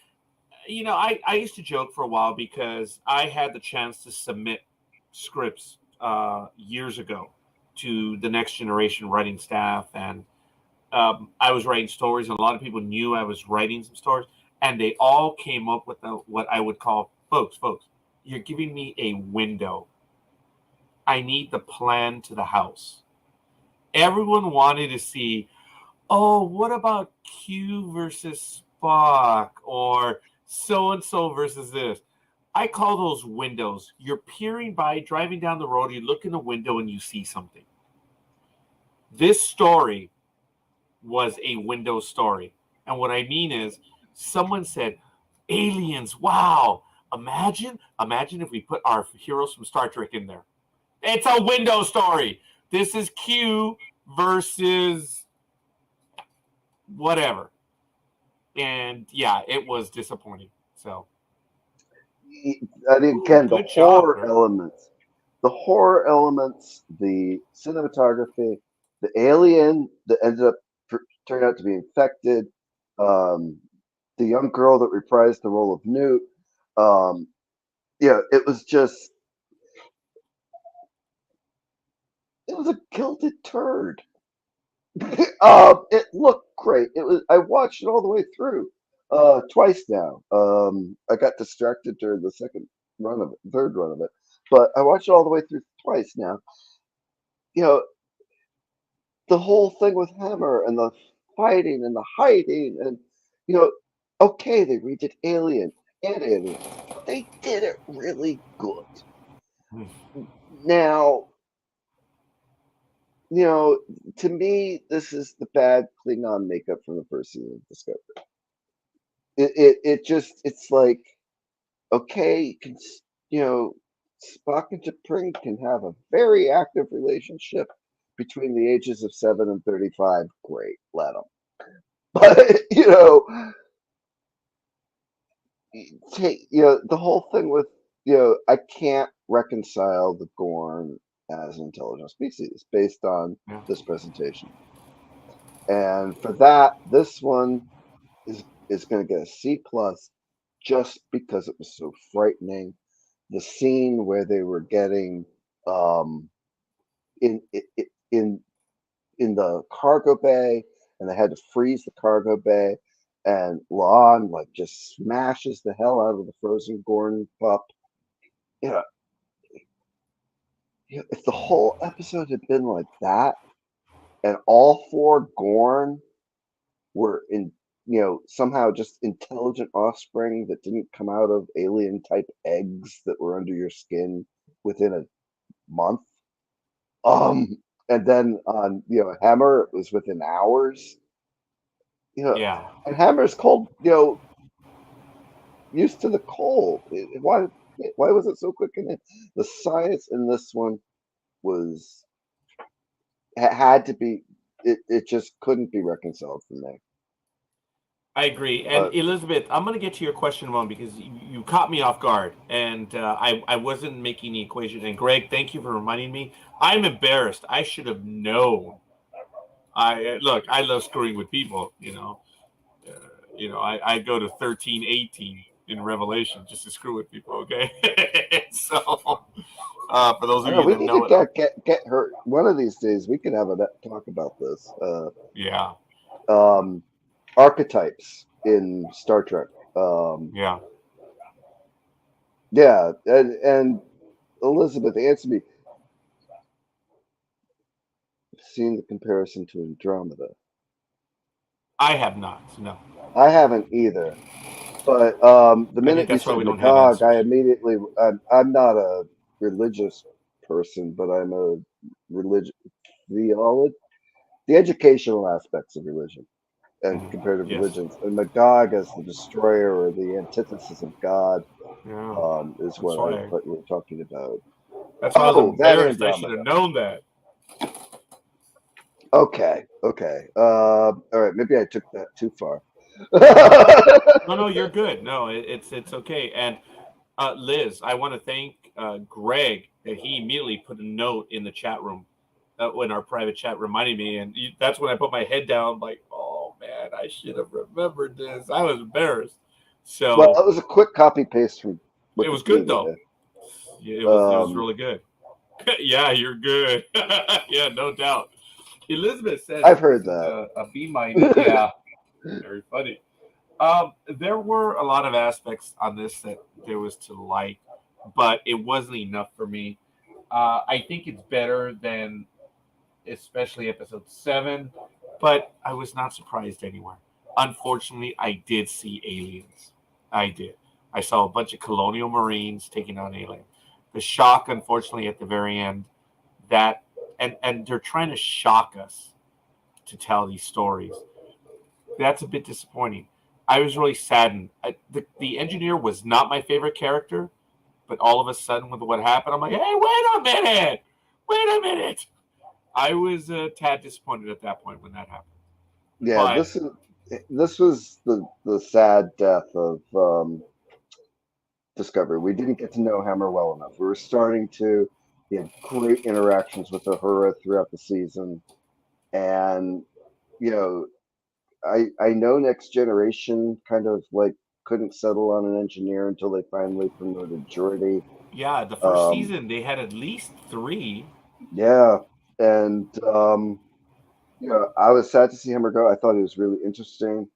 I used to joke for a while because I had the chance to submit scripts years ago to the next generation writing staff, and I was writing stories, and a lot of people knew I was writing some stories, and they all came up with what I would call, folks, you're giving me a window. I need the plan to the house. Everyone wanted to see, oh, what about Q versus Spock, or so and so versus this? I call those windows. You're peering by, driving down the road, you look in the window and you see something. This story was a window story. And what I mean is, someone said, aliens, wow. Imagine if we put our heroes from Star Trek in there. It's a window story. This is Q versus whatever. And yeah, it was disappointing. So, And again, good job, Greg. the horror elements, the cinematography, the alien that ended up turned out to be infected, the young girl that reprised the role of Newt. It was just, it was a gilded turd. It looked great. I watched it all the way through, twice now. I got distracted during the third run of it. but I watched it all the way through twice now. You know, the whole thing with Hammer and the fighting and the hiding and you know, okay, they redid Alien and Alien, but they did it really good. Now, you know, to me, this is the bad Klingon makeup from the first season of Discovery. It just it's like okay, you can you know, Spock and T'Pring can have a very active relationship between the ages of 7 and 35. Great, let them. But you know, take the whole thing with I can't reconcile the Gorn as an intelligent species based on this presentation, and for that, this one is going to get a C+ just because it was so frightening. The scene where they were getting in in in the cargo bay and they had to freeze the cargo bay and Lon like just smashes the hell out of the frozen Gorn pup. You know, if the whole episode had been like that and all 4 Gorn were in somehow just intelligent offspring that didn't come out of alien type eggs that were under your skin within a month. And then on Hammer, it was within hours. Yeah. And Hammer's cold, used to the cold. Why was it so quick? And the science in this one had to be. It just couldn't be reconciled for me. I agree. And Elizabeth, I'm going to get to your question one because you caught me off guard and I wasn't making the equation. And Greg, thank you for reminding me. I'm embarrassed. I should have known. I love screwing with people, I go to 13:18 in Revelation just to screw with people, okay? So for those of you we that need know to get hurt. One of these days we can have a talk about this. Yeah. Archetypes in Star Trek. Yeah. Yeah, and Elizabeth, answer me. Seen the comparison to Andromeda? I have not. No. I haven't either. But the minute you said Magog, I immediately I'm not a religious person, but I'm a the educational aspects of religion and comparative religions. And Magog as the destroyer or the antithesis of God is what I thought you were talking about. That's why I was embarrassed. I should have known that. Okay. All right. Maybe I took that too far. No, you're good. No, it's okay. And Liz, I want to thank Greg that he immediately put a note in the chat room, in our private chat, reminding me, and that's when I put my head down, like, oh man, I should have remembered this. I was embarrassed. So well, it was a quick copy paste from Wikipedia. It was good though. Yeah, it was really good. Yeah, you're good. Yeah, no doubt. Elizabeth says I've heard that. A B-. Yeah, very funny. There were a lot of aspects on this that there was to like, but it wasn't enough for me. I think it's better than especially episode 7, but I was not surprised anywhere. Unfortunately, I did see aliens. I did. I saw a bunch of colonial marines taking on aliens. The shock, unfortunately, at the very end, that and they're trying to shock us to tell these stories. That's a bit disappointing. I was really saddened. The engineer was not my favorite character, but all of a sudden with what happened, I'm like, hey, wait a minute. I was a tad disappointed at that point when that happened. Yeah, but this was the sad death of Discovery. We didn't get to know Hammer well enough. We were starting to. He had great interactions with Uhura throughout the season, and I know Next Generation kind of like couldn't settle on an engineer until they finally promoted Geordi. Yeah, the first season they had at least 3. Yeah, and I was sad to see Hammer go. I thought it was really interesting.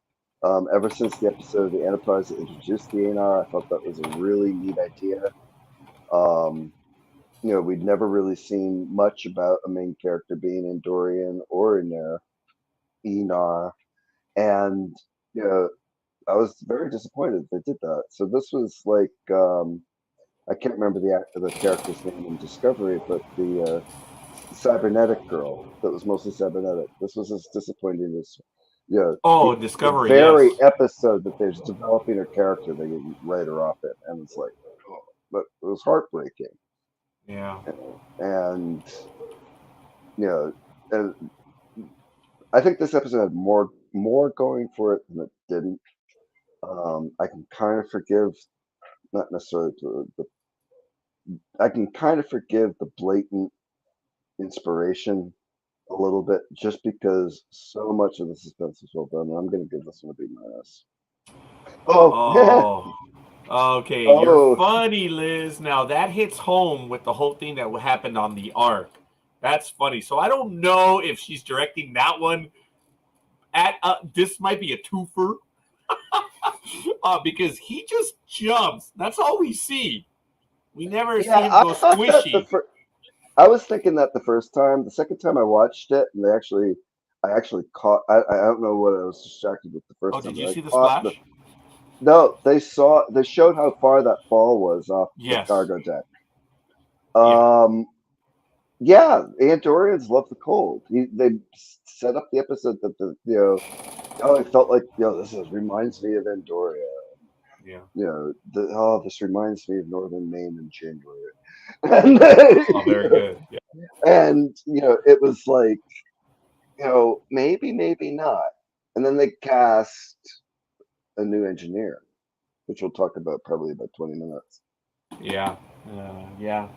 Ever since the episode of the Enterprise that introduced the ANR, I thought that was a really neat idea. we'd never really seen much about a main character being Andorian or Enar, and you know, I was very disappointed they did that. So this was like, I can't remember the character's name in Discovery, but the cybernetic girl that was mostly cybernetic. This was as disappointing as, Oh, the Discovery, yes. very episode that they're developing her character, they write her off it, and it's like, oh, but it was heartbreaking. Yeah. And and I think this episode had more going for it than it didn't. I can kind of forgive, not necessarily I can kind of forgive the blatant inspiration a little bit, just because so much of the suspense is well done. I'm going to give this one a B minus. Oh, Oh. Okay, you're oh, funny, Liz. Now that hits home with the whole thing that happened on the Ark. That's funny. So I don't know if she's directing that one at this might be a twofer. Because he just jumps. That's all we see. We never see yeah. him go I thought that squishy. I was thinking that the first time. The second time I watched it, and I actually caught. I don't know what I was distracted with the Oh, first time, did you but I see the caught splash? No, they showed how far that fall was off the Yes. cargo deck. Yeah. Yeah, Andorians love the cold. They set up the episode that oh, it felt like, reminds me of Andoria. Yeah. This reminds me of Northern Maine in January. And, Oh, very good. Yeah. and it was like, maybe not. And then they cast a new engineer, which we'll talk about probably about 20 minutes. Yeah. Yeah.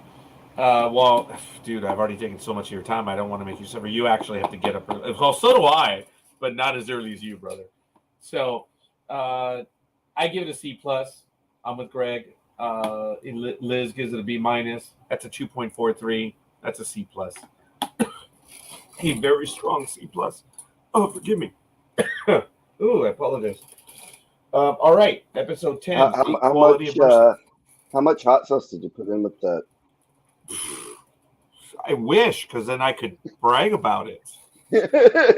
Well, dude, I've already taken so much of your time. I don't want to make you suffer. You actually have to get up. Well, so do I, but not as early as you, brother. So, I give it a C plus. I'm with Greg. Liz gives it a B minus. That's a 2.43. That's a C plus. A very strong C plus. Oh, forgive me. Ooh, I apologize. All right, episode 10, How, how, how Equality of much Mercy. how much hot sauce did you put in with that? I wish, because then I could brag about it.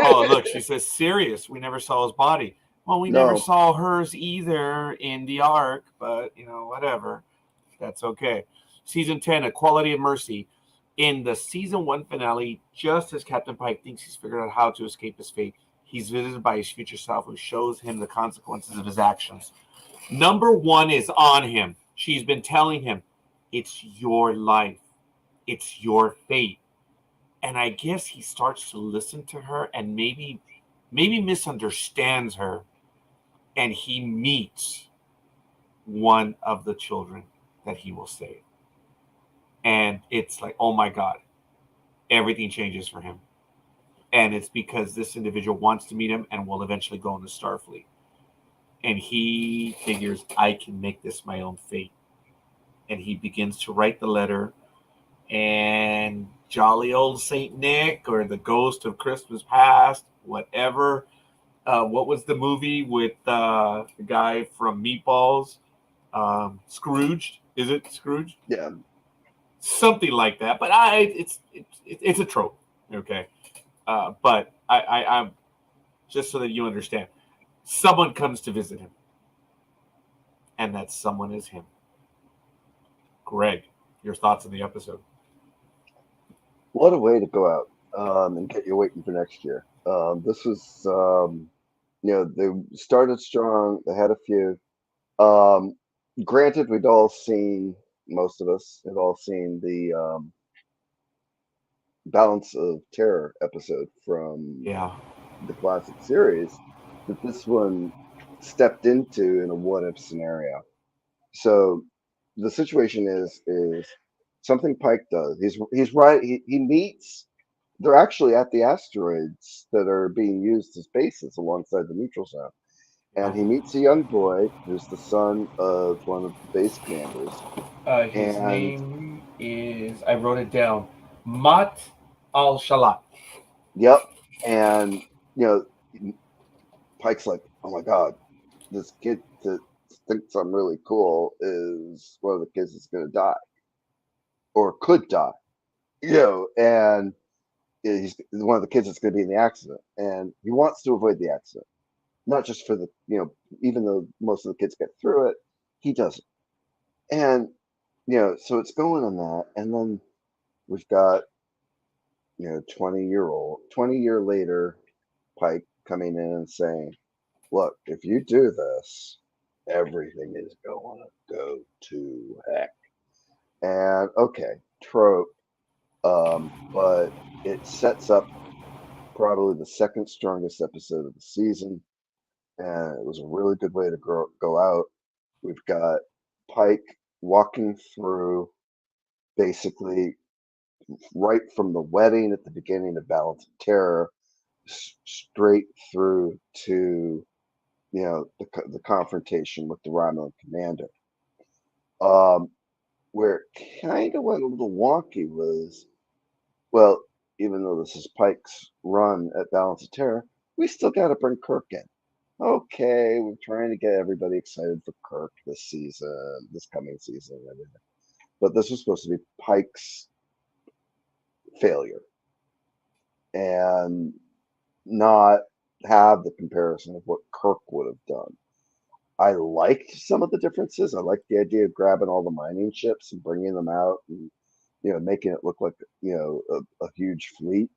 Oh, look, she says, serious. We never saw his body. Well, we never No. saw hers either in the Ark, but, whatever. That's okay. Season 10, Equality of Mercy. In the season 1 finale, just as Captain Pike thinks he's figured out how to escape his fate, he's visited by his future self, who shows him the consequences of his actions. Number 1 is on him. She's been telling him, it's your life. It's your fate. And I guess he starts to listen to her and maybe misunderstands her, and he meets one of the children that he will save. And it's like, oh my God, everything changes for him. And it's because this individual wants to meet him and will eventually go into Starfleet. And he figures, I can make this my own fate. And he begins to write the letter. And jolly old Saint Nick, or the ghost of Christmas past, whatever. What was the movie with the guy from Meatballs? Scrooged? Is it Scrooge? Yeah. Something like that. But it's a trope. Okay. But I'm just so that you understand. Someone comes to visit him, and that someone is him. Greg, your thoughts on the episode? What a way to go out and get you waiting for next year. This was, they started strong. They had a few. Granted, most of us had all seen the Balance of Terror episode from the classic series, that this one stepped into in a what if scenario. So the situation is something Pike does. He's right. He meets. They're actually at the asteroids that are being used as bases alongside the neutral zone, and he meets a young boy who's the son of one of the base commanders. His name is, I wrote it down, Mat Al Shalat. Yep, and Pike's like, oh my God, this kid that thinks I'm really cool is one of the kids that's gonna die. or could die, and he's one of the kids that's going to be in the accident, and he wants to avoid the accident, not just for the, even though most of the kids get through it, he doesn't. And, so it's going on that. And then we've got, 20 year later, Pike coming in and saying, look, if you do this, everything is going to go to heck. And okay, trope, but it sets up probably the second strongest episode of the season, and it was a really good way to go out. We've got Pike walking through basically right from the wedding at the beginning of Balance of Terror, straight through to the confrontation with the Romulan commander. Where it kind of went a little wonky was, well, even though this is Pike's run at Balance of Terror, we still got to bring Kirk in. Okay, we're trying to get everybody excited for Kirk this season, this coming season, and everything. But this was supposed to be Pike's failure and not have the comparison of what Kirk would have done. I liked some of the differences. I liked the idea of grabbing all the mining ships and bringing them out and making it look like a huge fleet.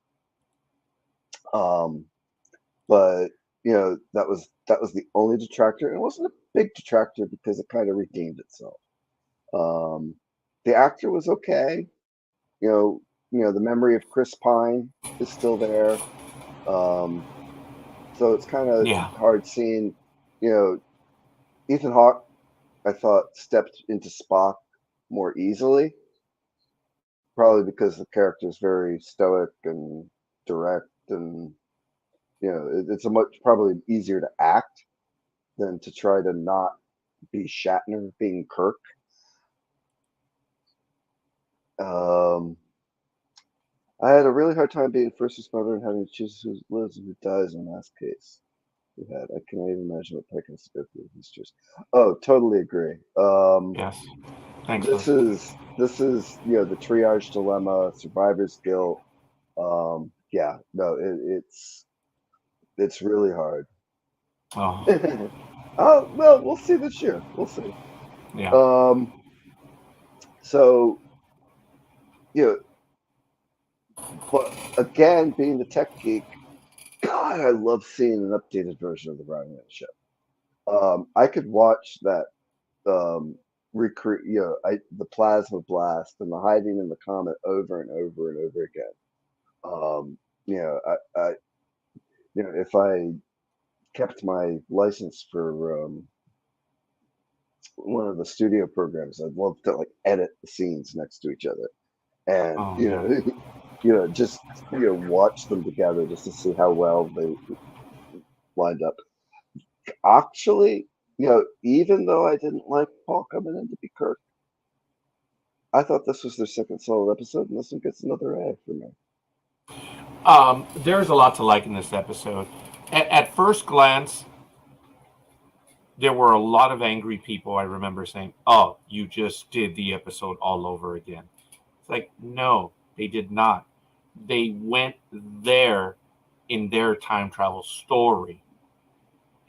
But that was the only detractor. It wasn't a big detractor because it kind of redeemed itself. The actor was okay. The memory of Chris Pine is still there. So it's kind of hard seeing, Ethan Hawke, I thought, stepped into Spock more easily, probably because the character is very stoic and direct, and it's a much probably easier to act than to try to not be Shatner being Kirk. I had a really hard time being a first responder and having to choose who lives and who dies in the last case we had. I can't even imagine what Pike has to go through these years. Oh, totally agree. Yes. Thanks. This is the triage dilemma, survivor's guilt. Yeah, no, it's really hard. Oh. Oh, well, we'll see this year. We'll see. Yeah. So, but again, being the tech geek, God, I love seeing an updated version of the Romulan ship. I could watch that recruit, the plasma blast and the hiding in the comet over and over and over again. I if I kept my license for one of the studio programs, I'd love to edit the scenes next to each other, and just watch them together just to see how well they lined up. Actually, even though I didn't like Paul coming in to be Kirk, I thought this was their second solid episode, and this one gets another A for me. There's a lot to like in this episode. At first glance, there were a lot of angry people. I remember saying, "Oh, you just did the episode all over again." It's like, no, they did not. They went there in their time travel story.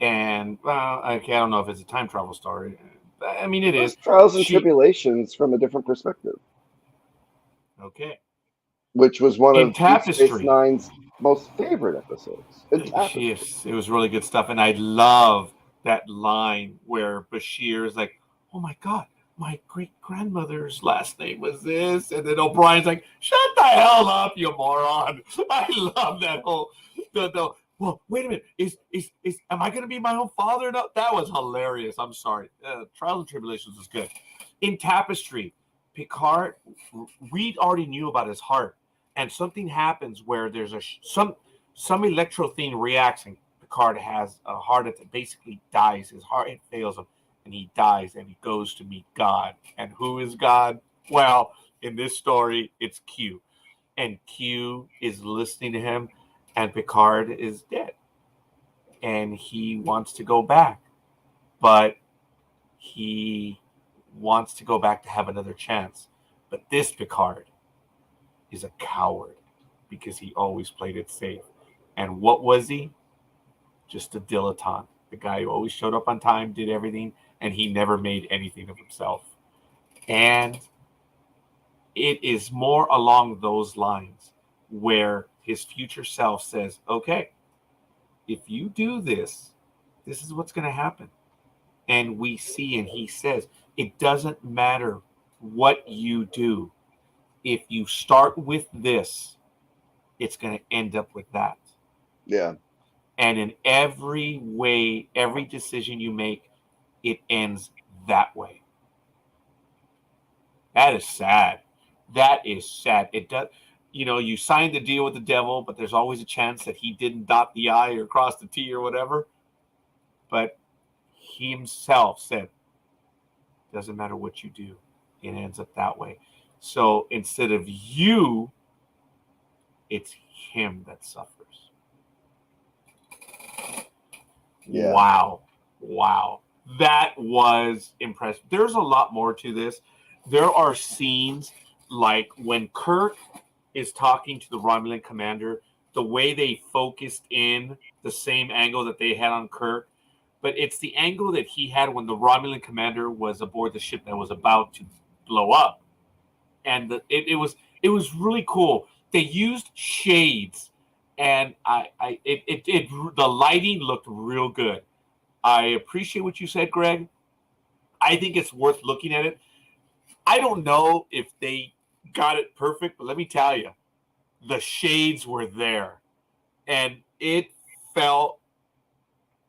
And I don't know if it's a time travel story. I mean, it is. Trials and Tribulations from a different perspective. Okay. Which was one of Tapestry. Deep Space Nine's most favorite episodes. Yes, it was really good stuff. And I love that line where Bashir is like, "Oh my God, my great-grandmother's last name was this." And then O'Brien's like, "Shut the hell up, you moron." I love that whole... Well, wait a minute. Am I going to be my own father? No, that was hilarious. I'm sorry. Trials and Tribulations was good. In Tapestry, Picard, Reed already knew about his heart, and something happens where there's some electro thing reacts, and Picard has a heart that basically dies. His heart fails him, and he dies, and he goes to meet God. And who is God? Well, in this story, it's Q, and Q is listening to him. And Picard is dead. And he wants to go back. But he wants to go back to have another chance. But this Picard is a coward because he always played it safe. And what was he? Just a dilettante. The guy who always showed up on time, did everything, and he never made anything of himself. And it is more along those lines where his future self says, okay, if you do this, this is what's going to happen. And we see, and he says, it doesn't matter what you do. If you start with this, it's going to end up with that. Yeah. And in every way, every decision you make, it ends that way. That is sad. That is sad. It does. You know, you signed the deal with the devil, but there's always a chance that he didn't dot the I or cross the T or whatever. But he himself said, doesn't matter what you do, it ends up that way. So instead of you, it's him that suffers. Yeah. Wow. That was impressive. There's a lot more to this. There are scenes like when Kirk is talking to the Romulan commander, the way they focused in the same angle that they had on Kirk, but it's the angle that he had when the Romulan commander was aboard the ship that was about to blow up. And it was really cool. They used shades, and the lighting looked real good. I appreciate what you said, Greg. I think it's worth looking at it. I don't know if they got it perfect, but let me tell you, the shades were there, and it felt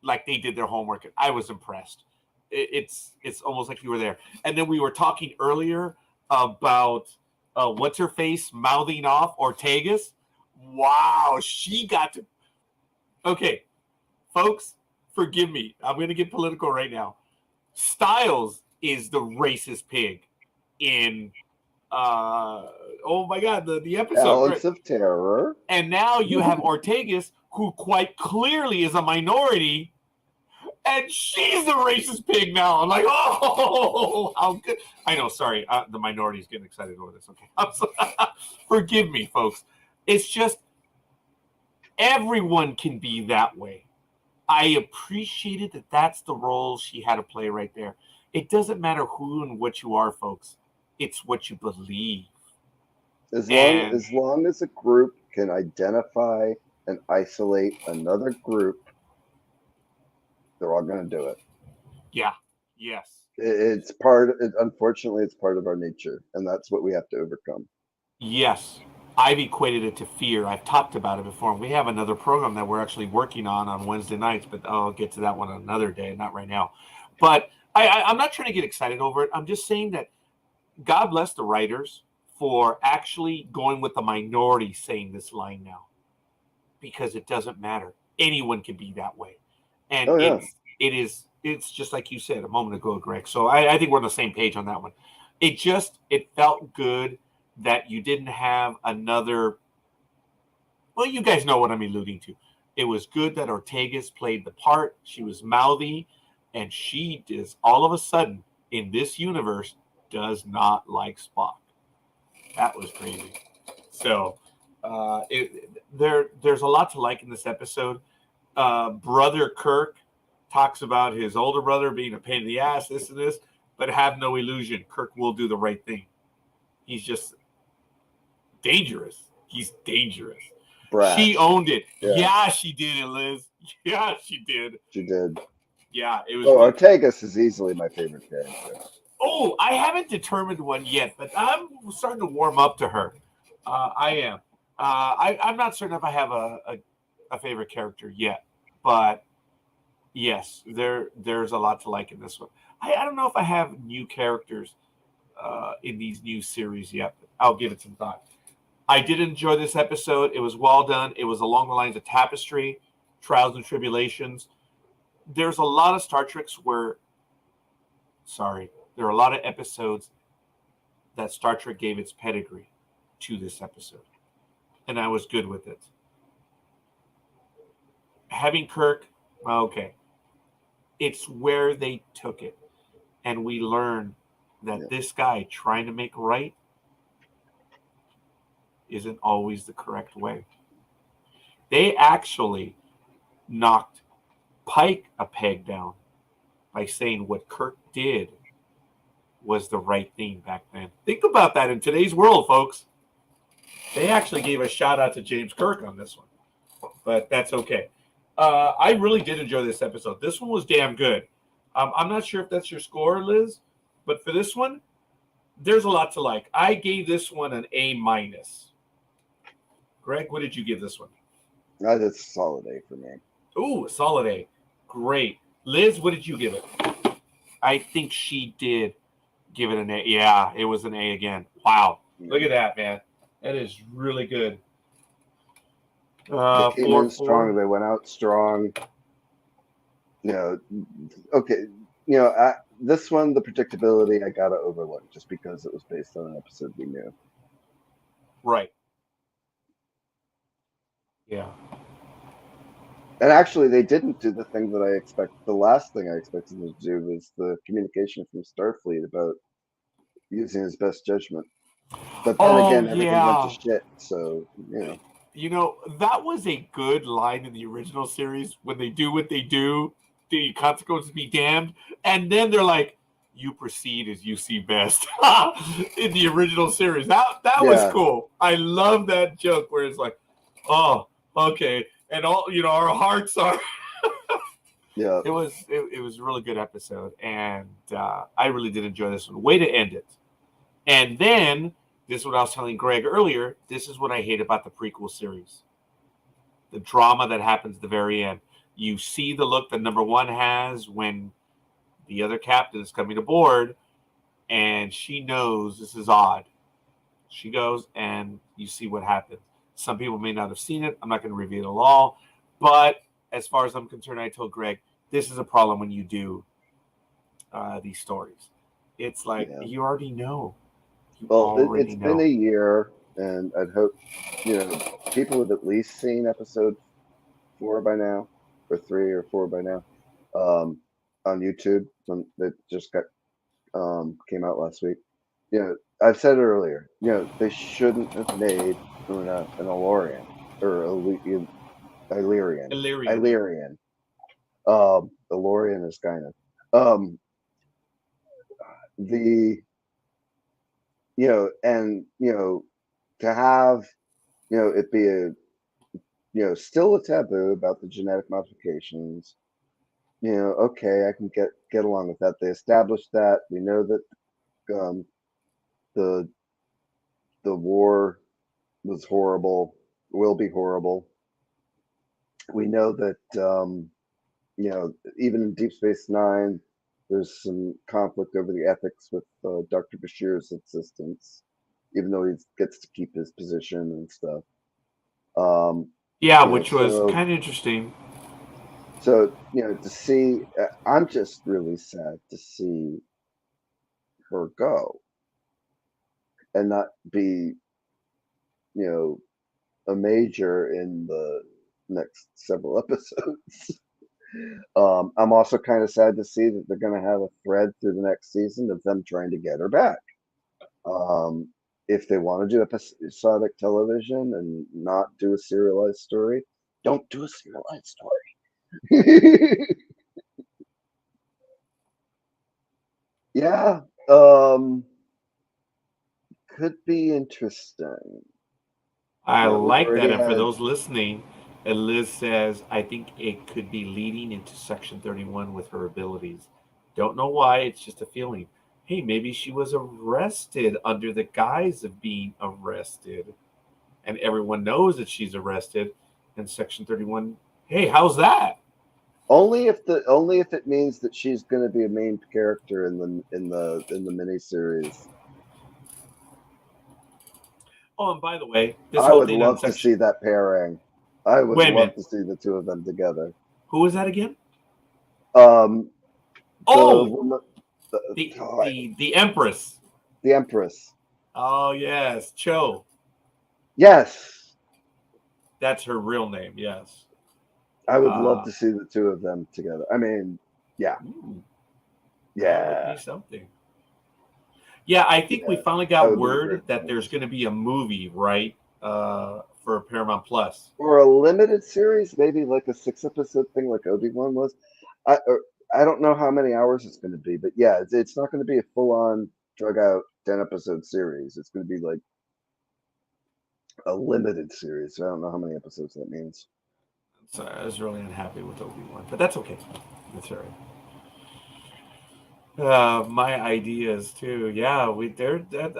like they did their homework. I was impressed. It's almost like you were there. And then we were talking earlier about what's her face mouthing off Ortega's. Wow, she got to. Okay, folks, forgive me. I'm going to get political right now. Styles is the racist pig in oh my god, the episode. Balance of Terror. And now you have Ortega's, who quite clearly is a minority, and she's the racist pig now. I'm like, oh, how good. I know, sorry, the minority's getting excited over this. Okay, forgive me, folks. It's just everyone can be that way. I appreciated that that's the role she had to play right there. It doesn't matter who and what you are, folks. It's what you believe. As long as a group can identify and isolate another group, they're all going to do it. Yeah. Yes. Unfortunately, it's part of our nature, and that's what we have to overcome. Yes. I've equated it to fear. I've talked about it before. We have another program that we're actually working on Wednesday nights, but I'll get to that one another day, not right now. But I'm not trying to get excited over it. I'm just saying that God bless the writers for actually going with the minority saying this line now, because it doesn't matter. Anyone can be that way. And it's just like you said a moment ago, Greg. So I think we're on the same page on that one. It felt good that you didn't have another. Well, you guys know what I'm alluding to. It was good that Ortega's played the part. She was mouthy, and she is all of a sudden in this universe does not like Spock. That was crazy. So there's a lot to like in this episode. Brother Kirk talks about his older brother being a pain in the ass, this and this, but have no illusion. Kirk will do the right thing. He's just dangerous. He's dangerous. Brash. She owned it. Yeah, she did it, Liz. Yeah, she did. She did. Yeah, it was. Oh, Ortega's is easily my favorite character. Oh, I haven't determined one yet, but I'm starting to warm up to her. I am. I'm not certain if I have a favorite character yet, but yes, there's a lot to like in this one. I don't know if I have new characters in these new series yet, but I'll give it some thought. I did enjoy this episode. It was well done. It was along the lines of Tapestry, Trials and Tribulations. There's a lot of Star Treks where, there are a lot of episodes that Star Trek gave its pedigree to this episode, and I was good with it. Having Kirk, okay, it's where they took it, and we learn that this guy trying to make right isn't always the correct way. They actually knocked Pike a peg down by saying what Kirk did was the right thing back then. Think about that in today's world, folks. They actually gave a shout out to James Kirk on this one, but that's okay. I really did enjoy this episode. This one was damn good. I'm not sure if that's your score, Liz, but for this one, there's a lot to like. I gave this one an A minus. Greg, what did you give this one? That's a solid A for me. Ooh, a solid A. Great. Liz, what did you give it? I think she did give it an A. Yeah, it was an A again. Wow. Look at that, man. That is really good. They came in strong. 4-4. They went out strong. Okay. This one, the predictability, I gotta overlook just because it was based on an episode we knew. Right. Yeah. And actually, they didn't do the thing that I expect. The last thing I expected them to do was the communication from Starfleet about using his best judgment. But then again, everything went to shit. So, that was a good line in the original series. When they do what they do, the consequences be damned. And then they're like, you proceed as you see best. In the original series. That was cool. I love that joke where it's like, oh, okay. And all, our hearts are. Yeah. It was a really good episode. And I really did enjoy this one. Way to end it. And then, this is what I was telling Greg earlier. This is what I hate about the prequel series. The drama that happens at the very end. You see the look that number one has when the other captain is coming aboard, and she knows this is odd. She goes, and you see what happens. Some people may not have seen it. I'm not going to reveal it all. But as far as I'm concerned, I told Greg, this is a problem when you do these stories. It's like, you already know. It's been a year, and I'd hope, people have at least seen episode 4 by now, or 3 or 4 by now, on YouTube. When it just came out last week. I've said it earlier. They shouldn't have made Una an Illyrian or Illyrian. Illyrian. Illyrian is kind of to have it be still a taboo about the genetic modifications. Okay, I can get along with that. They established that. We know that the war was horrible, will be horrible. We know that even in Deep Space Nine, there's some conflict over the ethics with Dr. Bashir's existence, even though he gets to keep his position and stuff. Which was kind of interesting. So, to see, I'm just really sad to see her go and not be, a major in the next several episodes. I'm also kind of sad to see that they're going to have a thread through the next season of them trying to get her back. If they want to do episodic television and not do a serialized story, don't do a serialized story. Yeah, could be interesting. I like that. And for those listening, and Liz says, I think it could be leading into Section 31 with her abilities. Don't know why. It's just a feeling. Hey, maybe she was arrested under the guise of being arrested. And everyone knows that she's arrested. And Section 31, hey, how's that? Only if it means that she's going to be a main character in the miniseries. Oh, and by the way, I would love to see that pairing. I would love to see the two of them together. Who is that again? The Empress. The Empress. Oh yes, Cho. Yes. That's her real name. Yes. I would love to see the two of them together. I mean, yeah. That would be something. Yeah, I think we finally got word that there's going to be a movie, right? for Paramount Plus. Or a limited series, maybe like a 6-episode thing like Obi-Wan was. I don't know how many hours it's going to be, but yeah, it's not going to be a full-on drug-out 10-episode series. It's going to be like a limited series. I don't know how many episodes that means. So I was really unhappy with Obi-Wan, but that's okay. That's all right. My ideas too. Yeah,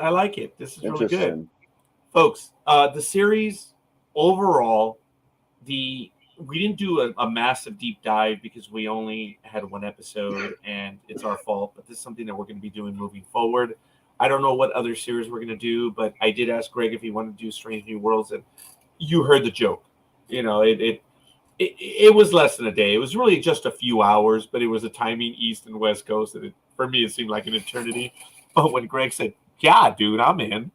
I like it. This is really good, Interesting. folks. The series overall, we didn't do a massive deep dive because we only had one episode, and it's our fault. But this is something that we're going to be doing moving forward. I don't know what other series we're going to do, but I did ask Greg if he wanted to do Strange New Worlds, and you heard the joke. You know, it was less than a day. It was really just a few hours, but it was a timing East and West Coast, and for me it seemed like an eternity. But when Greg said, "Yeah, dude, I'm in,"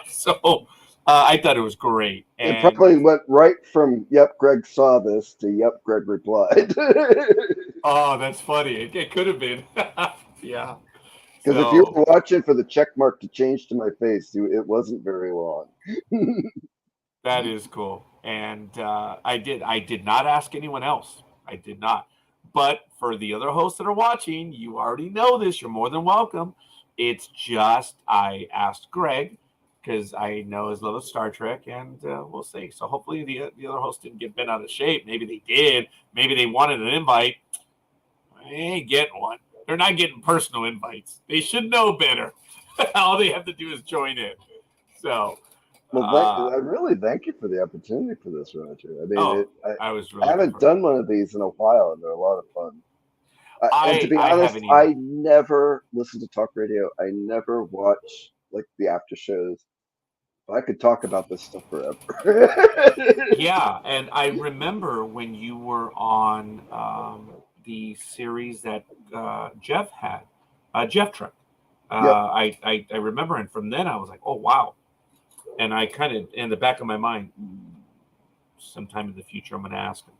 so I thought it was great. And It probably went right from "Yep, Greg saw this" to "Yep, Greg replied." oh, that's funny. It could have been. Yeah. Because if you So were watching for the check mark to change to my face, it wasn't very long. that is cool. And I did not ask anyone else. I did not. But for the other hosts that are watching, you already know this. You're more than welcome. It's just I asked Greg because I know his love of Star Trek, and we'll see. So hopefully the other hosts didn't get bent out of shape. Maybe they did. Maybe they wanted an invite. They ain't getting one. They're not getting personal invites. They should know better. All they have to do is join in. So, Well, I really thank you for the opportunity for this, Roger. I mean, I was I really. haven't done one of these in a while, and they're a lot of fun. And to be honest, haven't I either. never listen to talk radio. I never watch like the after shows. I could talk about this stuff forever. Yeah, and I remember when you were on the series that Jeff had, Jeff Truck. Yep. I remember, and from then I was like, oh wow, and I kind of in the back of my mind, sometime in the future I'm going to ask him,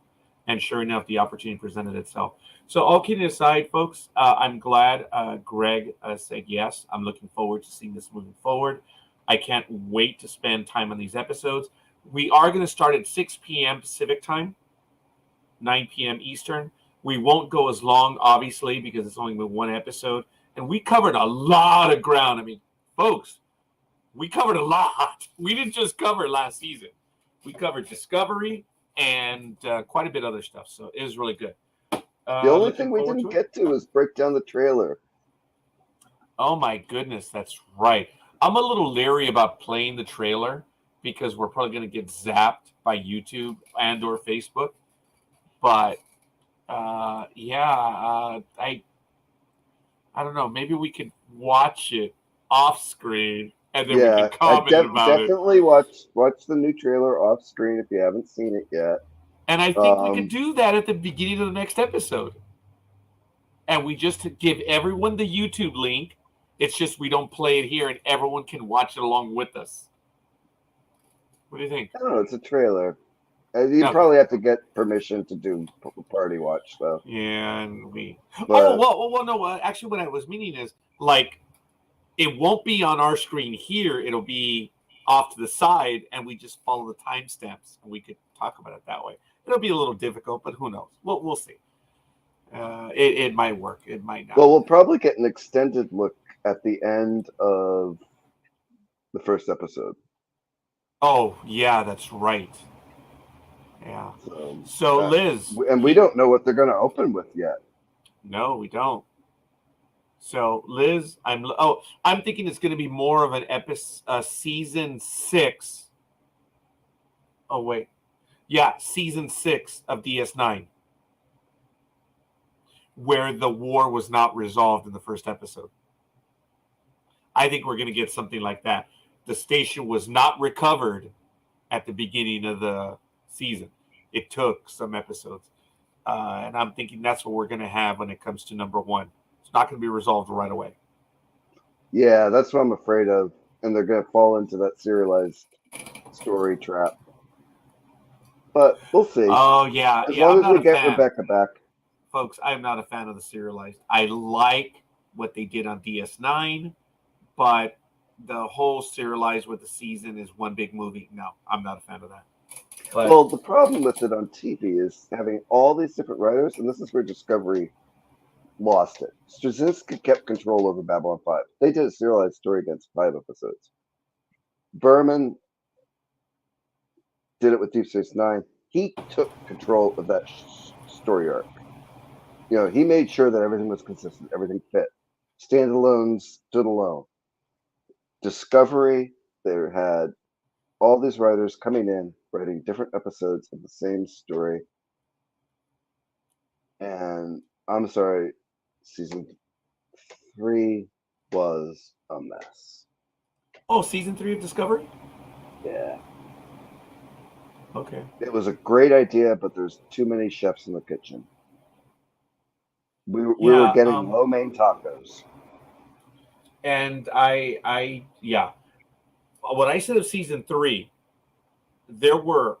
and sure enough, the opportunity presented itself. So all kidding aside, folks, I'm glad Greg said yes. I'm looking forward to seeing this moving forward. I can't wait to spend time on these episodes. We are going to start at 6 p.m. Pacific time, 9 p.m. Eastern. We won't go as long, obviously, because it's only been one episode. And we covered a lot of ground. I mean, folks, we covered a lot. We didn't just cover last season. We covered Discovery and quite a bit of other stuff. So it was really good. The only thing we didn't get to is break down the trailer. Oh, my goodness. That's right. I'm a little leery about playing the trailer because we're probably going to get zapped by YouTube and or Facebook. But I don't know. Maybe we could watch it off screen and then we can comment about definitely it. Watch the new trailer off screen if you haven't seen it yet. And I think we could do that at the beginning of the next episode. And we just give everyone the YouTube link. It's just we don't play it here and everyone can watch it along with us. What do you think? I don't know. It's a trailer. You probably have to get permission to do party watch stuff. Yeah, and no. Actually, what I was meaning is like it won't be on our screen here. It'll be off to the side, and we just follow the timestamps, and we could talk about it that way. It'll be a little difficult, but who knows? We'll see. It might work. It might not. Well, we'll probably get an extended look at the end of the first episode. Oh, yeah, that's right. Yeah. So Liz. And we don't know what they're going to open with yet. No, we don't. So Liz, I'm thinking it's going to be more of an episode, season 6. Oh, wait. Yeah, season 6 of DS9. Where the war was not resolved in the first episode. I think we're going to get something like that. The station was not recovered at the beginning of the season. It took some episodes. And I'm thinking that's what we're going to have when it comes to number 1. It's not going to be resolved right away. Yeah, that's what I'm afraid of. And they're going to fall into that serialized story trap. But we'll see. Oh, yeah. As long as we get Rebecca back. Folks, I'm not a fan of the serialized. I like what they did on DS9, but the whole serialized with the season is one big movie. No, I'm not a fan of that. But Well, the problem with it on TV is having all these different writers, and this is where Discovery lost it. Straczynski kept control over Babylon 5. They did a serialized story against 5 episodes. Berman did it with Deep Space Nine. He took control of that story arc. He made sure that everything was consistent, everything fit. Standalones stood alone. Discovery, they had all these writers coming in, writing different episodes of the same story. And I'm sorry, season 3 was a mess. oh, season 3 of Discovery? Yeah. Okay. It was a great idea, but there's too many chefs in the kitchen. We were getting lo mein tacos. And what I said of season 3, there were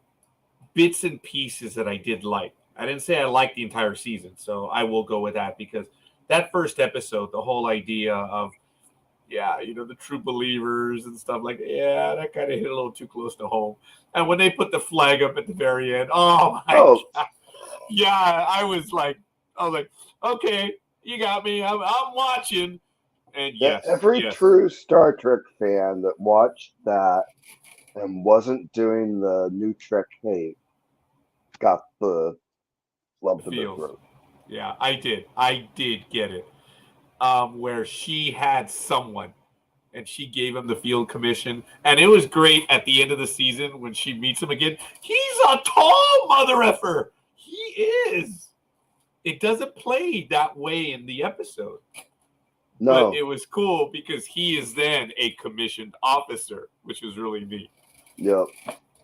bits and pieces that I did like. I didn't say I liked the entire season, so I will go with that, because that first episode, the whole idea of, the true believers and stuff like that, that kind of hit a little too close to home. And when they put the flag up at the very end, oh my God. Yeah, I was like, okay, you got me. I'm watching. And every true Star Trek fan that watched that and wasn't doing the new Trek hate got the lump in their throat. Yeah, I did get it. Where she had someone and she gave him the field commission, and it was great at the end of the season when she meets him again. He's a tall mother effer. He is. It doesn't play that way in the episode. No. But it was cool because he is then a commissioned officer, which was really neat. Yep.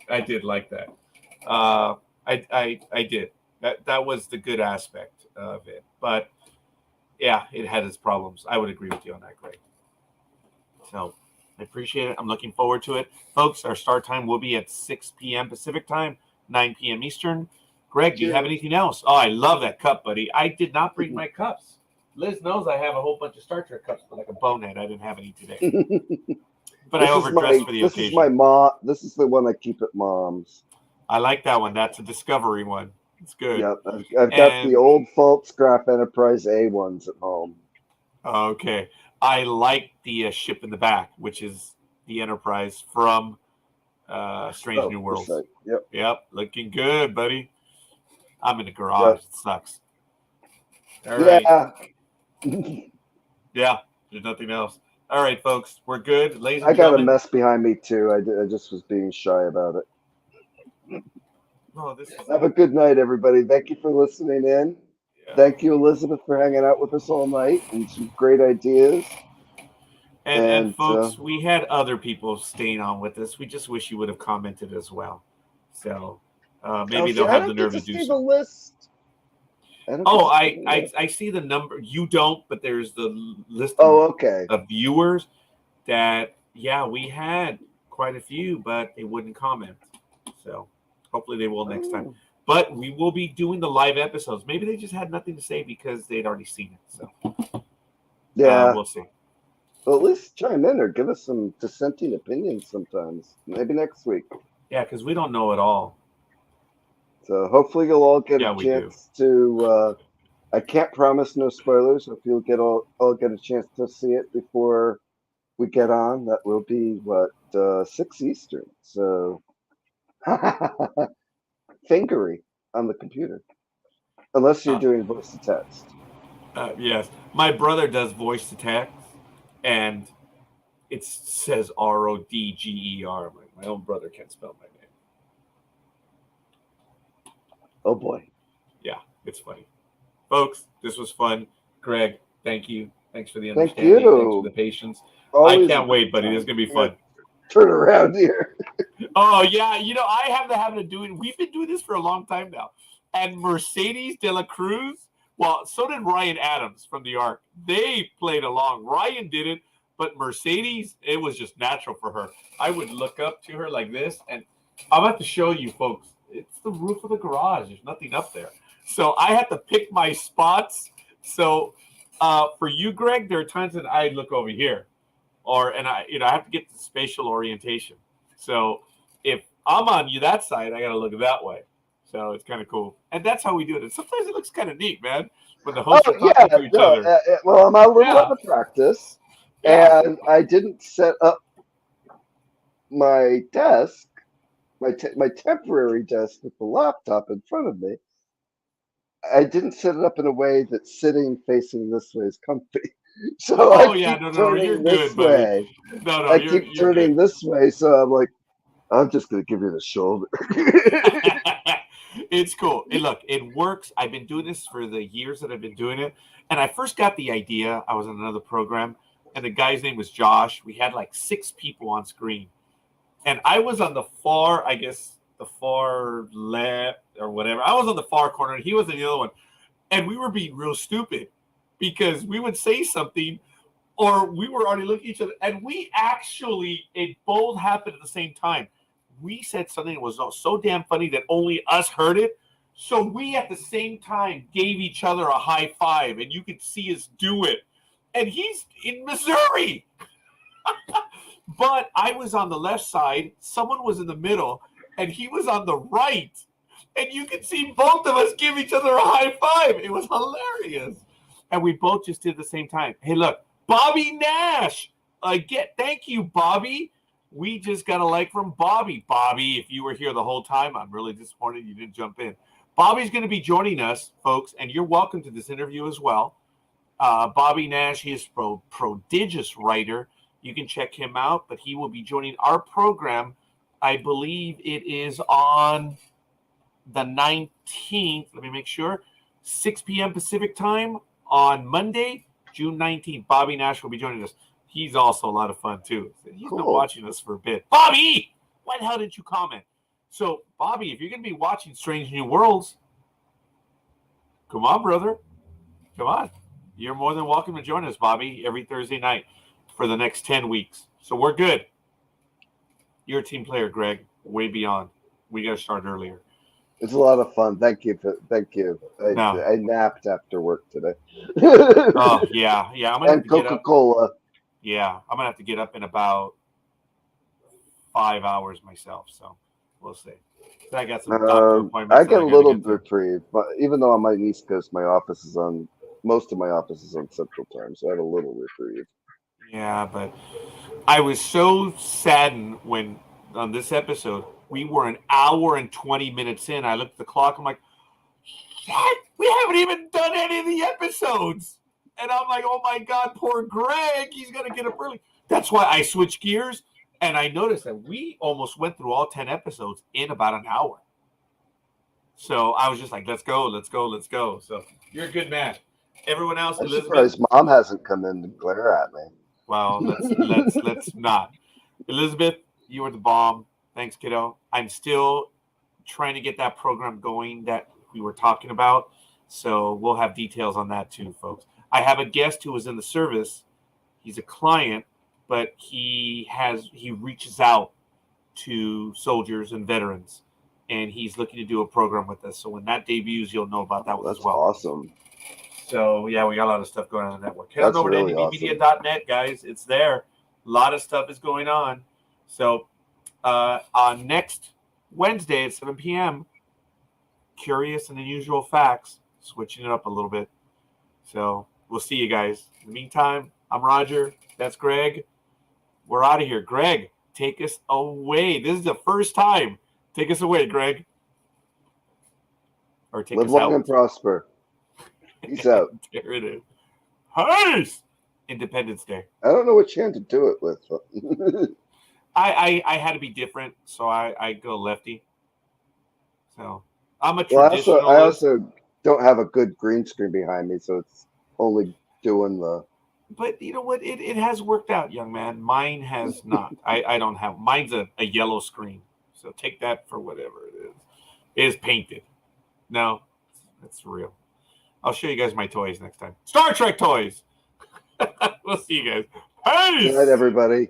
I did like that. I did. That was the good aspect of it. But yeah, it had its problems. I would agree with you on that, Greg. So I appreciate it. I'm looking forward to it. Folks, our start time will be at 6 p.m. Pacific time, 9 p.m. Eastern. Greg, do you have anything else? Oh, I love that cup, buddy. I did not bring my cups. Liz knows I have a whole bunch of Star Trek cups, but like a bonehead. I didn't have any today. But I overdressed for the occasion. This is my mom. This is the one I keep at mom's. I like that one. That's a Discovery one. It's good. Yep. I've got the old Fault Scrap Enterprise A ones at home. Okay. I like the ship in the back, which is the Enterprise from Strange New Worlds. Yep. Looking good, buddy. I'm in the garage. Yep. It sucks. All right. Yeah. There's nothing else. All right, folks. We're good. Ladies and gentlemen. I got a mess behind me, too. I just was being shy about it. Have a good night, everybody. Thank you for listening in. Yeah. Thank you, Elizabeth, for hanging out with us all night and some great ideas. And folks, we had other people staying on with us. We just wish you would have commented as well. So maybe they'll have the nerve to do so. List. I see the number. You don't, but there's the list of viewers that, we had quite a few, but they wouldn't comment. So hopefully they will next time. But we will be doing the live episodes. Maybe they just had nothing to say because they'd already seen it. So we'll see. Well, at least chime in or give us some dissenting opinions sometimes. Maybe next week. Yeah, because we don't know it all. So hopefully you'll all get a chance to. I can't promise no spoilers. If you'll all get a chance to see it before we get on, that will be 6 Eastern. So fingery on the computer, unless you're doing voice to text. Yes, my brother does voice to text, and it says RODGER. My own brother can't spell my name. Oh boy. Yeah, it's funny. Folks, this was fun. Greg, thank you. Thanks for the understanding. Thank you. Thanks for the patience. Always I can't wait, buddy. This is going to be fun. Turn around here. Oh, yeah. I have the habit of we've been doing this for a long time now. And Mercedes de la Cruz, well, so did Ryan Adams from the Ark. They played along. Ryan didn't, but Mercedes, it was just natural for her. I would look up to her like this, and I'm about to show you, folks. It's the roof of the garage. There's nothing up there. So I had to pick my spots. So for you, Greg, there are times that I look over here. and I have to get the spatial orientation. So if I'm on you that side, I got to look that way. So it's kind of cool, and that's how we do it. And sometimes it looks kind of neat, man, when the hosts Oh are yeah, talking to each no. other. Well, I'm a little Yeah, out of practice, yeah. and I didn't set up my desk, my temporary desk with the laptop in front of me. I didn't set it up in a way that sitting facing this way is comfy. So I Oh yeah, keep no, you're turning this good, buddy. way. No, I you're keep good. turning this way, so I'm like, I'm just gonna give you the shoulder. It's cool. And look, it works. I've been doing this for the years that I've been doing it. And I first got the idea. I was in another program, and the guy's name was Josh. We had like 6 people on screen. And I was on the far, I guess, the far left or whatever. I was on the far corner, and he was in the other one. And we were being real stupid because we would say something or we were already looking at each other. And it both happened at the same time. We said something that was so damn funny that only us heard it. So we at the same time gave each other a high five, and you could see us do it. And he's in Missouri. But I was on the left side, someone was in the middle, and he was on the right. And you could see both of us give each other a high five. It was hilarious. And we both just did it at the same time. Hey, look, Bobby Nash. Thank you, Bobby. We just got a like from Bobby. Bobby, if you were here the whole time, I'm really disappointed you didn't jump in. Bobby's going to be joining us, folks, and you're welcome to this interview as well. Bobby Nash, he is a prodigious writer. You can check him out, but he will be joining our program. I believe it is on the 19th. Let me make sure. 6 p.m. Pacific time on Monday, June 19th. Bobby Nash will be joining us. He's also a lot of fun, too. He's been watching us for a bit. Bobby, why the hell didn't you comment? So, Bobby, if you're going to be watching Strange New Worlds, come on, brother. Come on. You're more than welcome to join us, Bobby, every Thursday night for the next 10 weeks. So we're good. You're a team player, Greg. Way beyond. We got to start earlier. It's a lot of fun. Thank you. No. I napped after work today. Oh, yeah. Yeah, I'm going to have And to get up. Coca-Cola. Yeah, I'm going to have to get up in about 5 hours myself. So we'll see. I got some doctor appointments. I get a little reprieve, but even though I'm on the East Coast, most of my office is on Central Time, so I have a little reprieve. Yeah, but I was so saddened when on this episode we were an hour and 20 minutes in. I looked at the clock. I'm like, shit, we haven't even done any of the episodes. And I'm like, oh my God, poor Greg. He's going to get up early. That's why I switched gears. And I noticed that we almost went through all 10 episodes in about an hour. So I was just like, let's go. So you're a good man. Everyone else, I'm Elizabeth. surprised Mom hasn't come in to glare at me. Well, let's not. Elizabeth, you were the bomb. Thanks, kiddo. I'm still trying to get that program going that we were talking about. So we'll have details on that too, folks. I have a guest who was in the service. He's a client, but he reaches out to soldiers and veterans, and he's looking to do a program with us. So when that debuts, you'll know about that one as well. That's awesome. So, yeah, we got a lot of stuff going on in the network. Head That's on over really to ndbmedia.net, guys. It's there. A lot of stuff is going on. So, on next Wednesday at 7 p.m., Curious and Unusual Facts, switching it up a little bit. So, we'll see you guys. In the meantime, I'm Roger. That's Greg. We're out of here. Greg, take us away. This is the first time. Take us away, Greg. Or take Live us long out. and prosper. Peace out. There it is. Peace! Independence Day. I don't know which hand to do it with. I had to be different, so I go lefty. So I'm a Well, traditionalist. I also don't have a good green screen behind me, so it's only doing the. But you know what? It has worked out, young man. Mine has not. I don't have. Mine's a yellow screen. So take that for whatever it is. It is painted. No, it's real. I'll show you guys my toys next time. Star Trek toys. We'll see you guys. Peace! Good night, everybody.